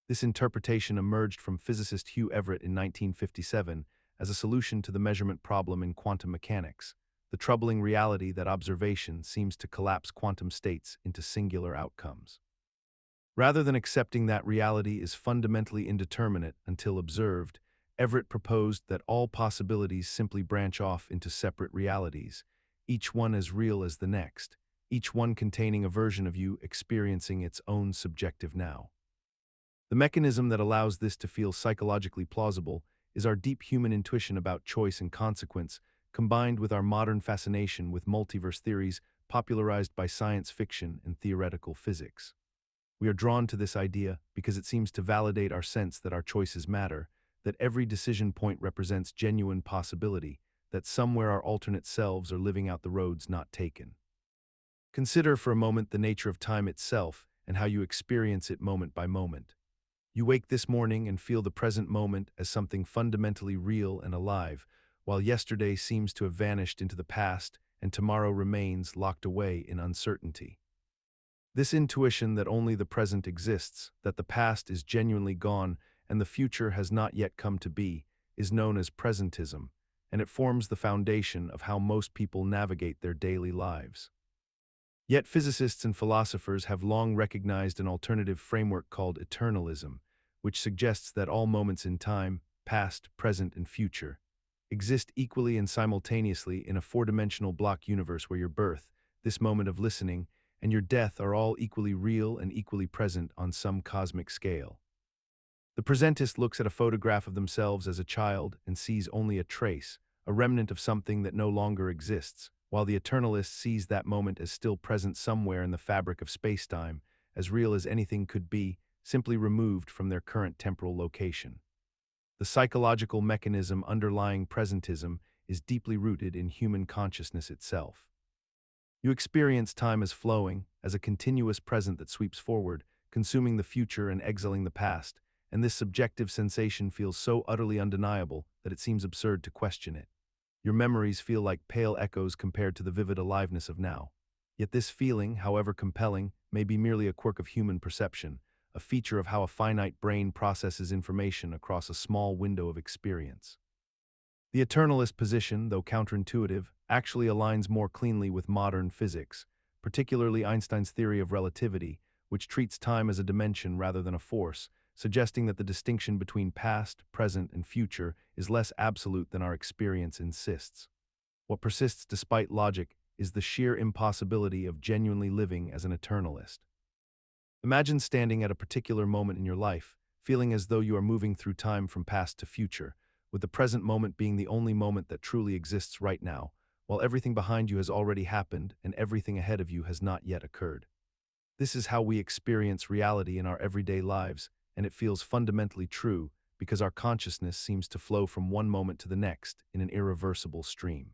This interpretation emerged from physicist Hugh Everett in 1957 as a solution to the measurement problem in quantum mechanics, the troubling reality that observation seems to collapse quantum states into singular outcomes. Rather than accepting that reality is fundamentally indeterminate until observed, Everett proposed that all possibilities simply branch off into separate realities, each one as real as the next, each one containing a version of you experiencing its own subjective now. The mechanism that allows this to feel psychologically plausible is our deep human intuition about choice and consequence, combined with our modern fascination with multiverse theories popularized by science fiction and theoretical physics. We are drawn to this idea because it seems to validate our sense that our choices matter, that every decision point represents genuine possibility, that somewhere our alternate selves are living out the roads not taken. Consider for a moment the nature of time itself and how you experience it moment by moment. You wake this morning and feel the present moment as something fundamentally real and alive, while yesterday seems to have vanished into the past and tomorrow remains locked away in uncertainty. This intuition that only the present exists, that the past is genuinely gone and the future has not yet come to be, is known as presentism, and it forms the foundation of how most people navigate their daily lives. Yet physicists and philosophers have long recognized an alternative framework called eternalism, which suggests that all moments in time, past, present, and future, exist equally and simultaneously in a four-dimensional block universe where your birth, this moment of listening, and your death are all equally real and equally present on some cosmic scale. The presentist looks at a photograph of themselves as a child and sees only a trace, a remnant of something that no longer exists, while the eternalist sees that moment as still present somewhere in the fabric of space-time, as real as anything could be, simply removed from their current temporal location. The psychological mechanism underlying presentism is deeply rooted in human consciousness itself. You experience time as flowing, as a continuous present that sweeps forward, consuming the future and exiling the past, and this subjective sensation feels so utterly undeniable that it seems absurd to question it. Your memories feel like pale echoes compared to the vivid aliveness of now. Yet this feeling, however compelling, may be merely a quirk of human perception, a feature of how a finite brain processes information across a small window of experience. The eternalist position, though counterintuitive, actually aligns more cleanly with modern physics, particularly Einstein's theory of relativity, which treats time as a dimension rather than a force, suggesting that the distinction between past, present, and future is less absolute than our experience insists. What persists despite logic is the sheer impossibility of genuinely living as an eternalist. Imagine standing at a particular moment in your life, feeling as though you are moving through time from past to future, with the present moment being the only moment that truly exists right now, while everything behind you has already happened and everything ahead of you has not yet occurred. This is how we experience reality in our everyday lives, and it feels fundamentally true because our consciousness seems to flow from one moment to the next in an irreversible stream.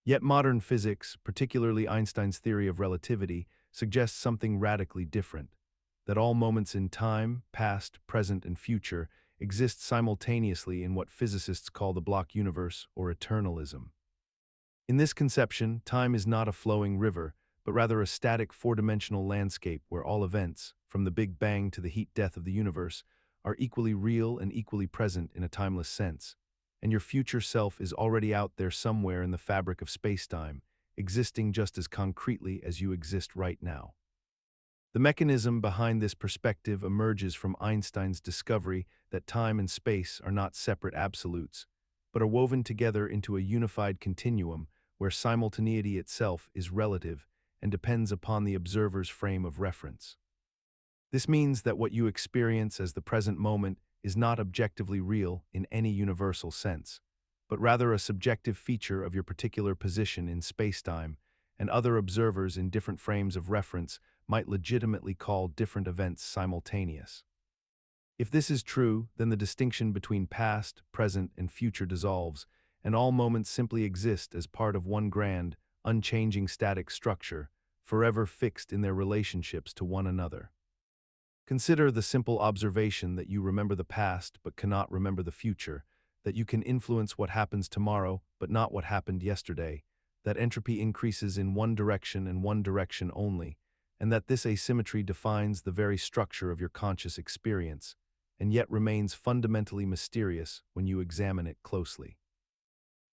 Yet modern physics, particularly Einstein's theory of relativity, suggests something radically different, that all moments in time, past, present, and future, exist simultaneously in what physicists call the block universe or eternalism. In this conception, time is not a flowing river, but rather a static four-dimensional landscape where all events, from the Big Bang to the heat death of the universe, are equally real and equally present in a timeless sense, and your future self is already out there somewhere in the fabric of space-time, existing just as concretely as you exist right now. The mechanism behind this perspective emerges from Einstein's discovery that time and space are not separate absolutes, but are woven together into a unified continuum where simultaneity itself is relative and depends upon the observer's frame of reference. This means that what you experience as the present moment is not objectively real in any universal sense, but rather a subjective feature of your particular position in spacetime, and other observers in different frames of reference might legitimately call different events simultaneous. If this is true, then the distinction between past, present, and future dissolves, and all moments simply exist as part of one grand, unchanging static structure, forever fixed in their relationships to one another. Consider the simple observation that you remember the past but cannot remember the future, that you can influence what happens tomorrow but not what happened yesterday, that entropy increases in one direction and one direction only, and that this asymmetry defines the very structure of your conscious experience, and yet remains fundamentally mysterious when you examine it closely.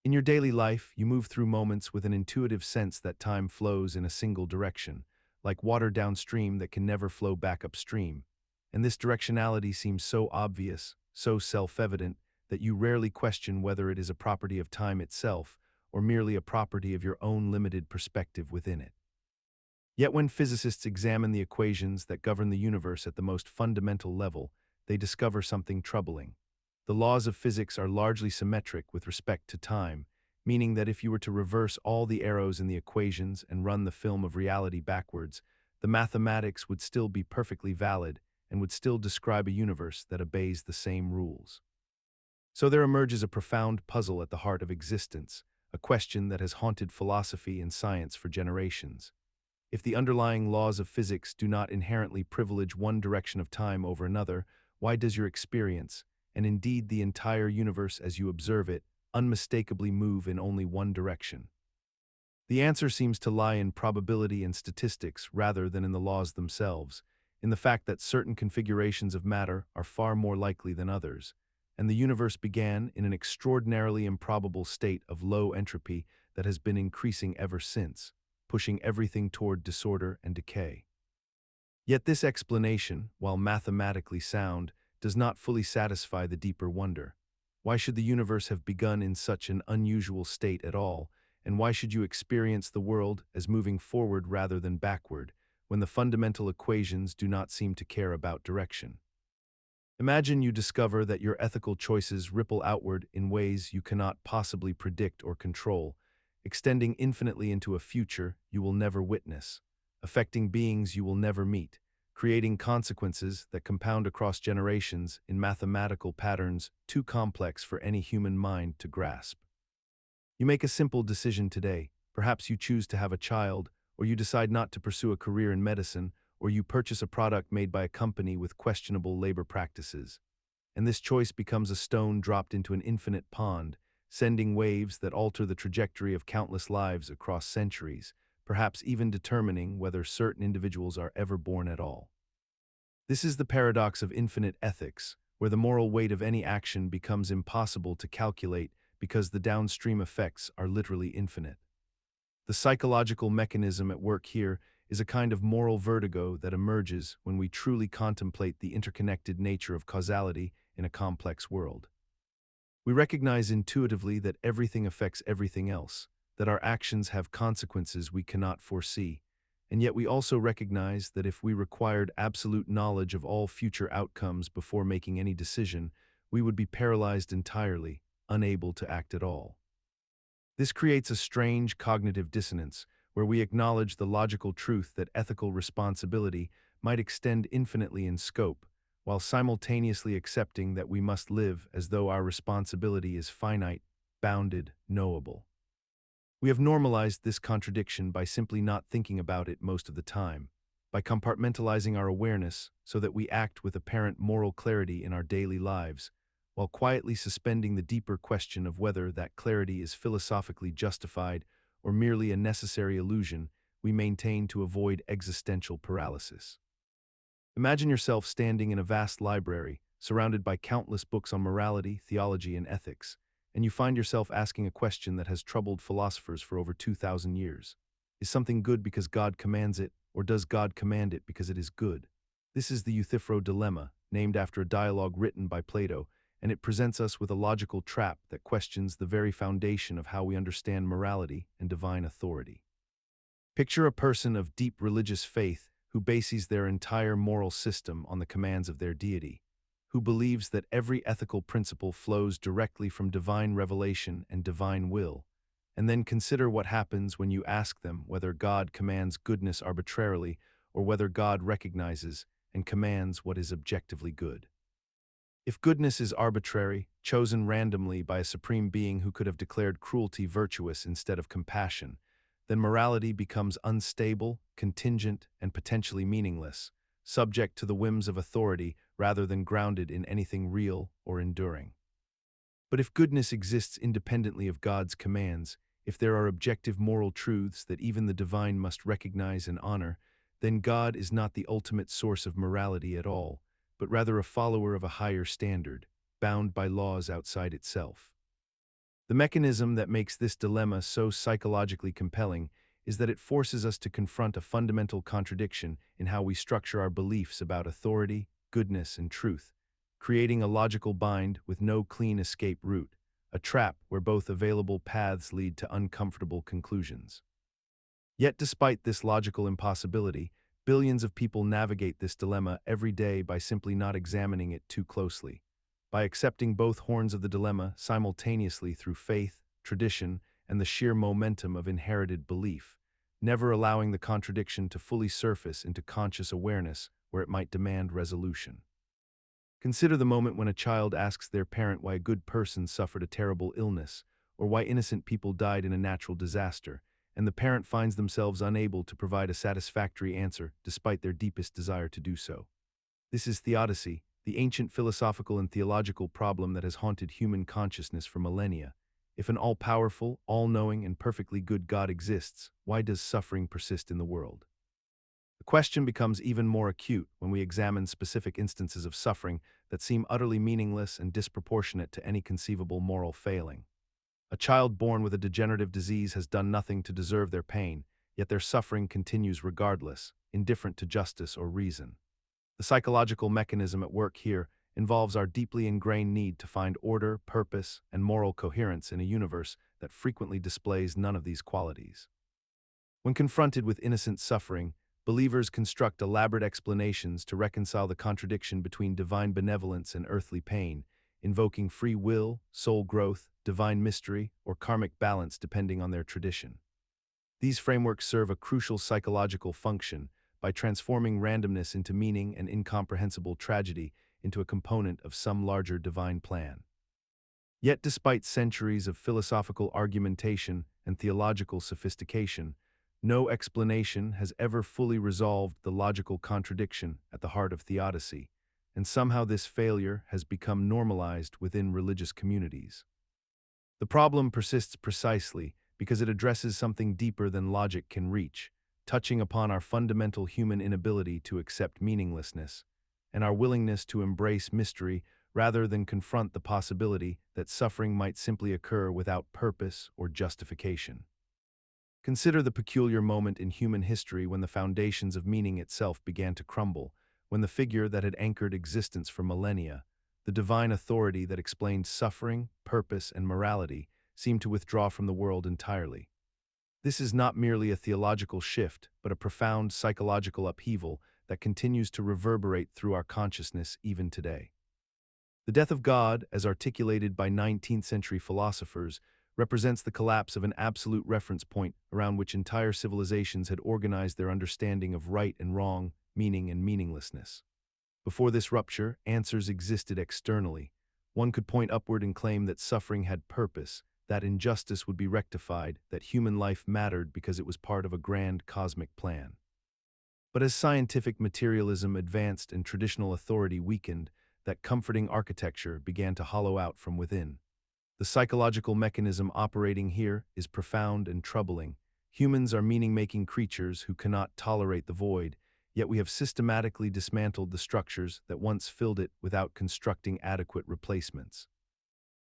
In your daily life, you move through moments with an intuitive sense that time flows in a single direction, like water downstream that can never flow back upstream, and this directionality seems so obvious, so self-evident, that you rarely question whether it is a property of time itself or merely a property of your own limited perspective within it. Yet when physicists examine the equations that govern the universe at the most fundamental level, they discover something troubling. The laws of physics are largely symmetric with respect to time, meaning that if you were to reverse all the arrows in the equations and run the film of reality backwards, the mathematics would still be perfectly valid and would still describe a universe that obeys the same rules. So there emerges a profound puzzle at the heart of existence, a question that has haunted philosophy and science for generations. If the underlying laws of physics do not inherently privilege one direction of time over another, why does your experience, and indeed the entire universe as you observe it, unmistakably move in only one direction? The answer seems to lie in probability and statistics rather than in the laws themselves, in the fact that certain configurations of matter are far more likely than others, and the universe began in an extraordinarily improbable state of low entropy that has been increasing ever since, pushing everything toward disorder and decay. Yet this explanation, while mathematically sound, does not fully satisfy the deeper wonder. Why should the universe have begun in such an unusual state at all, and why should you experience the world as moving forward rather than backward, when the fundamental equations do not seem to care about direction? Imagine you discover that your ethical choices ripple outward in ways you cannot possibly predict or control, extending infinitely into a future you will never witness, affecting beings you will never meet, creating consequences that compound across generations in mathematical patterns too complex for any human mind to grasp. You make a simple decision today. Perhaps you choose to have a child, or you decide not to pursue a career in medicine, or you purchase a product made by a company with questionable labor practices. And this choice becomes a stone dropped into an infinite pond, sending waves that alter the trajectory of countless lives across centuries, perhaps even determining whether certain individuals are ever born at all. This is the paradox of infinite ethics, where the moral weight of any action becomes impossible to calculate because the downstream effects are literally infinite. The psychological mechanism at work here is a kind of moral vertigo that emerges when we truly contemplate the interconnected nature of causality in a complex world. We recognize intuitively that everything affects everything else, that our actions have consequences we cannot foresee, and yet we also recognize that if we required absolute knowledge of all future outcomes before making any decision, we would be paralyzed entirely, unable to act at all. This creates a strange cognitive dissonance where we acknowledge the logical truth that ethical responsibility might extend infinitely in scope, while simultaneously accepting that we must live as though our responsibility is finite, bounded, knowable. We have normalized this contradiction by simply not thinking about it most of the time, by compartmentalizing our awareness so that we act with apparent moral clarity in our daily lives, while quietly suspending the deeper question of whether that clarity is philosophically justified or merely a necessary illusion we maintain to avoid existential paralysis. Imagine yourself standing in a vast library, surrounded by countless books on morality, theology, and ethics, and you find yourself asking a question that has troubled philosophers for over 2,000 years. Is something good because God commands it, or does God command it because it is good? This is the Euthyphro dilemma, named after a dialogue written by Plato, and it presents us with a logical trap that questions the very foundation of how we understand morality and divine authority. Picture a person of deep religious faith who bases their entire moral system on the commands of their deity, who believes that every ethical principle flows directly from divine revelation and divine will, and then consider what happens when you ask them whether God commands goodness arbitrarily or whether God recognizes and commands what is objectively good. If goodness is arbitrary, chosen randomly by a supreme being who could have declared cruelty virtuous instead of compassion, then morality becomes unstable, contingent, and potentially meaningless, subject to the whims of authority rather than grounded in anything real or enduring. But if goodness exists independently of God's commands, if there are objective moral truths that even the divine must recognize and honor, then God is not the ultimate source of morality at all, but rather a follower of a higher standard, bound by laws outside itself. The mechanism that makes this dilemma so psychologically compelling is that it forces us to confront a fundamental contradiction in how we structure our beliefs about authority, goodness, and truth, creating a logical bind with no clean escape route, a trap where both available paths lead to uncomfortable conclusions. Yet despite this logical impossibility, billions of people navigate this dilemma every day by simply not examining it too closely, by accepting both horns of the dilemma simultaneously through faith, tradition, and the sheer momentum of inherited belief, never allowing the contradiction to fully surface into conscious awareness where it might demand resolution. Consider the moment when a child asks their parent why a good person suffered a terrible illness, or why innocent people died in a natural disaster, and the parent finds themselves unable to provide a satisfactory answer despite their deepest desire to do so. This is theodicy, the ancient philosophical and theological problem that has haunted human consciousness for millennia. If an all-powerful, all-knowing, and perfectly good God exists, why does suffering persist in the world? The question becomes even more acute when we examine specific instances of suffering that seem utterly meaningless and disproportionate to any conceivable moral failing. A child born with a degenerative disease has done nothing to deserve their pain, yet their suffering continues regardless, indifferent to justice or reason. The psychological mechanism at work here involves our deeply ingrained need to find order, purpose, and moral coherence in a universe that frequently displays none of these qualities. When confronted with innocent suffering, believers construct elaborate explanations to reconcile the contradiction between divine benevolence and earthly pain, invoking free will, soul growth, divine mystery, or karmic balance depending on their tradition. These frameworks serve a crucial psychological function by transforming randomness into meaning and incomprehensible tragedy into a component of some larger divine plan. Yet despite centuries of philosophical argumentation and theological sophistication, no explanation has ever fully resolved the logical contradiction at the heart of theodicy, and somehow this failure has become normalized within religious communities. The problem persists precisely because it addresses something deeper than logic can reach, touching upon our fundamental human inability to accept meaninglessness, and our willingness to embrace mystery rather than confront the possibility that suffering might simply occur without purpose or justification. Consider the peculiar moment in human history when the foundations of meaning itself began to crumble, when the figure that had anchored existence for millennia, the divine authority that explained suffering, purpose, and morality, seemed to withdraw from the world entirely. This is not merely a theological shift, but a profound psychological upheaval that continues to reverberate through our consciousness even today. The death of God, as articulated by 19th-century philosophers, represents the collapse of an absolute reference point around which entire civilizations had organized their understanding of right and wrong, meaning and meaninglessness. Before this rupture, answers existed externally. One could point upward and claim that suffering had purpose, that injustice would be rectified, that human life mattered because it was part of a grand cosmic plan. But as scientific materialism advanced and traditional authority weakened, that comforting architecture began to hollow out from within. The psychological mechanism operating here is profound and troubling. Humans are meaning-making creatures who cannot tolerate the void, yet we have systematically dismantled the structures that once filled it without constructing adequate replacements.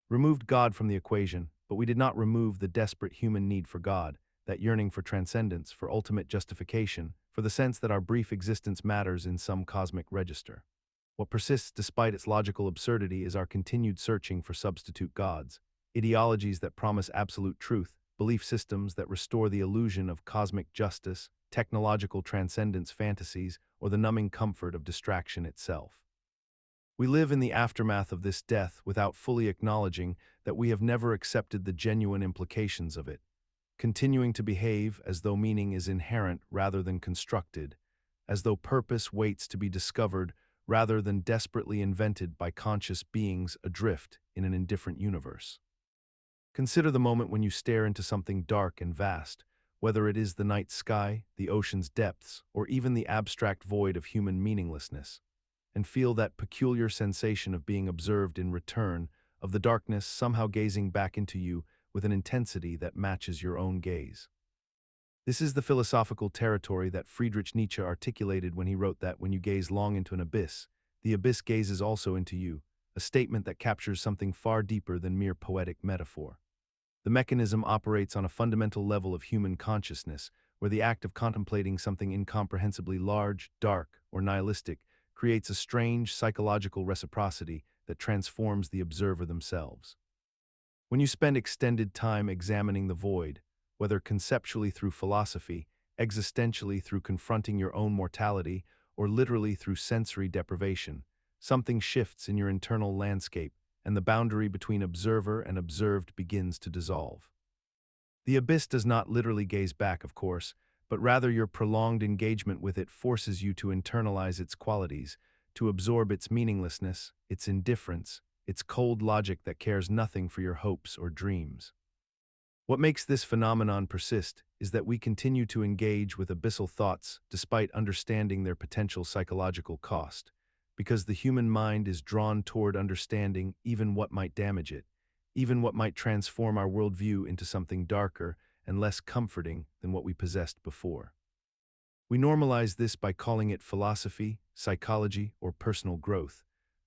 Removed God from the equation, but we did not remove the desperate human need for God, that yearning for transcendence, for ultimate justification, for the sense that our brief existence matters in some cosmic register. What persists despite its logical absurdity is our continued searching for substitute gods, ideologies that promise absolute truth, belief systems that restore the illusion of cosmic justice, technological transcendence fantasies, or the numbing comfort of distraction itself. We live in the aftermath of this death without fully acknowledging that we have never accepted the genuine implications of it, continuing to behave as though meaning is inherent rather than constructed, as though purpose waits to be discovered rather than desperately invented by conscious beings adrift in an indifferent universe. Consider the moment when you stare into something dark and vast, whether it is the night sky, the ocean's depths, or even the abstract void of human meaninglessness, and feel that peculiar sensation of being observed in return, of the darkness somehow gazing back into you with an intensity that matches your own gaze. This is the philosophical territory that Friedrich Nietzsche articulated when he wrote that when you gaze long into an abyss, the abyss gazes also into you, a statement that captures something far deeper than mere poetic metaphor. The mechanism operates on a fundamental level of human consciousness, where the act of contemplating something incomprehensibly large, dark, or nihilistic creates a strange psychological reciprocity that transforms the observer themselves. When you spend extended time examining the void, whether conceptually through philosophy, existentially through confronting your own mortality, or literally through sensory deprivation, something shifts in your internal landscape, and the boundary between observer and observed begins to dissolve. The abyss does not literally gaze back, of course, but rather your prolonged engagement with it forces you to internalize its qualities, to absorb its meaninglessness, its indifference, its cold logic that cares nothing for your hopes or dreams. What makes this phenomenon persist is that we continue to engage with abyssal thoughts despite understanding their potential psychological cost, because the human mind is drawn toward understanding even what might damage it, even what might transform our worldview into something darker and less comforting than what we possessed before. We normalize this by calling it philosophy, psychology, or personal growth,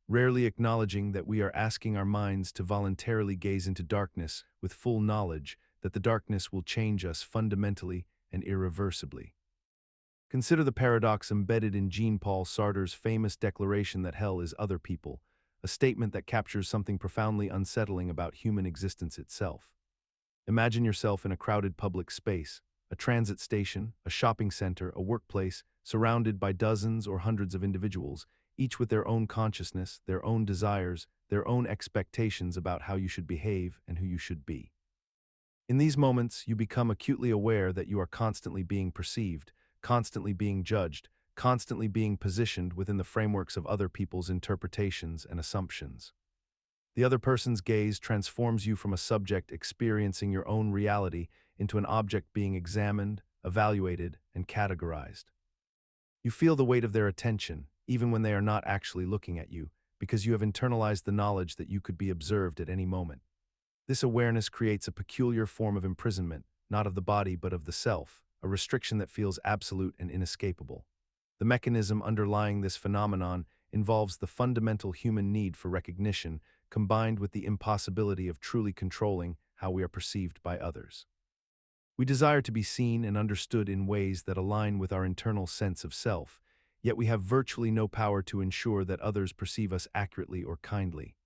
rarely acknowledging that we are asking our minds to voluntarily gaze into darkness with full knowledge that the darkness will change us fundamentally and irreversibly. Consider the paradox embedded in Jean-Paul Sartre's famous declaration that hell is other people, a statement that captures something profoundly unsettling about human existence itself. Imagine yourself in a crowded public space, a transit station, a shopping center, a workplace, surrounded by dozens or hundreds of individuals, each with their own consciousness, their own desires, their own expectations about how you should behave and who you should be. In these moments, you become acutely aware that you are constantly being perceived, constantly being judged, constantly being positioned within the frameworks of other people's interpretations and assumptions. The other person's gaze transforms you from a subject experiencing your own reality into an object being examined, evaluated, and categorized. You feel the weight of their attention, even when they are not actually looking at you, because you have internalized the knowledge that you could be observed at any moment. This awareness creates a peculiar form of imprisonment, not of the body but of the self, a restriction that feels absolute and inescapable. The mechanism underlying this phenomenon involves the fundamental human need for recognition, combined with the impossibility of truly controlling how we are perceived by others. We desire to be seen and understood in ways that align with our internal sense of self, yet we have virtually no power to ensure that others perceive us accurately or kindly.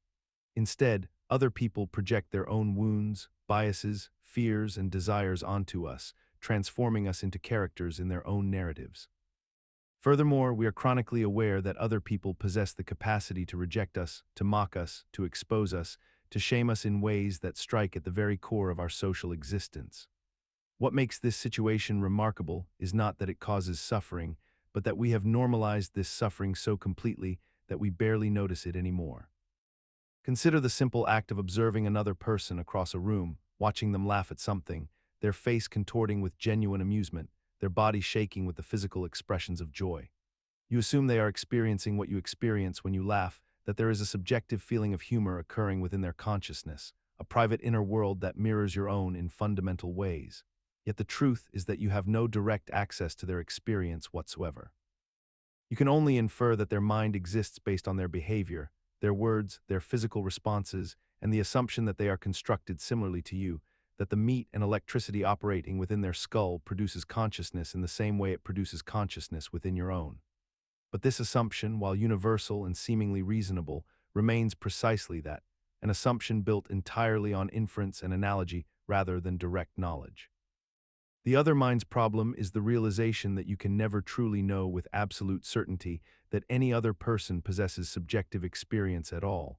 Instead, other people project their own wounds, biases, fears, and desires onto us, transforming us into characters in their own narratives. Furthermore, we are chronically aware that other people possess the capacity to reject us, to mock us, to expose us, to shame us in ways that strike at the very core of our social existence. What makes this situation remarkable is not that it causes suffering, but that we have normalized this suffering so completely that we barely notice it anymore. Consider the simple act of observing another person across a room, watching them laugh at something, their face contorting with genuine amusement, their body shaking with the physical expressions of joy. You assume they are experiencing what you experience when you laugh, that there is a subjective feeling of humor occurring within their consciousness, a private inner world that mirrors your own in fundamental ways. Yet the truth is that you have no direct access to their experience whatsoever. You can only infer that their mind exists based on their behavior, their words, their physical responses, and the assumption that they are constructed similarly to you, that the meat and electricity operating within their skull produces consciousness in the same way it produces consciousness within your own. But this assumption, while universal and seemingly reasonable, remains precisely that, an assumption built entirely on inference and analogy rather than direct knowledge. The other mind's problem is the realization that you can never truly know with absolute certainty that any other person possesses subjective experience at all,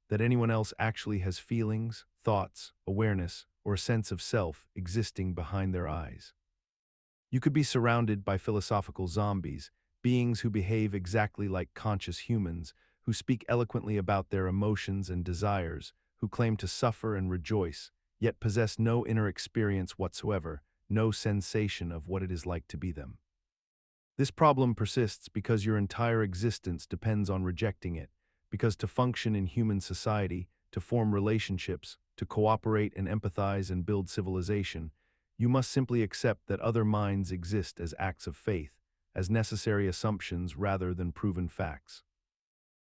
that anyone else actually has feelings, thoughts, awareness, or a sense of self existing behind their eyes. You could be surrounded by philosophical zombies, beings who behave exactly like conscious humans, who speak eloquently about their emotions and desires, who claim to suffer and rejoice, yet possess no inner experience whatsoever, no sensation of what it is like to be them. This problem persists because your entire existence depends on rejecting it, because to function in human society, to form relationships, to cooperate and empathize and build civilization, you must simply accept that other minds exist as acts of faith, as necessary assumptions rather than proven facts.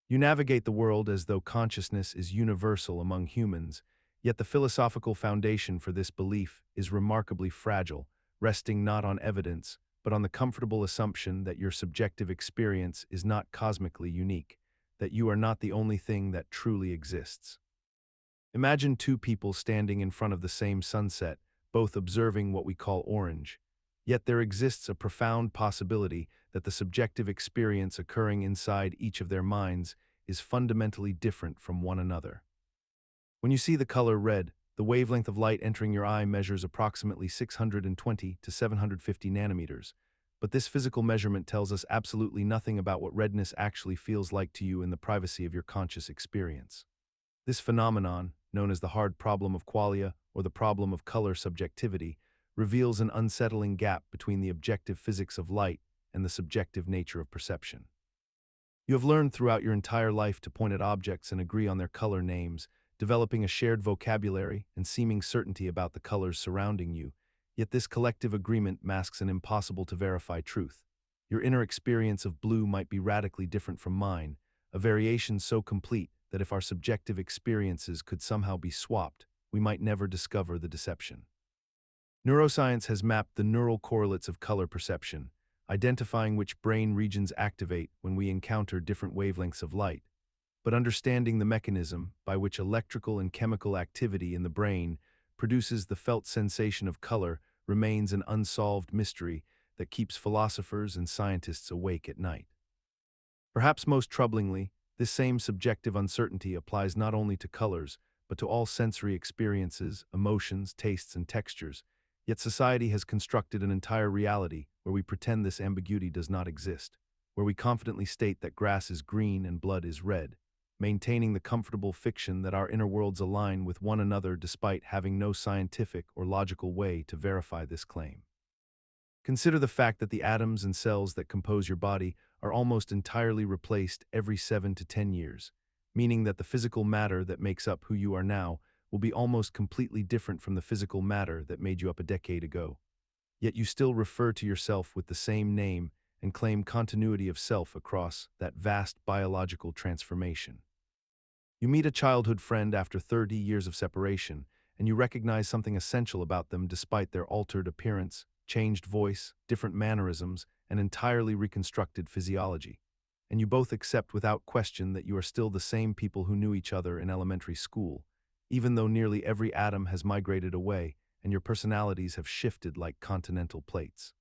You navigate the world as though consciousness is universal among humans, yet the philosophical foundation for this belief is remarkably fragile, resting not on evidence, but on the comfortable assumption that your subjective experience is not cosmically unique, that you are not the only thing that truly exists. Imagine two people standing in front of the same sunset, both observing what we call orange. Yet there exists a profound possibility that the subjective experience occurring inside each of their minds is fundamentally different from one another. When you see the color red, The wavelength of light entering your eye measures approximately 620 to 750 nanometers, but this physical measurement tells us absolutely nothing about what redness actually feels like to you in the privacy of your conscious experience. This phenomenon, known as the hard problem of qualia or the problem of color subjectivity, reveals an unsettling gap between the objective physics of light and the subjective nature of perception. You have learned throughout your entire life to point at objects and agree on their color names, developing a shared vocabulary and seeming certainty about the colors surrounding you, yet this collective agreement masks an impossible-to-verify truth. Your inner experience of blue might be radically different from mine, a variation so complete that if our subjective experiences could somehow be swapped, we might never discover the deception. Neuroscience has mapped the neural correlates of color perception, identifying which brain regions activate when we encounter different wavelengths of light. But understanding the mechanism by which electrical and chemical activity in the brain produces the felt sensation of color remains an unsolved mystery that keeps philosophers and scientists awake at night. Perhaps most troublingly, this same subjective uncertainty applies not only to colors, but to all sensory experiences, emotions, tastes, and textures. Yet society has constructed an entire reality where we pretend this ambiguity does not exist, where we confidently state that grass is green and blood is red, maintaining the comfortable fiction that our inner worlds align with one another despite having no scientific or logical way to verify this claim. Consider the fact that the atoms and cells that compose your body are almost entirely replaced every 7 to 10 years, meaning that the physical matter that makes up who you are now will be almost completely different from the physical matter that made you up a decade ago. Yet you still refer to yourself with the same name and claim continuity of self across that vast biological transformation. You meet a childhood friend after 30 years of separation, and you recognize something essential about them despite their altered appearance, changed voice, different mannerisms, and entirely reconstructed physiology. And you both accept without question that you are still the same people who knew each other in elementary school, even though nearly every atom has migrated away and your personalities have shifted like continental plates.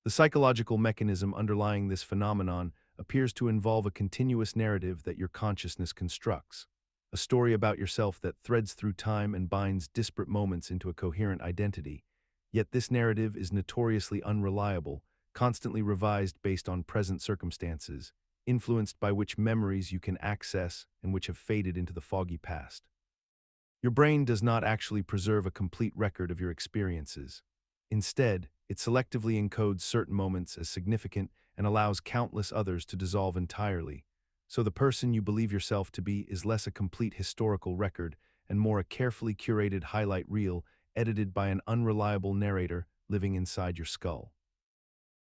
The psychological mechanism underlying this phenomenon appears to involve a continuous narrative that your consciousness constructs, a story about yourself that threads through time and binds disparate moments into a coherent identity. Yet this narrative is notoriously unreliable, constantly revised based on present circumstances, influenced by which memories you can access and which have faded into the foggy past. Your brain does not actually preserve a complete record of your experiences. Instead, it selectively encodes certain moments as significant and allows countless others to dissolve entirely. So the person you believe yourself to be is less a complete historical record and more a carefully curated highlight reel edited by an unreliable narrator living inside your skull.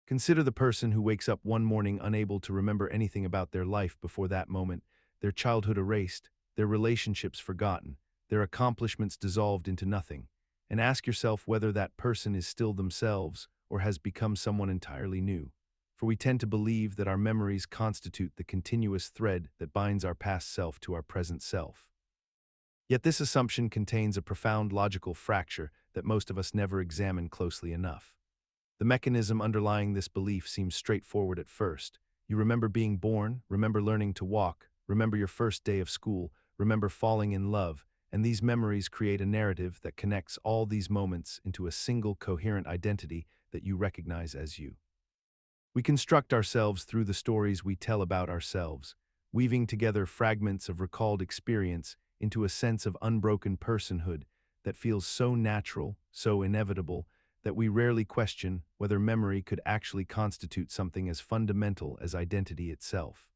Consider the person who wakes up one morning unable to remember anything about their life before that moment, their childhood erased, their relationships forgotten, their accomplishments dissolved into nothing, and ask yourself whether that person is still themselves or has become someone entirely new. For we tend to believe that our memories constitute the continuous thread that binds our past self to our present self. Yet this assumption contains a profound logical fracture that most of us never examine closely enough. The mechanism underlying this belief seems straightforward at first. You remember being born, remember learning to walk, remember your first day of school, remember falling in love, and these memories create a narrative that connects all these moments into a single coherent identity that you recognize as you. We construct ourselves through the stories we tell about ourselves, weaving together fragments of recalled experience into a sense of unbroken personhood that feels so natural, so inevitable, that we rarely question whether memory could actually constitute something as fundamental as identity itself.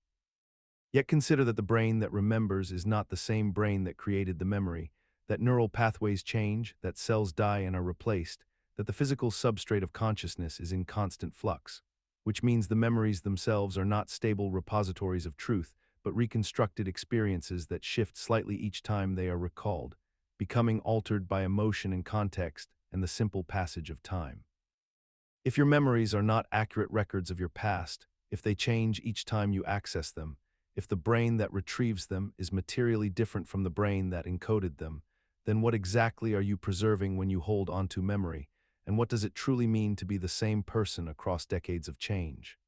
Yet consider that the brain that remembers is not the same brain that created the memory, that neural pathways change, that cells die and are replaced, that the physical substrate of consciousness is in constant flux, which means the memories themselves are not stable repositories of truth, but reconstructed experiences that shift slightly each time they are recalled, becoming altered by emotion and context and the simple passage of time. If your memories are not accurate records of your past, if they change each time you access them, if the brain that retrieves them is materially different from the brain that encoded them, then what exactly are you preserving when you hold onto memory, and what does it truly mean to be the same person across decades of change?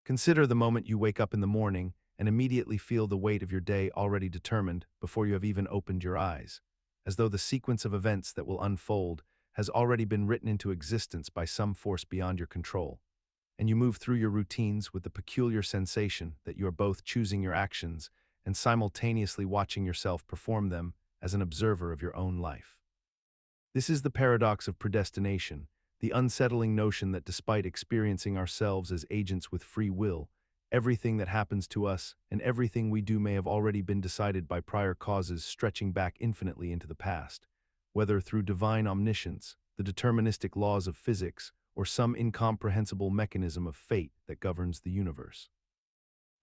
Consider the moment you wake up in the morning and immediately feel the weight of your day already determined before you have even opened your eyes. as though the sequence of events that will unfold has already been written into existence by some force beyond your control. And you move through your routines with the peculiar sensation that you are both choosing your actions and simultaneously watching yourself perform them as an observer of your own life. This is the paradox of predestination, the unsettling notion that despite experiencing ourselves as agents with free will, everything that happens to us and everything we do may have already been decided by prior causes stretching back infinitely into the past, whether through divine omniscience, the deterministic laws of physics, or some incomprehensible mechanism of fate that governs the universe.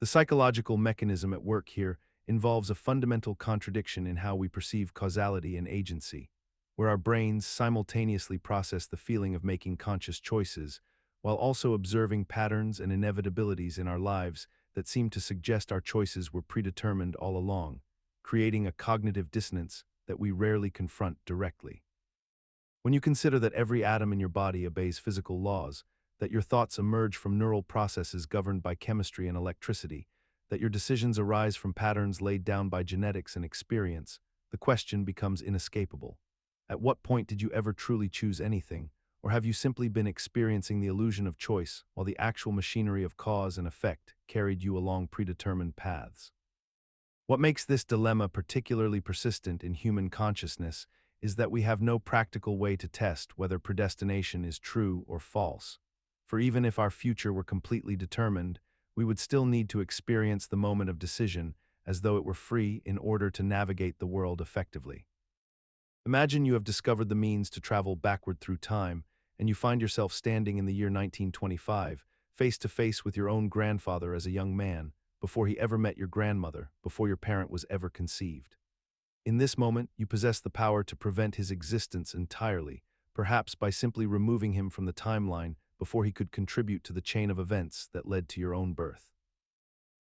The psychological mechanism at work here involves a fundamental contradiction in how we perceive causality and agency, where our brains simultaneously process the feeling of making conscious choices, while also observing patterns and inevitabilities in our lives that seem to suggest our choices were predetermined all along, creating a cognitive dissonance that we rarely confront directly. When you consider that every atom in your body obeys physical laws, that your thoughts emerge from neural processes governed by chemistry and electricity, that your decisions arise from patterns laid down by genetics and experience, the question becomes inescapable. At what point did you ever truly choose anything, or have you simply been experiencing the illusion of choice while the actual machinery of cause and effect carried you along predetermined paths? What makes this dilemma particularly persistent in human consciousness is that we have no practical way to test whether predestination is true or false. For even if our future were completely determined, we would still need to experience the moment of decision as though it were free in order to navigate the world effectively. Imagine you have discovered the means to travel backward through time, and you find yourself standing in the year 1925, face to face with your own grandfather as a young man, before he ever met your grandmother, before your parent was ever conceived. In this moment, you possess the power to prevent his existence entirely, perhaps by simply removing him from the timeline before he could contribute to the chain of events that led to your own birth.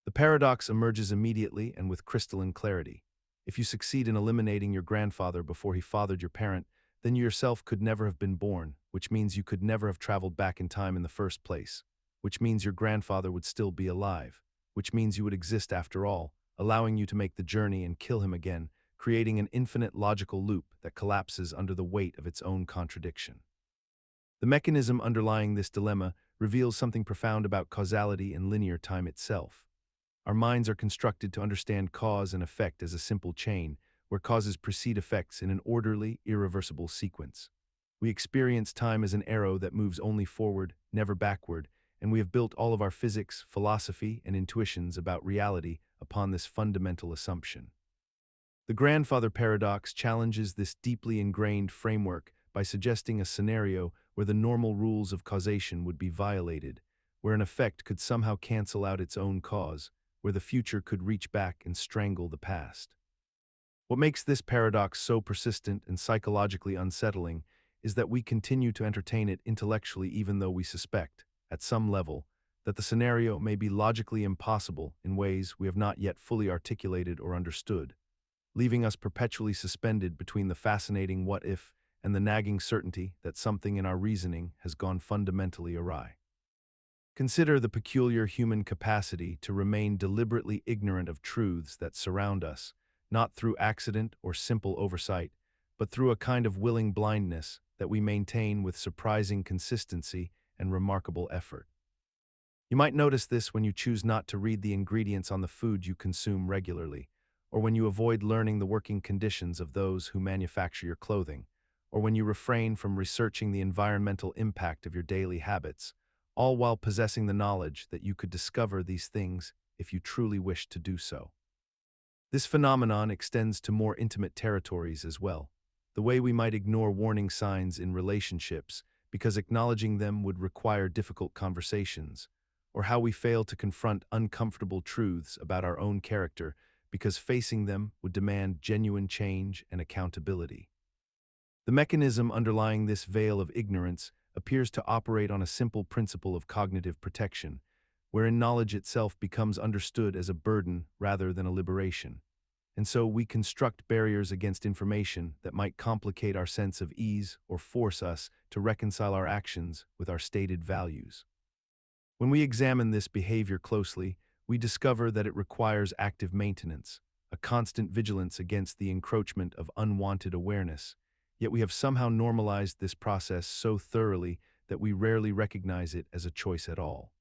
The paradox emerges immediately and with crystalline clarity. If you succeed in eliminating your grandfather before he fathered your parent, then you yourself could never have been born, which means you could never have traveled back in time in the first place, which means your grandfather would still be alive, which means you would exist after all, allowing you to make the journey and kill him again, creating an infinite logical loop that collapses under the weight of its own contradiction. The mechanism underlying this dilemma reveals something profound about causality and linear time itself. Our minds are constructed to understand cause and effect as a simple chain, where causes precede effects in an orderly, irreversible sequence. We experience time as an arrow that moves only forward, never backward, and we have built all of our physics, philosophy, and intuitions about reality upon this fundamental assumption. The grandfather paradox challenges this deeply ingrained framework by suggesting a scenario where the normal rules of causation would be violated, where an effect could somehow cancel out its own cause, where the future could reach back and strangle the past. What makes this paradox so persistent and psychologically unsettling is that we continue to entertain it intellectually even though we suspect, at some level, that the scenario may be logically impossible in ways we have not yet fully articulated or understood, leaving us perpetually suspended between the fascinating what-if and the nagging certainty that something in our reasoning has gone fundamentally awry. Consider the peculiar human capacity to remain deliberately ignorant of truths that surround us, not through accident or simple oversight, but through a kind of willing blindness that we maintain with surprising consistency and remarkable effort. You might notice this when you choose not to read the ingredients on the food you consume regularly, or when you avoid learning the working conditions of those who manufacture your clothing, or when you refrain from researching the environmental impact of your daily habits, all while possessing the knowledge that you could discover these things if you truly wished to do so. This phenomenon extends to more intimate territories as well, the way we might ignore warning signs in relationships because acknowledging them would require difficult conversations, or how we fail to confront uncomfortable truths about our own character because facing them would demand genuine change and accountability. The mechanism underlying this veil of ignorance appears to operate on a simple principle of cognitive protection, wherein knowledge itself becomes understood as a burden rather than a liberation. And so we construct barriers against information that might complicate our sense of ease or force us to reconcile our actions with our stated values. When we examine this behavior closely, we discover that it requires active maintenance, a constant vigilance against the encroachment of unwanted awareness, yet we have somehow normalized this process so thoroughly that we rarely recognize it as a choice at all.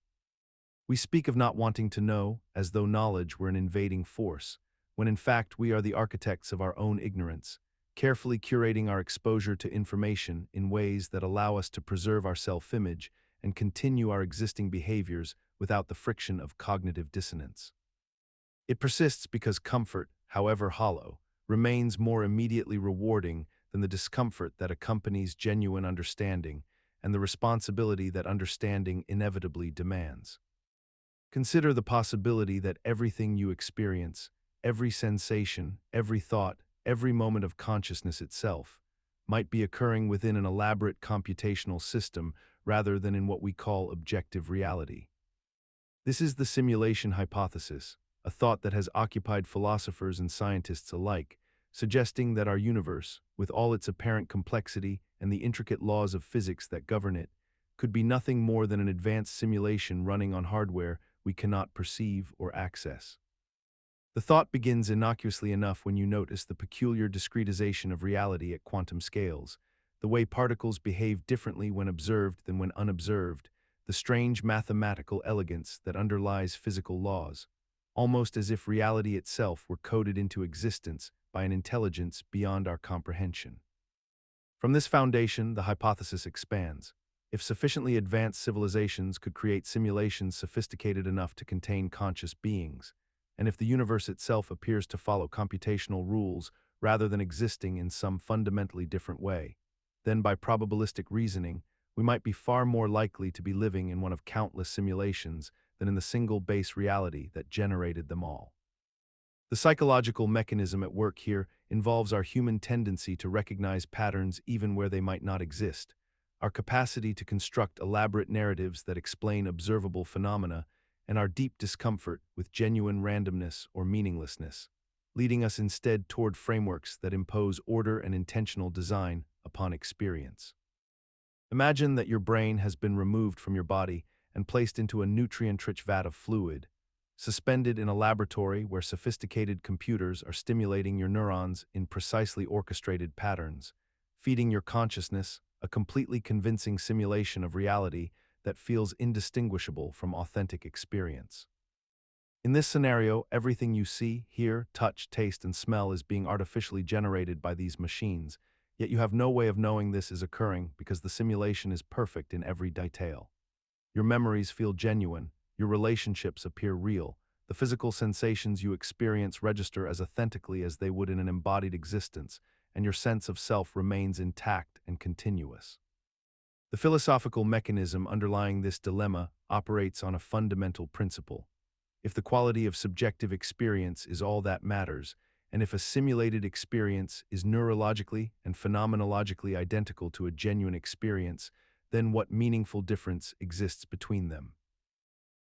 We speak of not wanting to know as though knowledge were an invading force, when in fact we are the architects of our own ignorance, carefully curating our exposure to information in ways that allow us to preserve our self-image and continue our existing behaviors without the friction of cognitive dissonance. It persists because comfort, however hollow, remains more immediately rewarding than the discomfort that accompanies genuine understanding and the responsibility that understanding inevitably demands. Consider the possibility that everything you experience, every sensation, every thought, every moment of consciousness itself, might be occurring within an elaborate computational system rather than in what we call objective reality. This is the simulation hypothesis, a thought that has occupied philosophers and scientists alike, suggesting that our universe, with all its apparent complexity and the intricate laws of physics that govern it, could be nothing more than an advanced simulation running on hardware we cannot perceive or access. The thought begins innocuously enough when you notice the peculiar discretization of reality at quantum scales, the way particles behave differently when observed than when unobserved, the strange mathematical elegance that underlies physical laws, almost as if reality itself were coded into existence by an intelligence beyond our comprehension. From this foundation, the hypothesis expands. If sufficiently advanced civilizations could create simulations sophisticated enough to contain conscious beings, and if the universe itself appears to follow computational rules rather than existing in some fundamentally different way, then by probabilistic reasoning, we might be far more likely to be living in one of countless simulations than in the single base reality that generated them all. The psychological mechanism at work here involves our human tendency to recognize patterns even where they might not exist, our capacity to construct elaborate narratives that explain observable phenomena, and our deep discomfort with genuine randomness or meaninglessness, leading us instead toward frameworks that impose order and intentional design upon experience. Imagine that your brain has been removed from your body and placed into a nutrient-rich vat of fluid, suspended in a laboratory where sophisticated computers are stimulating your neurons in precisely orchestrated patterns, feeding your consciousness a completely convincing simulation of reality that feels indistinguishable from authentic experience. In this scenario, everything you see, hear, touch, taste, and smell is being artificially generated by these machines, yet you have no way of knowing this is occurring because the simulation is perfect in every detail. Your memories feel genuine, your relationships appear real, the physical sensations you experience register as authentically as they would in an embodied existence, and your sense of self remains intact and continuous. The philosophical mechanism underlying this dilemma operates on a fundamental principle. If the quality of subjective experience is all that matters, and if a simulated experience is neurologically and phenomenologically identical to a genuine experience, then what meaningful difference exists between them?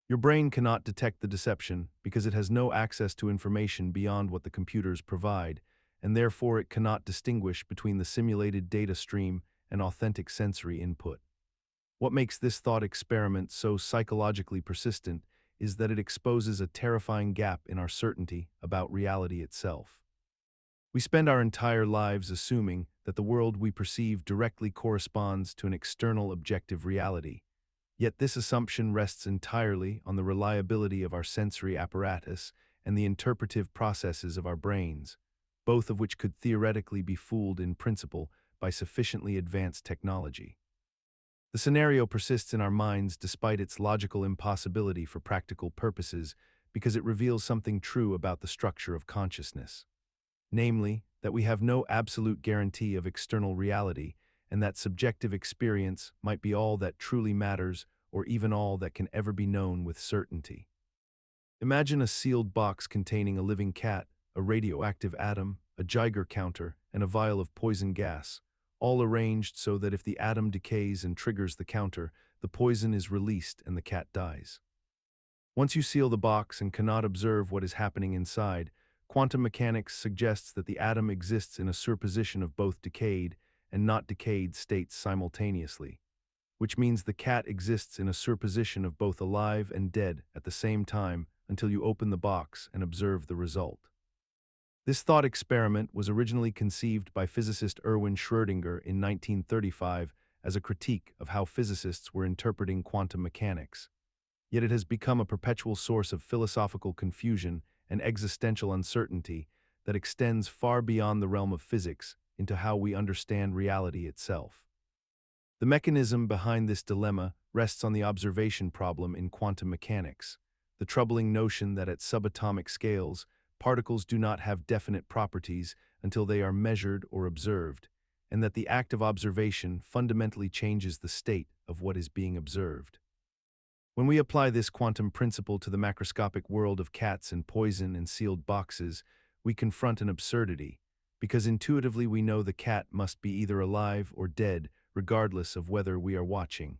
Your brain cannot detect the deception because it has no access to information beyond what the computers provide, and therefore it cannot distinguish between the simulated data stream and authentic sensory input. What makes this thought experiment so psychologically persistent is that it exposes a terrifying gap in our certainty about reality itself. We spend our entire lives assuming that the world we perceive directly corresponds to an external objective reality, yet this assumption rests entirely on the reliability of our sensory apparatus and the interpretive processes of our brains, both of which could theoretically be fooled in principle by sufficiently advanced technology. The scenario persists in our minds despite its logical impossibility for practical purposes because it reveals something true about the structure of consciousness. Namely, that we have no absolute guarantee of external reality and that subjective experience might be all that truly matters or even all that can ever be known with certainty. Imagine a sealed box containing a living cat, a radioactive atom, a Geiger counter, and a vial of poison gas, all arranged so that if the atom decays and triggers the counter, the poison is released and the cat dies. Once you seal the box and cannot observe what is happening inside, quantum mechanics suggests that the atom exists in a superposition of both decayed and not decayed states simultaneously, which means the cat exists in a superposition of both alive and dead at the same time until you open the box and observe the result. This thought experiment was originally conceived by physicist Erwin Schrödinger in 1935 as a critique of how physicists were interpreting quantum mechanics. Yet it has become a perpetual source of philosophical confusion and existential uncertainty that extends far beyond the realm of physics into how we understand reality itself. The mechanism behind this dilemma rests on the observation problem in quantum mechanics, the troubling notion that at subatomic scales, particles do not have definite properties until they are measured or observed, and that the act of observation fundamentally changes the state of what is being observed. When we apply this quantum principle to the macroscopic world of cats and poison and sealed boxes, we confront an absurdity, because intuitively we know the cat must be either alive or dead, regardless of whether we are watching.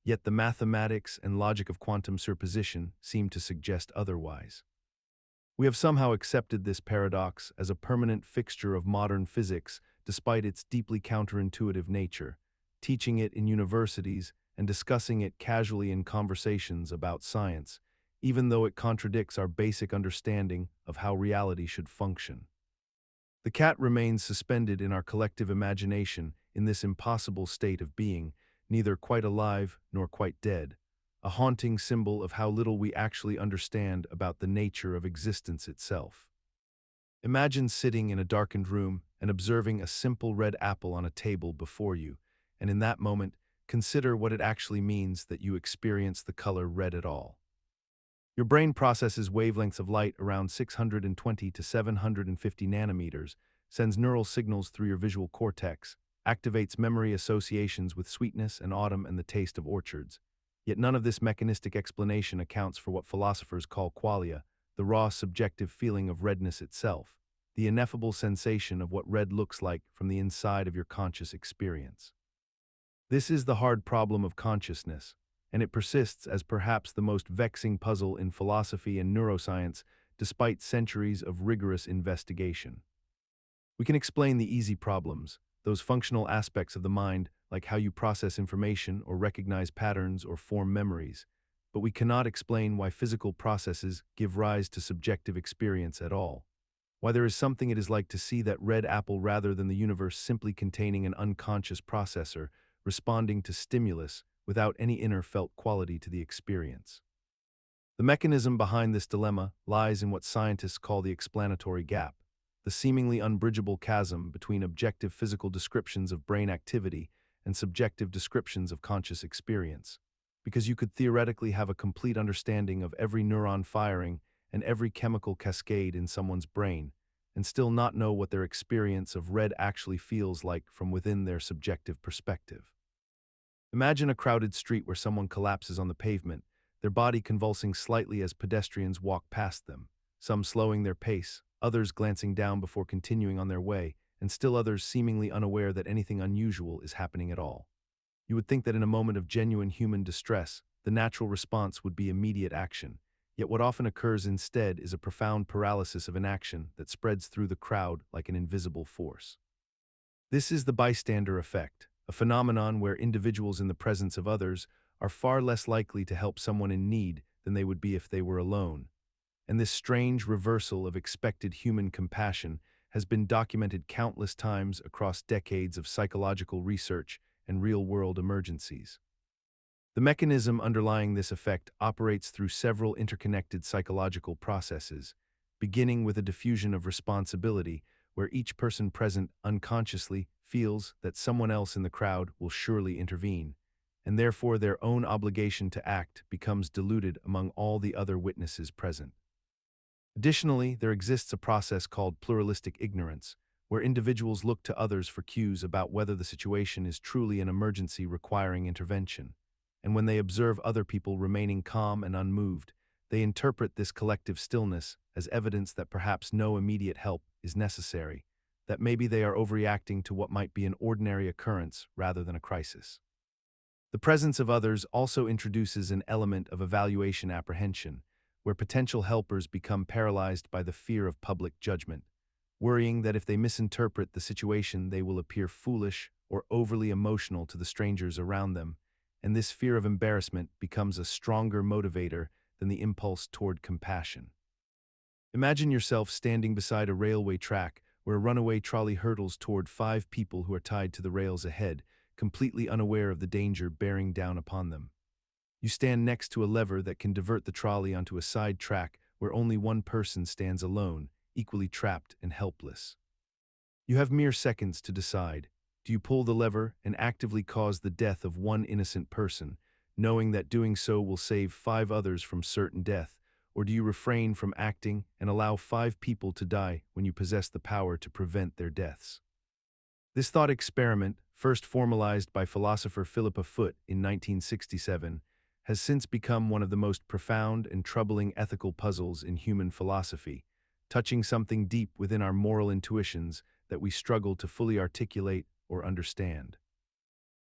Yet the mathematics and logic of quantum superposition seem to suggest otherwise. We have somehow accepted this paradox as a permanent fixture of modern physics despite its deeply counterintuitive nature, teaching it in universities and discussing it casually in conversations about science, even though it contradicts our basic understanding of how reality should function. The cat remains suspended in our collective imagination in this impossible state of being, neither quite alive nor quite dead, a haunting symbol of how little we actually understand about the nature of existence itself. Imagine sitting in a darkened room and observing a simple red apple on a table before you, and in that moment, consider what it actually means that you experience the color red at all. Your brain processes wavelengths of light around 620 to 750 nanometers, sends neural signals through your visual cortex, activates memory associations with sweetness and autumn and the taste of orchards. Yet none of this mechanistic explanation accounts for what philosophers call qualia, the raw subjective feeling of redness itself, the ineffable sensation of what red looks like from the inside of your conscious experience. This is the hard problem of consciousness, and it persists as perhaps the most vexing puzzle in philosophy and neuroscience despite centuries of rigorous investigation. We can explain the easy problems, those functional aspects of the mind like how you process information or recognize patterns or form memories, but we cannot explain why physical processes give rise to subjective experience at all, why there is something it is like to see that red apple rather than the universe simply containing an unconscious processor responding to stimulus without any inner felt quality to the experience. The mechanism behind this dilemma lies in what scientists call the explanatory gap, the seemingly unbridgeable chasm between objective physical descriptions of brain activity and subjective descriptions of conscious experience, because you could theoretically have a complete understanding of every neuron firing and every chemical cascade in someone's brain, and still not know what their experience of red actually feels like from within their subjective perspective. Imagine a crowded street where someone collapses on the pavement, their body convulsing slightly as pedestrians walk past them, some slowing their pace, others glancing down before continuing on their way, and still others seemingly unaware that anything unusual is happening at all. You would think that in a moment of genuine human distress, the natural response would be immediate action, yet what often occurs instead is a profound paralysis of inaction that spreads through the crowd like an invisible force. This is the bystander effect, a phenomenon where individuals in the presence of others are far less likely to help someone in need than they would be if they were alone. And this strange reversal of expected human compassion has been documented countless times across decades of psychological research and real-world emergencies. The mechanism underlying this effect operates through several interconnected psychological processes, beginning with a diffusion of responsibility where each person present unconsciously feels that someone else in the crowd will surely intervene, and therefore their own obligation to act becomes diluted among all the other witnesses present. Additionally, there exists a process called pluralistic ignorance, where individuals look to others for cues about whether the situation is truly an emergency requiring intervention, and when they observe other people remaining calm and unmoved, they interpret this collective stillness as evidence that perhaps no immediate help is necessary, that maybe they are overreacting to what might be an ordinary occurrence rather than a crisis. The presence of others also introduces an element of evaluation apprehension, where potential helpers become paralyzed by the fear of public judgment, worrying that if they misinterpret the situation they will appear foolish or overly emotional to the strangers around them, and this fear of embarrassment becomes a stronger motivator than the impulse toward compassion. Imagine yourself standing beside a railway track where a runaway trolley hurtles toward 5 people who are tied to the rails ahead, completely unaware of the danger bearing down upon them. You stand next to a lever that can divert the trolley onto a side track where only one person stands alone, equally trapped and helpless. You have mere seconds to decide. Do you pull the lever and actively cause the death of one innocent person, knowing that doing so will save 5 others from certain death, or do you refrain from acting and allow 5 people to die when you possess the power to prevent their deaths? This thought experiment, first formalized by philosopher Philippa Foot in 1967, has since become one of the most profound and troubling ethical puzzles in human philosophy, touching something deep within our moral intuitions that we struggle to fully articulate or understand.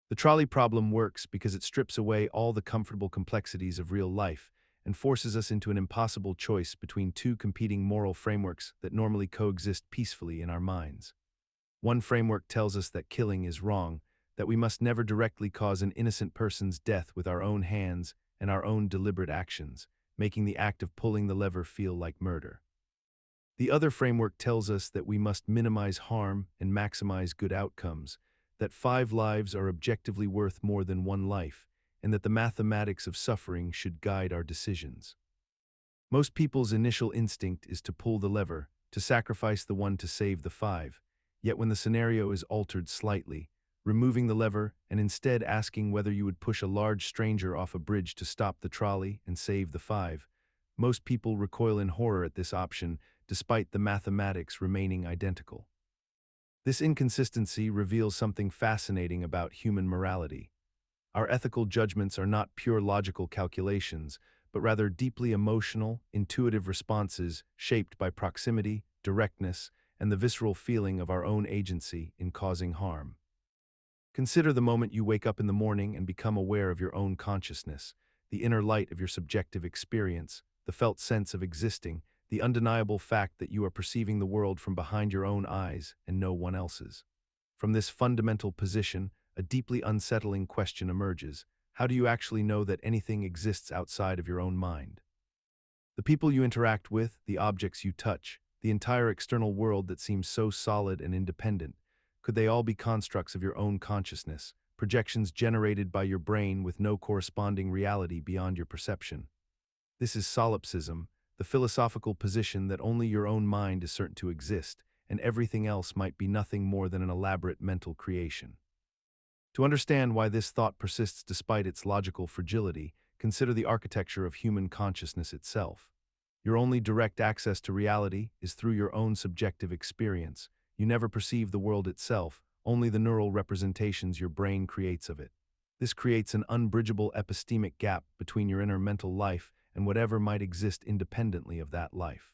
The trolley problem works because it strips away all the comfortable complexities of real life and forces us into an impossible choice between 2 competing moral frameworks that normally coexist peacefully in our minds. One framework tells us that killing is wrong, that we must never directly cause an innocent person's death with our own hands and our own deliberate actions, making the act of pulling the lever feel like murder. The other framework tells us that we must minimize harm and maximize good outcomes, that 5 lives are objectively worth more than 1 life, and that the mathematics of suffering should guide our decisions. Most people's initial instinct is to pull the lever, to sacrifice the one to save the 5, yet when the scenario is altered slightly, removing the lever and instead asking whether you would push a large stranger off a bridge to stop the trolley and save the 5, most people recoil in horror at this option despite the mathematics remaining identical. This inconsistency reveals something fascinating about human morality. Our ethical judgments are not pure logical calculations, but rather deeply emotional, intuitive responses shaped by proximity, directness, and the visceral feeling of our own agency in causing harm. Consider the moment you wake up in the morning and become aware of your own consciousness, the inner light of your subjective experience, the felt sense of existing, the undeniable fact that you are perceiving the world from behind your own eyes and no one else's. From this fundamental position, a deeply unsettling question emerges. How do you actually know that anything exists outside of your own mind? The people you interact with, the objects you touch, the entire external world that seems so solid and independent, could they all be constructs of your own consciousness, projections generated by your brain with no corresponding reality beyond your perception? This is solipsism, the philosophical position that only your own mind is certain to exist, and everything else might be nothing more than an elaborate mental creation. To understand why this thought persists despite its logical fragility, consider the architecture of human consciousness itself. Your only direct access to reality is through your own subjective experience. You never perceive the world itself, only the neural representations your brain creates of it. This creates an unbridgeable epistemic gap between your inner mental life and whatever might exist independently of that life.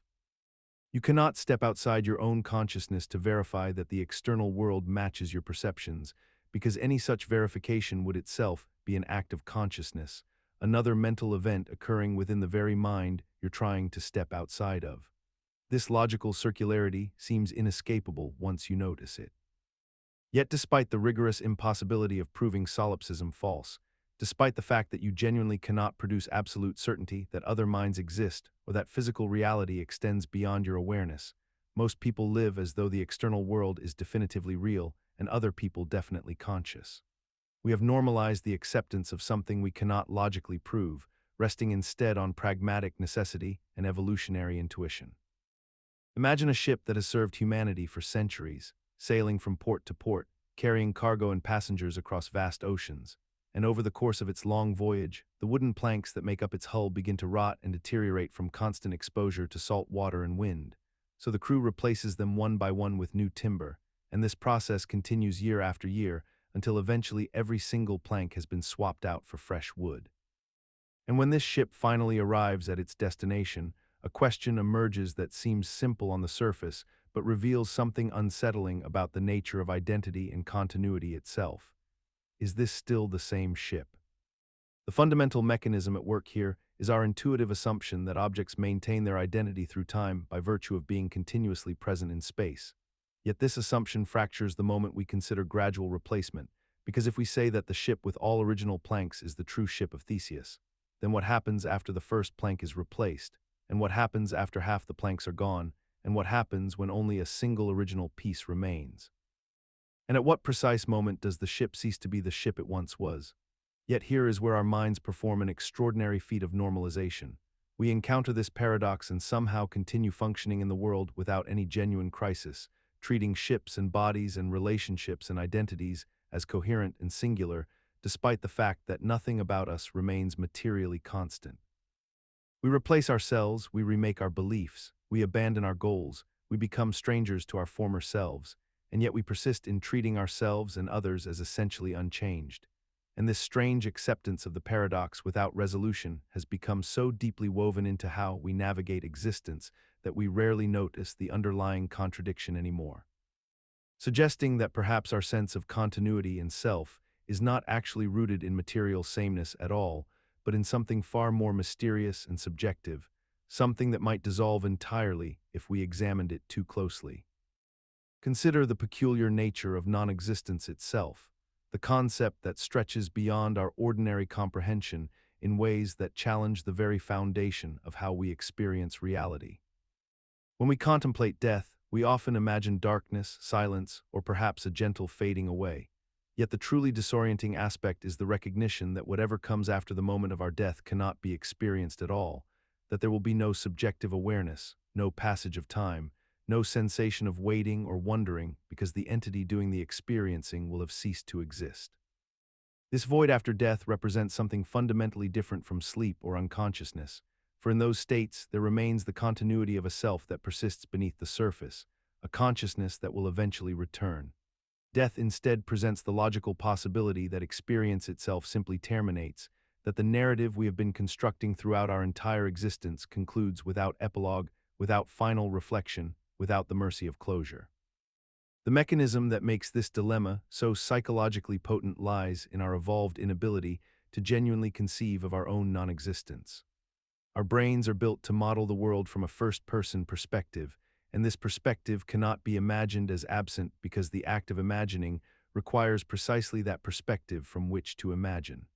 You cannot step outside your own consciousness to verify that the external world matches your perceptions, because any such verification would itself be an act of consciousness, another mental event occurring within the very mind you're trying to step outside of. This logical circularity seems inescapable once you notice it. Yet despite the rigorous impossibility of proving solipsism false, despite the fact that you genuinely cannot produce absolute certainty that other minds exist or that physical reality extends beyond your awareness, most people live as though the external world is definitively real and other people definitely conscious. We have normalized the acceptance of something we cannot logically prove, resting instead on pragmatic necessity and evolutionary intuition. Imagine a ship that has served humanity for centuries, sailing from port to port, carrying cargo and passengers across vast oceans. And over the course of its long voyage, the wooden planks that make up its hull begin to rot and deteriorate from constant exposure to salt water and wind. So the crew replaces them one by one with new timber, and this process continues year after year until eventually every single plank has been swapped out for fresh wood. And when this ship finally arrives at its destination, a question emerges that seems simple on the surface, but reveals something unsettling about the nature of identity and continuity itself. Is this still the same ship? The fundamental mechanism at work here is our intuitive assumption that objects maintain their identity through time by virtue of being continuously present in space. Yet this assumption fractures the moment we consider gradual replacement, because if we say that the ship with all original planks is the true Ship of Theseus, then what happens after the first plank is replaced, and what happens after half the planks are gone, and what happens when only a single original piece remains. And at what precise moment does the ship cease to be the ship it once was? Yet here is where our minds perform an extraordinary feat of normalization. We encounter this paradox and somehow continue functioning in the world without any genuine crisis, treating ships and bodies and relationships and identities as coherent and singular, despite the fact that nothing about us remains materially constant. We replace ourselves, we remake our beliefs, we abandon our goals, we become strangers to our former selves, and yet we persist in treating ourselves and others as essentially unchanged. And this strange acceptance of the paradox without resolution has become so deeply woven into how we navigate existence that we rarely notice the underlying contradiction anymore. Suggesting that perhaps our sense of continuity in self is not actually rooted in material sameness at all, but in something far more mysterious and subjective, something that might dissolve entirely if we examined it too closely. Consider the peculiar nature of non-existence itself, the concept that stretches beyond our ordinary comprehension in ways that challenge the very foundation of how we experience reality. When we contemplate death, we often imagine darkness, silence, or perhaps a gentle fading away. Yet the truly disorienting aspect is the recognition that whatever comes after the moment of our death cannot be experienced at all, that there will be no subjective awareness, no passage of time, no sensation of waiting or wondering because the entity doing the experiencing will have ceased to exist. This void after death represents something fundamentally different from sleep or unconsciousness, for in those states there remains the continuity of a self that persists beneath the surface, a consciousness that will eventually return. Death instead presents the logical possibility that experience itself simply terminates, that the narrative we have been constructing throughout our entire existence concludes without epilogue, without final reflection, without the mercy of closure. The mechanism that makes this dilemma so psychologically potent lies in our evolved inability to genuinely conceive of our own non-existence. Our brains are built to model the world from a first-person perspective, and this perspective cannot be imagined as absent because the act of imagining requires precisely that perspective from which to imagine.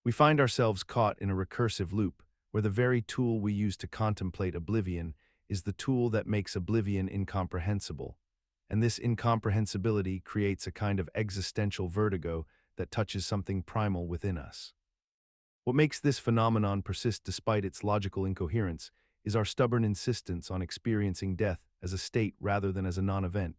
We find ourselves caught in a recursive loop, where the very tool we use to contemplate oblivion is the tool that makes oblivion incomprehensible, and this incomprehensibility creates a kind of existential vertigo that touches something primal within us. What makes this phenomenon persist despite its logical incoherence is our stubborn insistence on experiencing death as a state rather than as a non-event,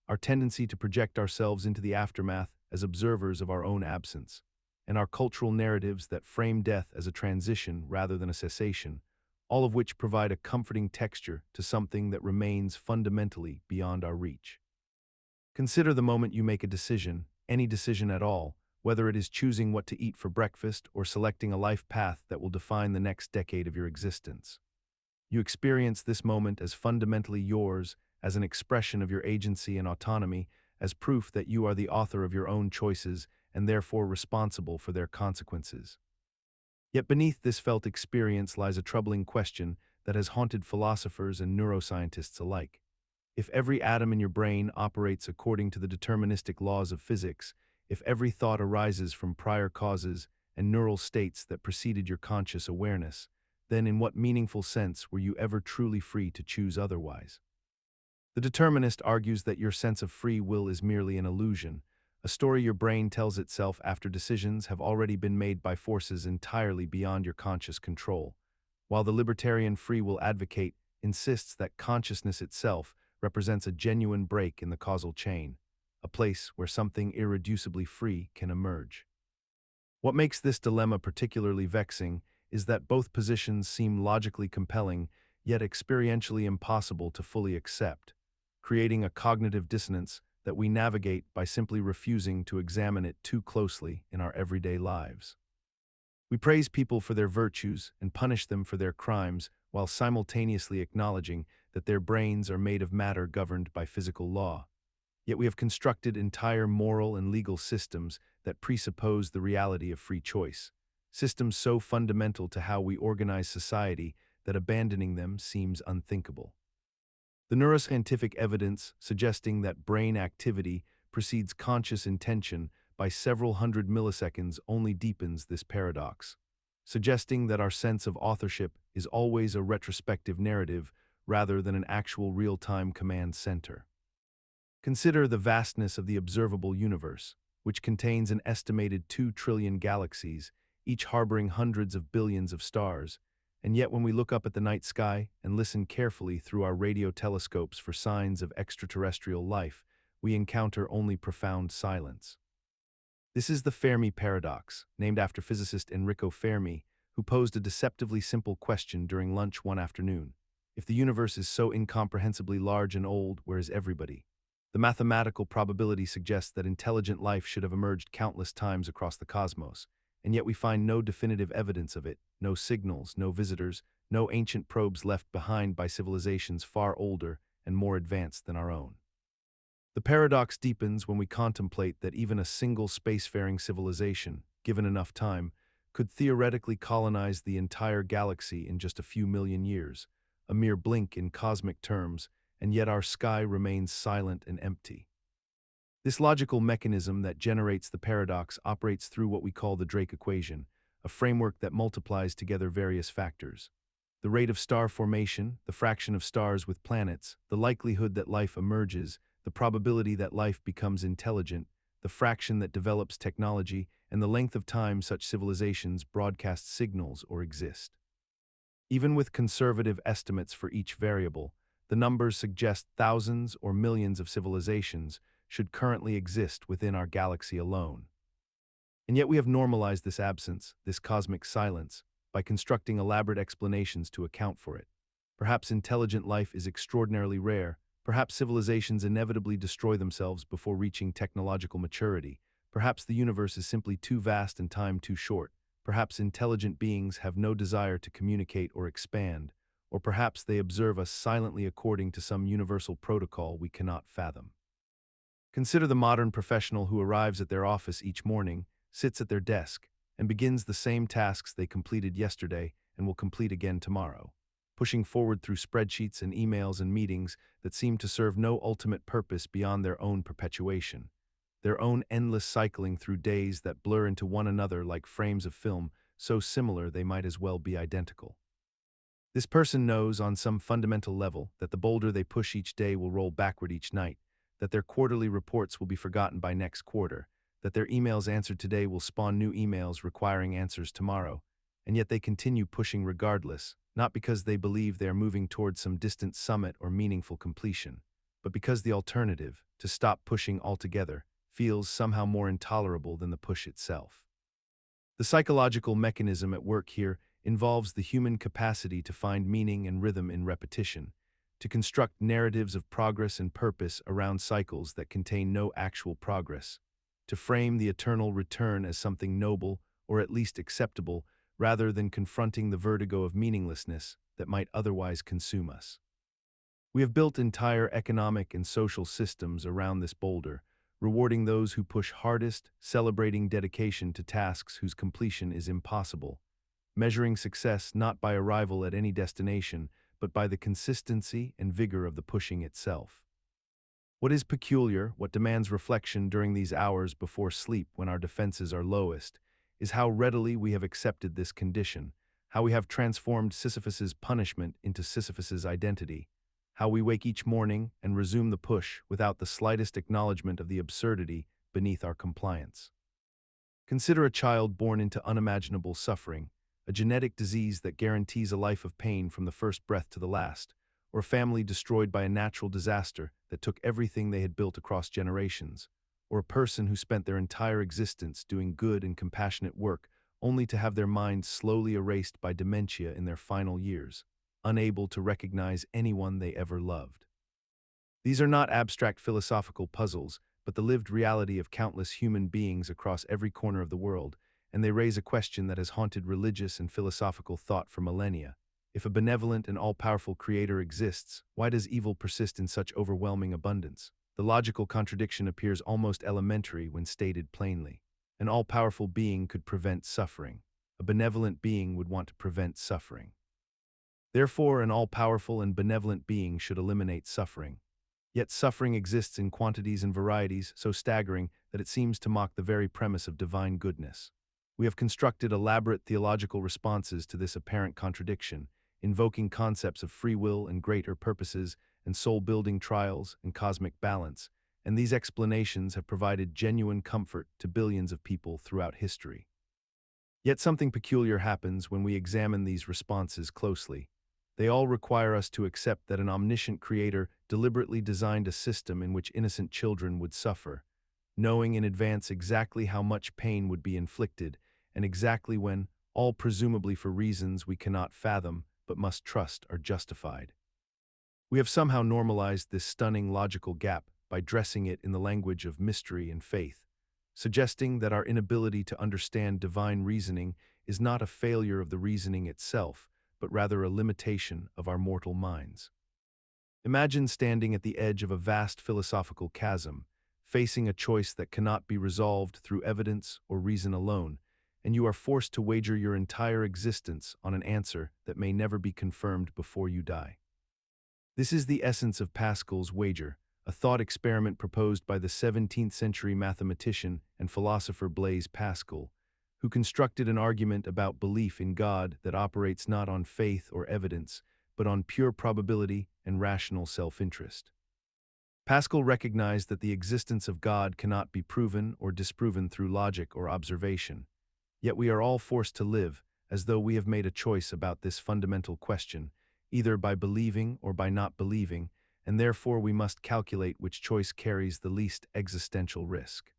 our tendency to project ourselves into the aftermath as observers of our own absence, and our cultural narratives that frame death as a transition rather than a cessation, all of which provide a comforting texture to something that remains fundamentally beyond our reach. Consider the moment you make a decision, any decision at all, whether it is choosing what to eat for breakfast or selecting a life path that will define the next decade of your existence. You experience this moment as fundamentally yours, as an expression of your agency and autonomy, as proof that you are the author of your own choices and therefore responsible for their consequences. Yet beneath this felt experience lies a troubling question that has haunted philosophers and neuroscientists alike. If every atom in your brain operates according to the deterministic laws of physics, if every thought arises from prior causes and neural states that preceded your conscious awareness, then in what meaningful sense were you ever truly free to choose otherwise? The determinist argues that your sense of free will is merely an illusion, a story your brain tells itself after decisions have already been made by forces entirely beyond your conscious control, while the libertarian free will advocate insists that consciousness itself represents a genuine break in the causal chain, a place where something irreducibly free can emerge. What makes this dilemma particularly vexing is that both positions seem logically compelling, yet experientially impossible to fully accept, creating a cognitive dissonance that we navigate by simply refusing to examine it too closely in our everyday lives. We praise people for their virtues and punish them for their crimes while simultaneously acknowledging that their brains are made of matter governed by physical law. Yet we have constructed entire moral and legal systems that presuppose the reality of free choice, systems so fundamental to how we organize society that abandoning them seems unthinkable. The neuroscientific evidence suggesting that brain activity precedes conscious intention by several hundred milliseconds only deepens this paradox. suggesting that our sense of authorship is always a retrospective narrative rather than an actual real-time command center. Consider the vastness of the observable universe, which contains an estimated 2 trillion galaxies, each harboring hundreds of billions of stars, and yet when we look up at the night sky and listen carefully through our radio telescopes for signs of extraterrestrial life, we encounter only profound silence. This is the Fermi paradox, named after physicist Enrico Fermi, who posed a deceptively simple question during lunch one afternoon. If the universe is so incomprehensibly large and old, where is everybody? The mathematical probability suggests that intelligent life should have emerged countless times across the cosmos, and yet we find no definitive evidence of it, no signals, no visitors, no ancient probes left behind by civilizations far older and more advanced than our own. The paradox deepens when we contemplate that even a single spacefaring civilization, given enough time, could theoretically colonize the entire galaxy in just a few million years, a mere blink in cosmic terms, and yet our sky remains silent and empty. This logical mechanism that generates the paradox operates through what we call the Drake equation, a framework that multiplies together various factors. The rate of star formation, the fraction of stars with planets, the likelihood that life emerges, the probability that life becomes intelligent, the fraction that develops technology, and the length of time such civilizations broadcast signals or exist. Even with conservative estimates for each variable, the numbers suggest thousands or millions of civilizations should currently exist within our galaxy alone. And yet we have normalized this absence, this cosmic silence, by constructing elaborate explanations to account for it. Perhaps intelligent life is extraordinarily rare, perhaps civilizations inevitably destroy themselves before reaching technological maturity, perhaps the universe is simply too vast and time too short, perhaps intelligent beings have no desire to communicate or expand, or perhaps they observe us silently according to some universal protocol we cannot fathom. Consider the modern professional who arrives at their office each morning, sits at their desk, and begins the same tasks they completed yesterday and will complete again tomorrow, pushing forward through spreadsheets and emails and meetings that seem to serve no ultimate purpose beyond their own perpetuation, their own endless cycling through days that blur into one another like frames of film, so similar they might as well be identical. This person knows on some fundamental level that the boulder they push each day will roll backward each night, that their quarterly reports will be forgotten by next quarter, that their emails answered today will spawn new emails requiring answers tomorrow, and yet they continue pushing regardless, not because they believe they are moving towards some distant summit or meaningful completion, but because the alternative, to stop pushing altogether, feels somehow more intolerable than the push itself. The psychological mechanism at work here involves the human capacity to find meaning and rhythm in repetition, to construct narratives of progress and purpose around cycles that contain no actual progress, to frame the eternal return as something noble or at least acceptable rather than confronting the vertigo of meaninglessness that might otherwise consume us. We have built entire economic and social systems around this boulder, rewarding those who push hardest, celebrating dedication to tasks whose completion is impossible, measuring success not by arrival at any destination, but by the consistency and vigor of the pushing itself. What is peculiar, what demands reflection during these hours before sleep when our defenses are lowest, is how readily we have accepted this condition, how we have transformed Sisyphus's punishment into Sisyphus's identity, how we wake each morning and resume the push without the slightest acknowledgement of the absurdity beneath our compliance. Consider a child born into unimaginable suffering, a genetic disease that guarantees a life of pain from the first breath to the last, or a family destroyed by a natural disaster that took everything they had built across generations, or a person who spent their entire existence doing good and compassionate work only to have their minds slowly erased by dementia in their final years, unable to recognize anyone they ever loved. These are not abstract philosophical puzzles, but the lived reality of countless human beings across every corner of the world, and they raise a question that has haunted religious and philosophical thought for millennia. If a benevolent and all-powerful creator exists, why does evil persist in such overwhelming abundance? The logical contradiction appears almost elementary when stated plainly. An all-powerful being could prevent suffering. A benevolent being would want to prevent suffering. Therefore, an all-powerful and benevolent being should eliminate suffering. Yet suffering exists in quantities and varieties so staggering that it seems to mock the very premise of divine goodness. We have constructed elaborate theological responses to this apparent contradiction, invoking concepts of free will and greater purposes and soul-building trials and cosmic balance, and these explanations have provided genuine comfort to billions of people throughout history. Yet something peculiar happens when we examine these responses closely. They all require us to accept that an omniscient creator deliberately designed a system in which innocent children would suffer, knowing in advance exactly how much pain would be inflicted, and exactly when, all presumably for reasons we cannot fathom but must trust are justified. We have somehow normalized this stunning logical gap by dressing it in the language of mystery and faith, suggesting that our inability to understand divine reasoning is not a failure of the reasoning itself, but rather a limitation of our mortal minds. Imagine standing at the edge of a vast philosophical chasm, facing a choice that cannot be resolved through evidence or reason alone, and you are forced to wager your entire existence on an answer that may never be confirmed before you die. This is the essence of Pascal's wager, a thought experiment proposed by the 17th-century mathematician and philosopher Blaise Pascal, who constructed an argument about belief in God that operates not on faith or evidence, but on pure probability and rational self-interest. Pascal recognized that the existence of God cannot be proven or disproven through logic or observation, yet we are all forced to live as though we have made a choice about this fundamental question, either by believing or by not believing, and therefore we must calculate which choice carries the least existential risk.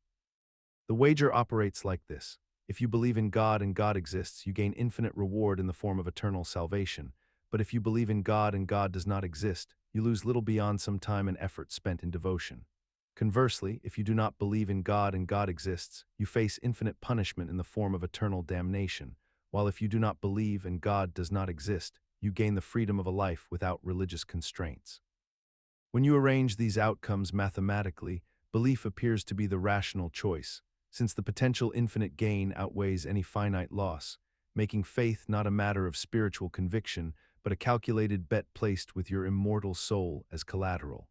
The wager operates like this. If you believe in God and God exists, you gain infinite reward in the form of eternal salvation. But if you believe in God and God does not exist, you lose little beyond some time and effort spent in devotion. Conversely, if you do not believe in God and God exists, you face infinite punishment in the form of eternal damnation, while if you do not believe and God does not exist, you gain the freedom of a life without religious constraints. When you arrange these outcomes mathematically, belief appears to be the rational choice, since the potential infinite gain outweighs any finite loss, making faith not a matter of spiritual conviction, but a calculated bet placed with your immortal soul as collateral.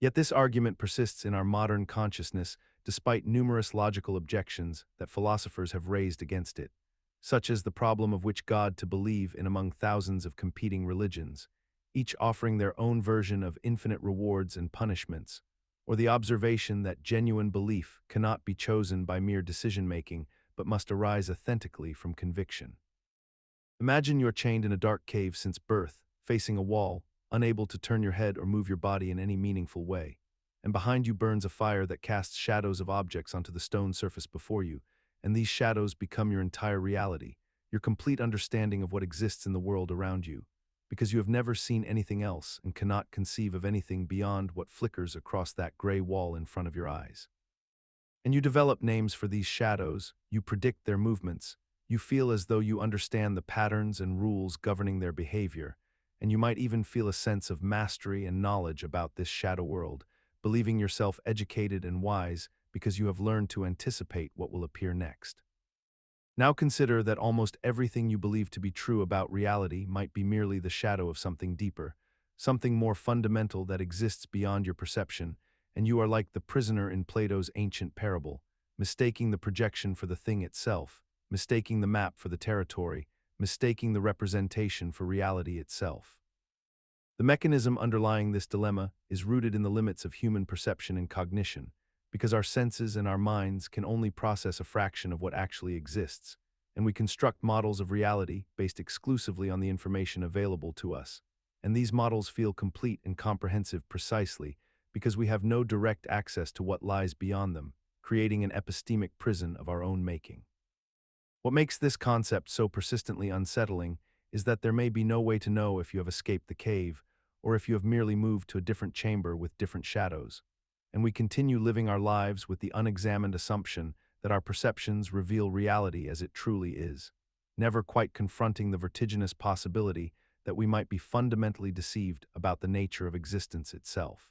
Yet this argument persists in our modern consciousness despite numerous logical objections that philosophers have raised against it, such as the problem of which God to believe in among thousands of competing religions, each offering their own version of infinite rewards and punishments, or the observation that genuine belief cannot be chosen by mere decision-making but must arise authentically from conviction. Imagine you're chained in a dark cave since birth, facing a wall, unable to turn your head or move your body in any meaningful way, and behind you burns a fire that casts shadows of objects onto the stone surface before you, and these shadows become your entire reality, your complete understanding of what exists in the world around you, because you have never seen anything else and cannot conceive of anything beyond what flickers across that gray wall in front of your eyes. And you develop names for these shadows, you predict their movements, you feel as though you understand the patterns and rules governing their behavior, and you might even feel a sense of mastery and knowledge about this shadow world, believing yourself educated and wise because you have learned to anticipate what will appear next. Now consider that almost everything you believe to be true about reality might be merely the shadow of something deeper, something more fundamental that exists beyond your perception, and you are like the prisoner in Plato's ancient parable, mistaking the projection for the thing itself, mistaking the map for the territory, mistaking the representation for reality itself. The mechanism underlying this dilemma is rooted in the limits of human perception and cognition, because our senses and our minds can only process a fraction of what actually exists, and we construct models of reality based exclusively on the information available to us, and these models feel complete and comprehensive precisely because we have no direct access to what lies beyond them, creating an epistemic prison of our own making. What makes this concept so persistently unsettling is that there may be no way to know if you have escaped the cave, or if you have merely moved to a different chamber with different shadows, and we continue living our lives with the unexamined assumption that our perceptions reveal reality as it truly is, never quite confronting the vertiginous possibility that we might be fundamentally deceived about the nature of existence itself.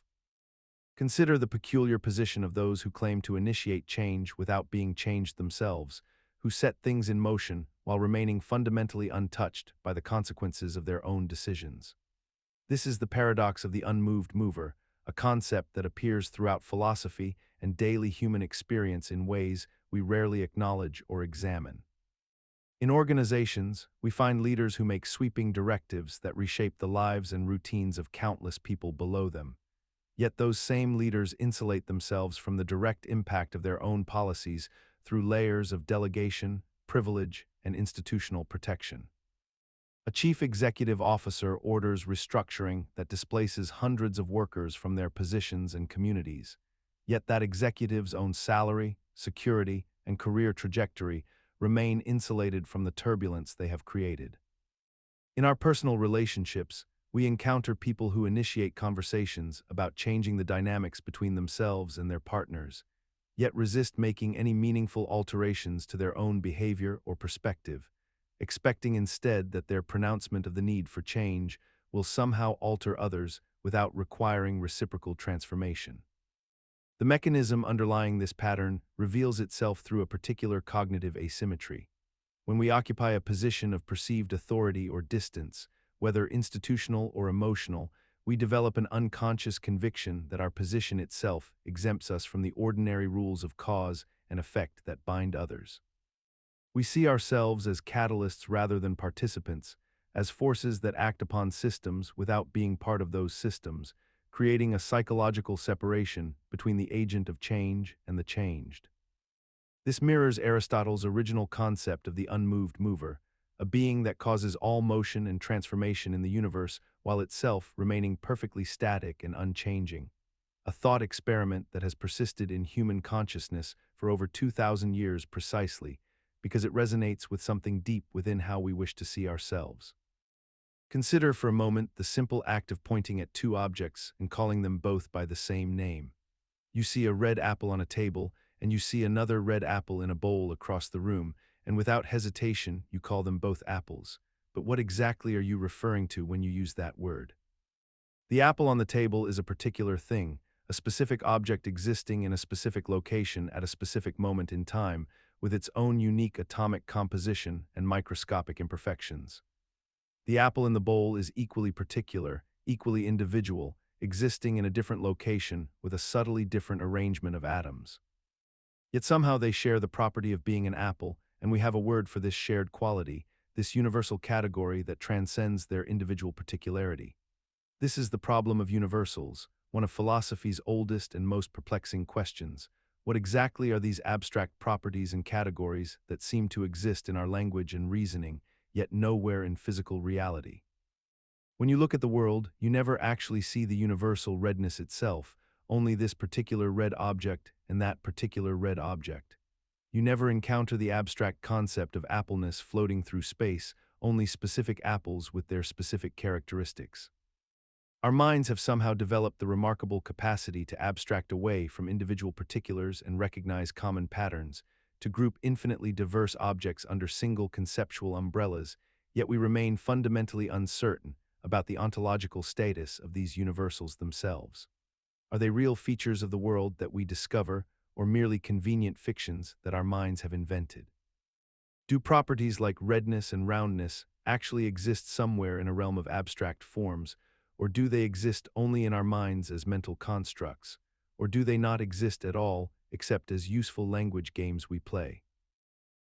Consider the peculiar position of those who claim to initiate change without being changed themselves, who set things in motion while remaining fundamentally untouched by the consequences of their own decisions. This is the paradox of the unmoved mover, a concept that appears throughout philosophy and daily human experience in ways we rarely acknowledge or examine. In organizations, we find leaders who make sweeping directives that reshape the lives and routines of countless people below them. Yet those same leaders insulate themselves from the direct impact of their own policies through layers of delegation, privilege, and institutional protection. A chief executive officer orders restructuring that displaces hundreds of workers from their positions and communities. Yet that executive's own salary, security, and career trajectory remain insulated from the turbulence they have created. In our personal relationships, we encounter people who initiate conversations about changing the dynamics between themselves and their partners, yet resist making any meaningful alterations to their own behavior or perspective, expecting instead that their pronouncement of the need for change will somehow alter others without requiring reciprocal transformation. The mechanism underlying this pattern reveals itself through a particular cognitive asymmetry. When we occupy a position of perceived authority or distance, whether institutional or emotional, we develop an unconscious conviction that our position itself exempts us from the ordinary rules of cause and effect that bind others. We see ourselves as catalysts rather than participants, as forces that act upon systems without being part of those systems, creating a psychological separation between the agent of change and the changed. This mirrors Aristotle's original concept of the unmoved mover, a being that causes all motion and transformation in the universe while itself remaining perfectly static and unchanging, a thought experiment that has persisted in human consciousness for over 2,000 years precisely, because it resonates with something deep within how we wish to see ourselves. Consider for a moment the simple act of pointing at two objects and calling them both by the same name. You see a red apple on a table, and you see another red apple in a bowl across the room, and without hesitation, you call them both apples. But what exactly are you referring to when you use that word? The apple on the table is a particular thing, a specific object existing in a specific location at a specific moment in time, with its own unique atomic composition and microscopic imperfections. The apple in the bowl is equally particular, equally individual, existing in a different location with a subtly different arrangement of atoms. Yet somehow they share the property of being an apple, and we have a word for this shared quality, this universal category that transcends their individual particularity. This is the problem of universals, one of philosophy's oldest and most perplexing questions. What exactly are these abstract properties and categories that seem to exist in our language and reasoning, yet nowhere in physical reality? When you look at the world, you never actually see the universal redness itself, only this particular red object and that particular red object. You never encounter the abstract concept of appleness floating through space, only specific apples with their specific characteristics. Our minds have somehow developed the remarkable capacity to abstract away from individual particulars and recognize common patterns, to group infinitely diverse objects under single conceptual umbrellas, yet we remain fundamentally uncertain about the ontological status of these universals themselves. Are they real features of the world that we discover, or merely convenient fictions that our minds have invented? Do properties like redness and roundness actually exist somewhere in a realm of abstract forms, or do they exist only in our minds as mental constructs, or do they not exist at all except as useful language games we play?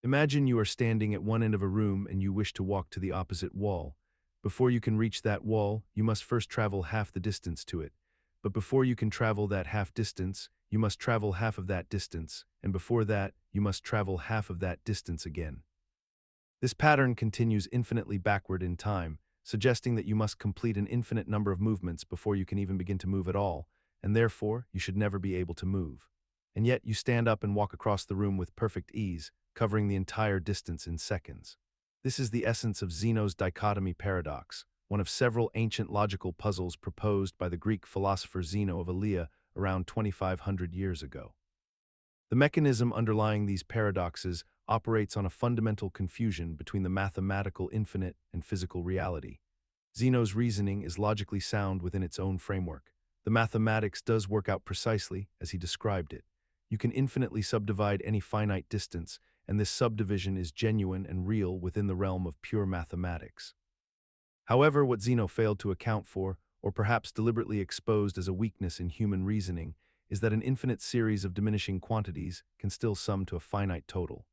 Imagine you are standing at one end of a room and you wish to walk to the opposite wall. Before you can reach that wall, you must first travel half the distance to it. But before you can travel that half distance, you must travel half of that distance, and before that, you must travel half of that distance again. This pattern continues infinitely backward in time, suggesting that you must complete an infinite number of movements before you can even begin to move at all, and therefore you should never be able to move. And yet you stand up and walk across the room with perfect ease, covering the entire distance in seconds. This is the essence of Zeno's dichotomy paradox, one of several ancient logical puzzles proposed by the Greek philosopher Zeno of Elea around 2,500 years ago. The mechanism underlying these paradoxes operates on a fundamental confusion between the mathematical infinite and physical reality. Zeno's reasoning is logically sound within its own framework. The mathematics does work out precisely as he described it. You can infinitely subdivide any finite distance, and this subdivision is genuine and real within the realm of pure mathematics. However, what Zeno failed to account for, or perhaps deliberately exposed as a weakness in human reasoning, is that an infinite series of diminishing quantities can still sum to a finite total.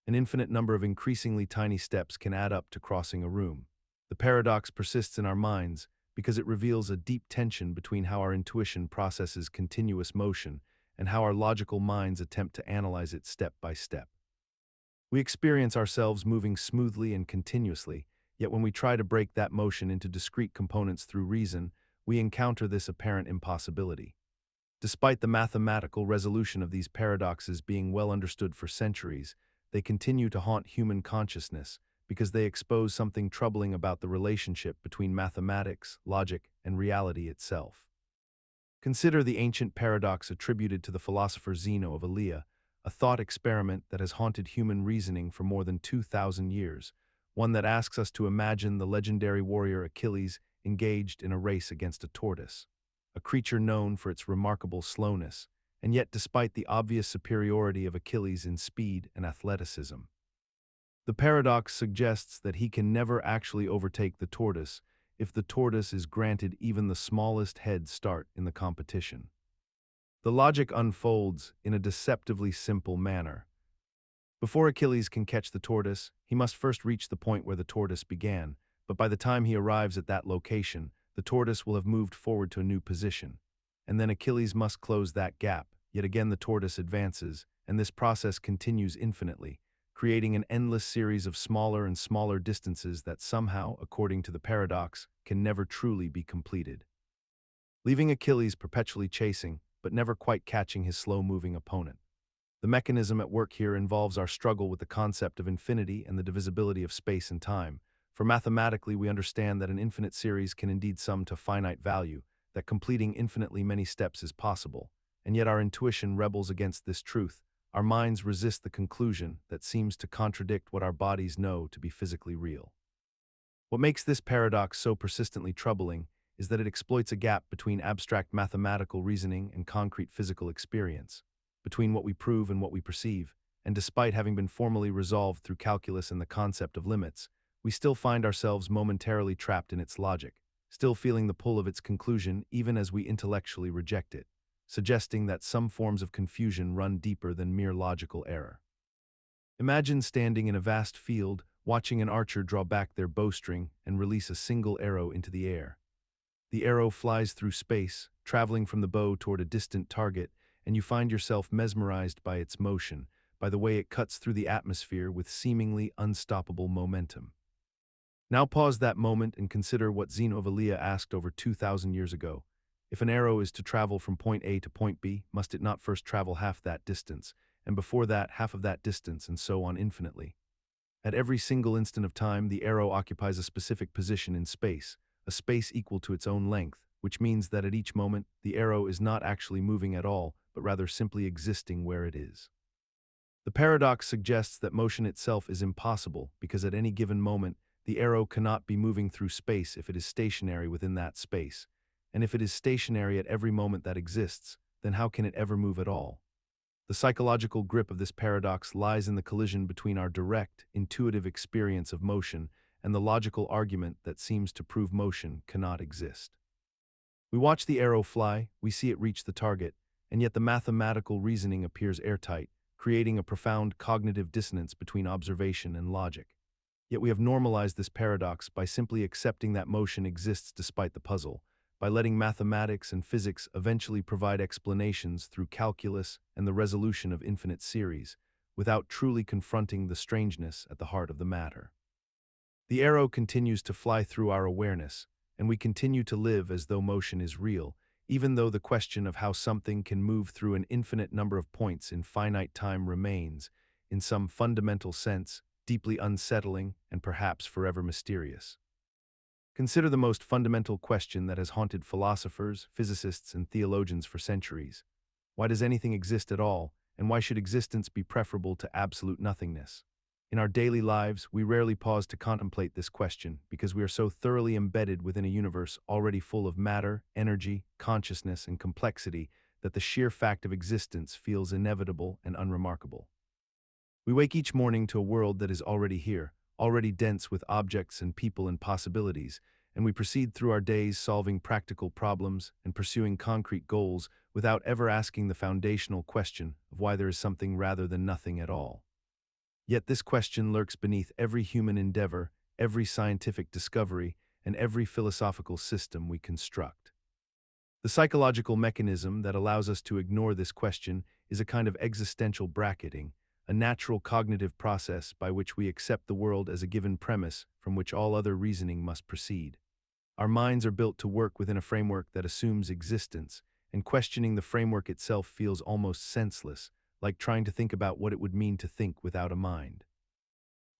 An infinite number of increasingly tiny steps can add up to crossing a room. The paradox persists in our minds because it reveals a deep tension between how our intuition processes continuous motion and how our logical minds attempt to analyze it step by step. We experience ourselves moving smoothly and continuously, yet when we try to break that motion into discrete components through reason, we encounter this apparent impossibility. Despite the mathematical resolution of these paradoxes being well understood for centuries, they continue to haunt human consciousness because they expose something troubling about the relationship between mathematics, logic, and reality itself. Consider the ancient paradox attributed to the philosopher Zeno of Elea, a thought experiment that has haunted human reasoning for more than 2,000 years, one that asks us to imagine the legendary warrior Achilles engaged in a race against a tortoise, a creature known for its remarkable slowness, and yet despite the obvious superiority of Achilles in speed and athleticism. The paradox suggests that he can never actually overtake the tortoise if the tortoise is granted even the smallest head start in the competition. The logic unfolds in a deceptively simple manner. Before Achilles can catch the tortoise, he must first reach the point where the tortoise began, but by the time he arrives at that location, the tortoise will have moved forward to a new position. And then Achilles must close that gap. Yet again the tortoise advances, and this process continues infinitely, creating an endless series of smaller and smaller distances that somehow, according to the paradox, can never truly be completed. Leaving Achilles perpetually chasing, but never quite catching his slow-moving opponent. The mechanism at work here involves our struggle with the concept of infinity and the divisibility of space and time, for mathematically we understand that an infinite series can indeed sum to finite value, that completing infinitely many steps is possible, and yet our intuition rebels against this truth. Our minds resist the conclusion that seems to contradict what our bodies know to be physically real. What makes this paradox so persistently troubling is that it exploits a gap between abstract mathematical reasoning and concrete physical experience, between what we prove and what we perceive, and despite having been formally resolved through calculus and the concept of limits, we still find ourselves momentarily trapped in its logic, still feeling the pull of its conclusion even as we intellectually reject it, suggesting that some forms of confusion run deeper than mere logical error. Imagine standing in a vast field, watching an archer draw back their bowstring and release a single arrow into the air. The arrow flies through space, traveling from the bow toward a distant target, and you find yourself mesmerized by its motion, by the way it cuts through the atmosphere with seemingly unstoppable momentum. Now pause that moment and consider what Zeno of Elea asked over 2,000 years ago. If an arrow is to travel from point A to point B, must it not first travel half that distance, and before that half of that distance, and so on infinitely? At every single instant of time, the arrow occupies a specific position in space, a space equal to its own length, which means that at each moment, the arrow is not actually moving at all, but rather simply existing where it is. The paradox suggests that motion itself is impossible because at any given moment, the arrow cannot be moving through space if it is stationary within that space. And if it is stationary at every moment that exists, then how can it ever move at all? The psychological grip of this paradox lies in the collision between our direct, intuitive experience of motion and the logical argument that seems to prove motion cannot exist. We watch the arrow fly, we see it reach the target, and yet the mathematical reasoning appears airtight, creating a profound cognitive dissonance between observation and logic. Yet we have normalized this paradox by simply accepting that motion exists despite the puzzle, by letting mathematics and physics eventually provide explanations through calculus and the resolution of infinite series, without truly confronting the strangeness at the heart of the matter. The arrow continues to fly through our awareness, and we continue to live as though motion is real, even though the question of how something can move through an infinite number of points in finite time remains, in some fundamental sense, deeply unsettling and perhaps forever mysterious. Consider the most fundamental question that has haunted philosophers, physicists, and theologians for centuries. Why does anything exist at all, and why should existence be preferable to absolute nothingness? In our daily lives, we rarely pause to contemplate this question because we are so thoroughly embedded within a universe already full of matter, energy, consciousness, and complexity that the sheer fact of existence feels inevitable and unremarkable. We wake each morning to a world that is already here, already dense with objects and people and possibilities, and we proceed through our days solving practical problems and pursuing concrete goals without ever asking the foundational question of why there is something rather than nothing at all. Yet this question lurks beneath every human endeavor, every scientific discovery, and every philosophical system we construct. The psychological mechanism that allows us to ignore this question is a kind of existential bracketing, a natural cognitive process by which we accept the world as a given premise from which all other reasoning must proceed. Our minds are built to work within a framework that assumes existence, and questioning the framework itself feels almost senseless, like trying to think about what it would mean to think without a mind.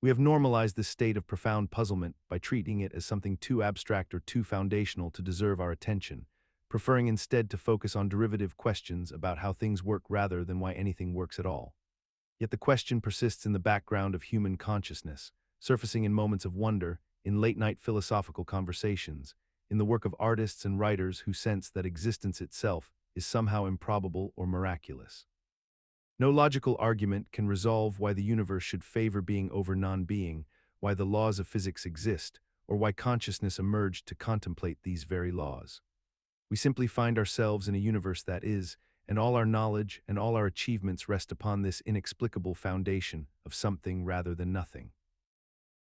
We have normalized this state of profound puzzlement by treating it as something too abstract or too foundational to deserve our attention, preferring instead to focus on derivative questions about how things work rather than why anything works at all. Yet the question persists in the background of human consciousness, surfacing in moments of wonder, in late-night philosophical conversations, in the work of artists and writers who sense that existence itself is somehow improbable or miraculous. No logical argument can resolve why the universe should favor being over non-being, why the laws of physics exist, or why consciousness emerged to contemplate these very laws. We simply find ourselves in a universe that is, and all our knowledge and all our achievements rest upon this inexplicable foundation of something rather than nothing.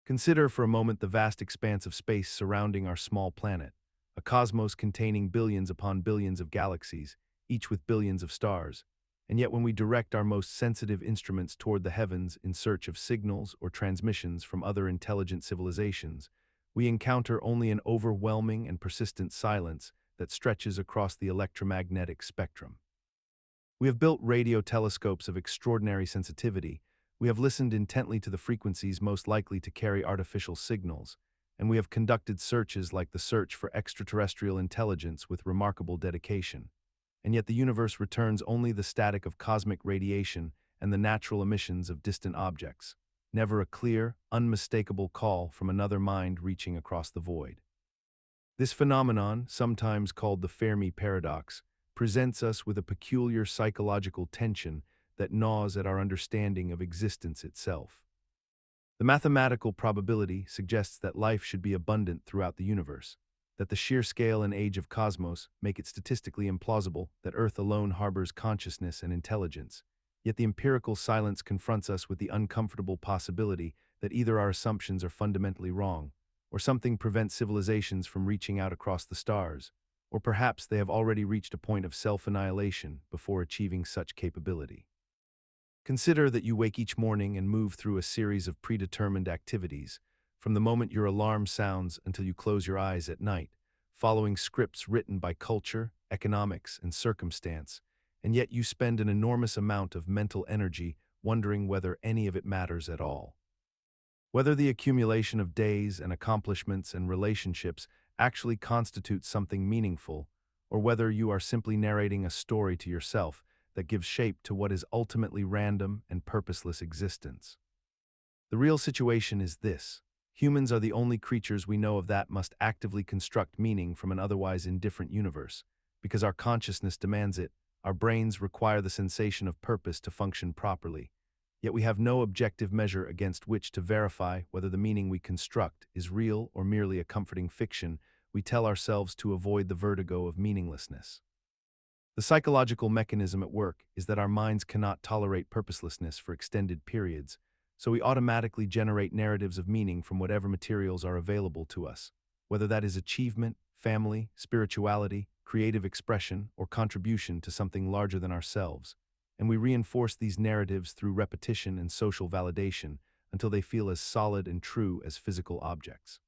Consider for a moment the vast expanse of space surrounding our small planet, a cosmos containing billions upon billions of galaxies, each with billions of stars. And yet when we direct our most sensitive instruments toward the heavens in search of signals or transmissions from other intelligent civilizations, we encounter only an overwhelming and persistent silence that stretches across the electromagnetic spectrum. We have built radio telescopes of extraordinary sensitivity, we have listened intently to the frequencies most likely to carry artificial signals, and we have conducted searches like the search for extraterrestrial intelligence with remarkable dedication. And yet the universe returns only the static of cosmic radiation and the natural emissions of distant objects, never a clear, unmistakable call from another mind reaching across the void. This phenomenon, sometimes called the Fermi paradox, presents us with a peculiar psychological tension that gnaws at our understanding of existence itself. The mathematical probability suggests that life should be abundant throughout the universe, that the sheer scale and age of cosmos make it statistically implausible that Earth alone harbors consciousness and intelligence, yet the empirical silence confronts us with the uncomfortable possibility that either our assumptions are fundamentally wrong, or something prevents civilizations from reaching out across the stars, or perhaps they have already reached a point of self-annihilation before achieving such capability. Consider that you wake each morning and move through a series of predetermined activities, from the moment your alarm sounds until you close your eyes at night, following scripts written by culture, economics, and circumstance, and yet you spend an enormous amount of mental energy wondering whether any of it matters at all. Whether the accumulation of days and accomplishments and relationships actually constitutes something meaningful, or whether you are simply narrating a story to yourself that gives shape to what is ultimately random and purposeless existence. The real situation is this: humans are the only creatures we know of that must actively construct meaning from an otherwise indifferent universe. Because our consciousness demands it, our brains require the sensation of purpose to function properly. Yet we have no objective measure against which to verify whether the meaning we construct is real or merely a comforting fiction we tell ourselves to avoid the vertigo of meaninglessness. The psychological mechanism at work is that our minds cannot tolerate purposelessness for extended periods, so we automatically generate narratives of meaning from whatever materials are available to us, whether that is achievement, family, spirituality, creative expression, or contribution to something larger than ourselves, and we reinforce these narratives through repetition and social validation until they feel as solid and true as physical objects.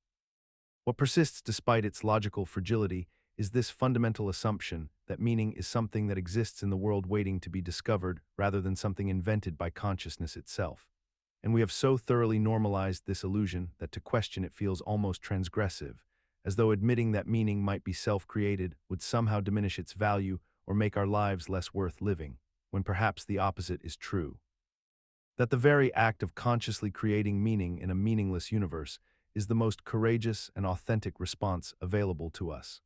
What persists despite its logical fragility is this fundamental assumption that meaning is something that exists in the world waiting to be discovered rather than something invented by consciousness itself. And we have so thoroughly normalized this illusion that to question it feels almost transgressive, as though admitting that meaning might be self-created would somehow diminish its value or make our lives less worth living, when perhaps the opposite is true. That the very act of consciously creating meaning in a meaningless universe is the most courageous and authentic response available to us.